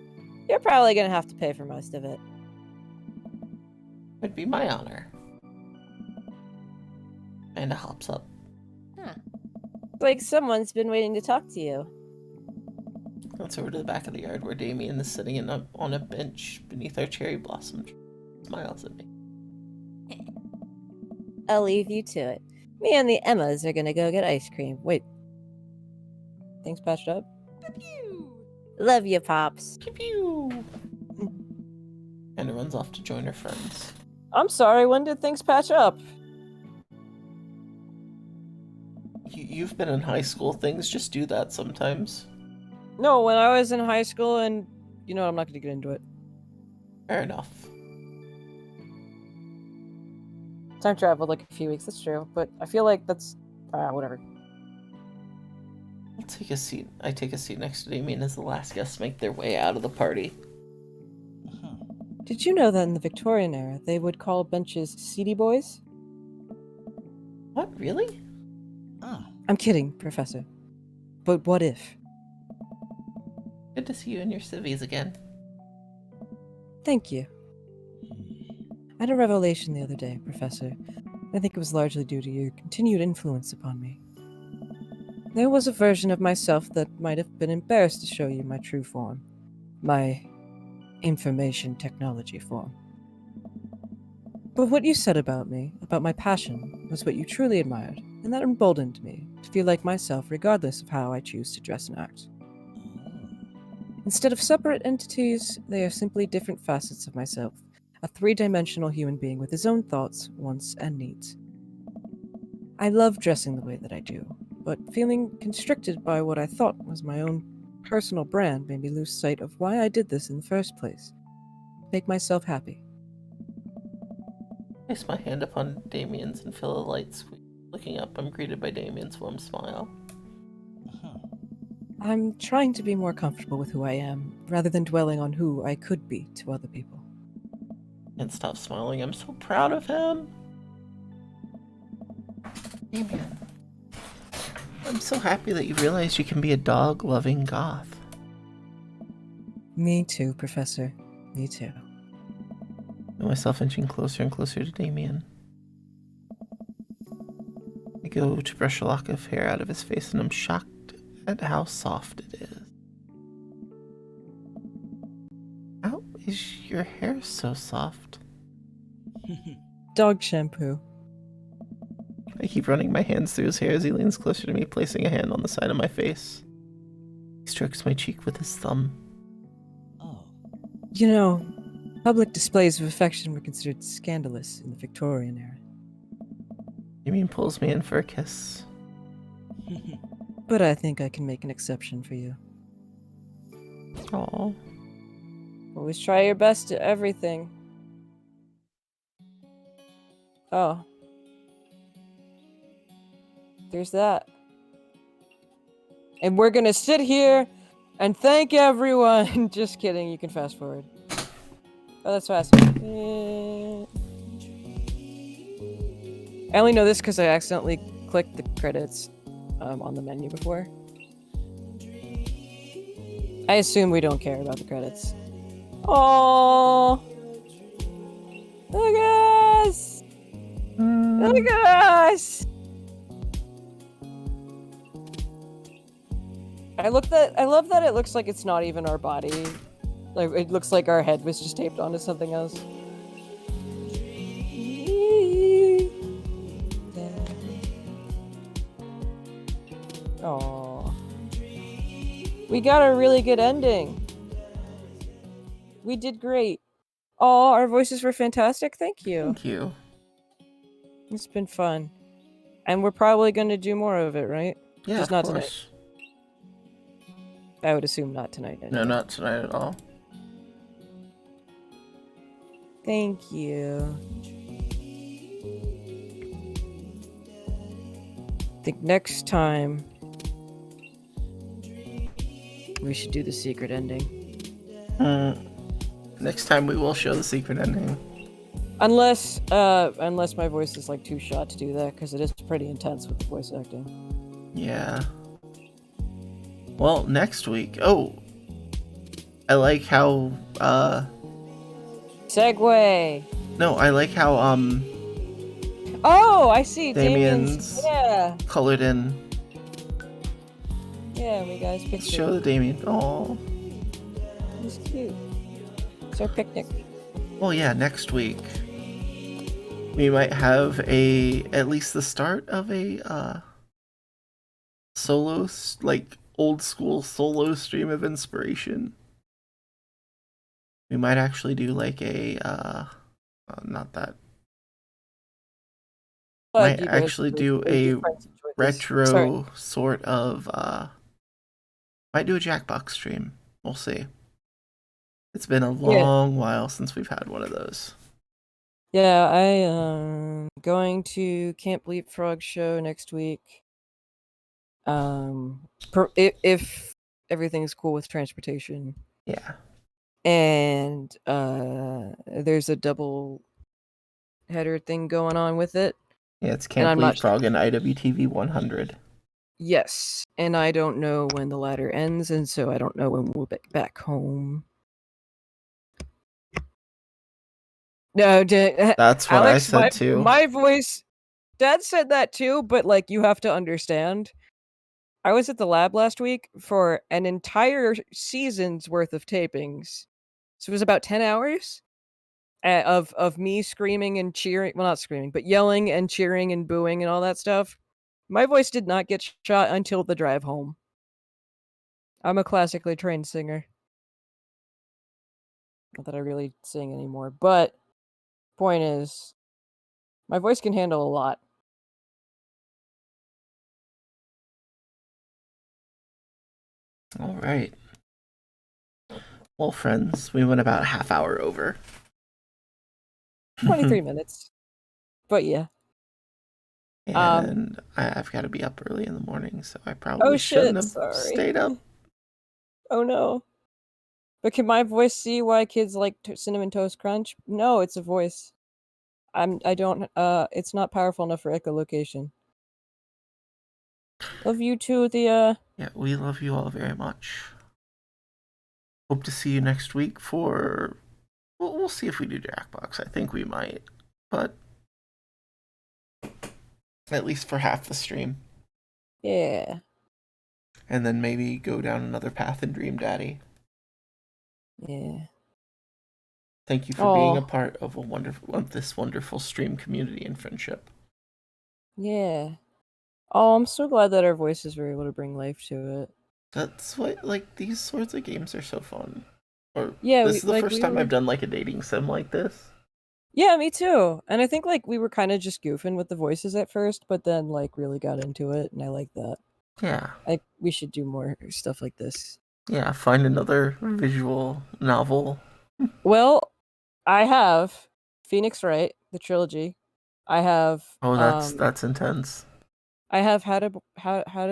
You're probably gonna have to pay for most of it. It'd be my honor. Amanda hops up. Like someone's been waiting to talk to you. Let's over to the back of the yard where Damien is sitting on a bench beneath our cherry blossom tree. Smiles at me. I'll leave you to it. Me and the Emmas are gonna go get ice cream. Wait. Things patched up? Pew. Love you, Pops. Pew pew! And runs off to join her friends. I'm sorry, when did things patch up? You've been in high school. Things just do that sometimes. No, when I was in high school, and you know, I'm not going to get into it. Fair enough. Time traveled like a few weeks, that's true, but I feel like that's whatever. I'll take a seat. I take a seat next to Damien as the last guests make their way out of the party. Did you know that in the Victorian era, they would call benches seedy boys? What, really? I'm kidding, Professor. But what if? Good to see you in your civvies again. Thank you. I had a revelation the other day, Professor. I think it was largely due to your continued influence upon me. There was a version of myself that might have been embarrassed to show you my true form. My information technology form. But what you said about me, about my passion, was what you truly admired, and that emboldened me to feel like myself regardless of how I choose to dress and act. Instead of separate entities, they are simply different facets of myself, a three-dimensional human being with his own thoughts, wants, and needs. I love dressing the way that I do, but feeling constricted by what I thought was my own personal brand made me lose sight of why I did this in the first place. Make myself happy. Place my hand upon Damien's and feel a light squeeze. Looking up, I'm greeted by Damien's warm smile. I'm trying to be more comfortable with who I am, rather than dwelling on who I could be to other people. And stop smiling. I'm so proud of him. Damien, I'm so happy that you realized you can be a dog-loving goth. Me too, Professor. Me too. I feel myself inching closer and closer to Damien. I go to brush a lock of hair out of his face, and I'm shocked at how soft it is. How is your hair so soft? Dog shampoo. I keep running my hands through his hair as he leans closer to me, placing a hand on the side of my face. He strokes my cheek with his thumb. You know, public displays of affection were considered scandalous in the Victorian era. Damien pulls me in for a kiss. But I think I can make an exception for you. Aww. Always try your best at everything. Oh. There's that. And we're gonna sit here and thank everyone. Just kidding, you can fast forward. Oh, that's fast. I only know this because I accidentally clicked the credits on the menu before. I assume we don't care about the credits. Oh, look at us! Look at us! I love that it looks like it's not even our body. Like it looks like our head was just taped onto something else. Oh. We got a really good ending. We did great. Oh, our voices were fantastic. Thank you. Thank you. It's been fun. And we're probably going to do more of it, right? Yeah, Just of not course. tonight. I would assume not tonight. Anyway. No, not tonight at all. Thank you. I think next time we should do the secret ending. Next time we will show the secret ending. Unless my voice is like too shot to do that, because it is pretty intense with the voice acting. Yeah. Well, next week. Oh, I like how. Segue. No, I like how Oh, I see. Damien's Yeah. colored in. Yeah, we guys Let's picture. show the Damien. Oh. He's cute. It's our picnic. Well, yeah. Next week we might have at least the start of a solo, like old school solo stream of inspiration. We might actually do like not that. But Might actually do a retro sort of might do a Jackbox stream. We'll see. It's been a long while since we've had one of those. Yeah, I am going to Camp Leapfrog show next week. If everything's cool with transportation. Yeah. And there's a double header thing going on with it. Yeah, it's Camp Leapfrog and IWTV 100. Yes, and I don't know when the latter ends, and so I don't know when we'll be back home. No, that's what Alex, I said too. My voice, Dad said that too, but like you have to understand. I was at the lab last week for an entire season's worth of tapings. So it was about 10 hours of me screaming and cheering. Well, not screaming, but yelling and cheering and booing and all that stuff. My voice did not get shot until the drive home. I'm a classically trained singer. Not that I really sing anymore, but point is, my voice can handle a lot. All right. Well, friends, we went about a half hour over. 23 minutes. But yeah. And I've got to be up early in the morning, so I probably shouldn't have stayed up. Oh no. But can my voice see why kids like Cinnamon Toast Crunch? No, it's a voice. It's not powerful enough for echolocation. Love you too, Thea. Yeah, we love you all very much. Hope to see you next week for... We'll see if we do Jackbox. I think we might. But... at least for half the stream. Yeah. And then maybe go down another path in Dream Daddy. Yeah. Thank you for being a part of this wonderful stream community and friendship. Yeah. Oh, I'm so glad that our voices were able to bring life to it. That's what, like, these sorts of games are so fun. Or yeah, this is the first time I've done like a dating sim like this. Yeah, me too. And I think like we were kind of just goofing with the voices at first, but then like really got into it, and I like that. Yeah. We should do more stuff like this. Yeah, find another visual novel. Well, I have Phoenix Wright, the trilogy. I have. Oh, that's intense. I have had a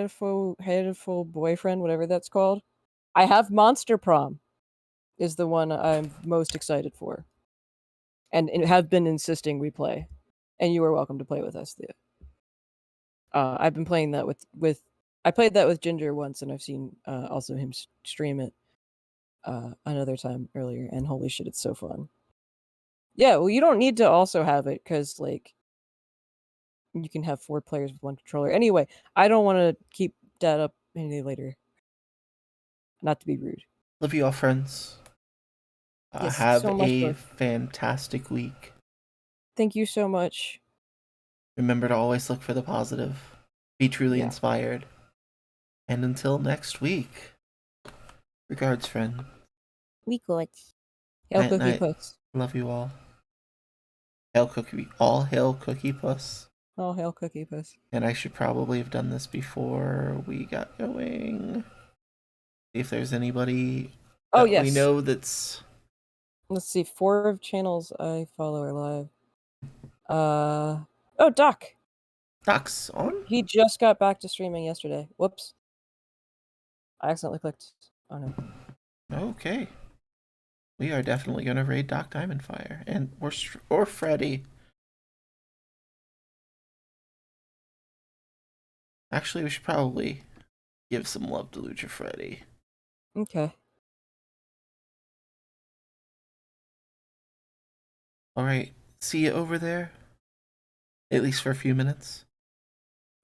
full boyfriend, whatever that's called. I have Monster Prom, is the one I'm most excited for, and have been insisting we play. And you are welcome to play with us, Thea. I've been playing that with. I played that with Ginger once, and I've seen also him stream it another time earlier, and holy shit, it's so fun. Yeah, well, you don't need to also have it, because, like, you can have 4 players with 1 controller. Anyway, I don't want to keep that up any later. Not to be rude. Love you all, friends. Yes, have so much a fun. fantastic week. Thank you so much. Remember to always look for the positive. Be truly inspired. And until next week. Regards, friend. We good. Hail Night, Cookie night. Puss. Love you all. Hail Cookie. All hail Cookie Puss. Oh, hail Cookie Puss. And I should probably have done this before we got going. See if there's anybody Oh, that we yes. know that's... Let's see. 4 of channels I follow are live. Oh, Doc. Doc's on? He just got back to streaming yesterday. Whoops. I accidentally clicked on him. Okay. We are definitely gonna raid Doc Diamondfire. And or Freddy. Actually, we should probably give some love to Lucha Freddy. Okay. Alright, see you over there. At least for a few minutes.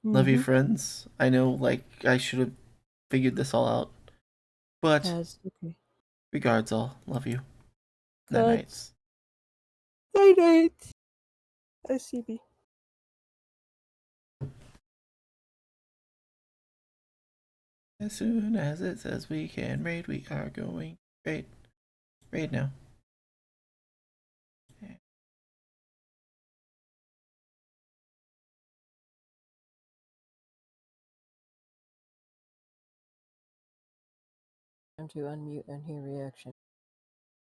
Love you, Mhm. friends. I know, like, I should have figured this all out. But, That's okay. regards all. Love you. Night Good. nights. Night night. ICB. As soon as it says we can raid, we are going raid. Raid now. Time to unmute and hear reaction.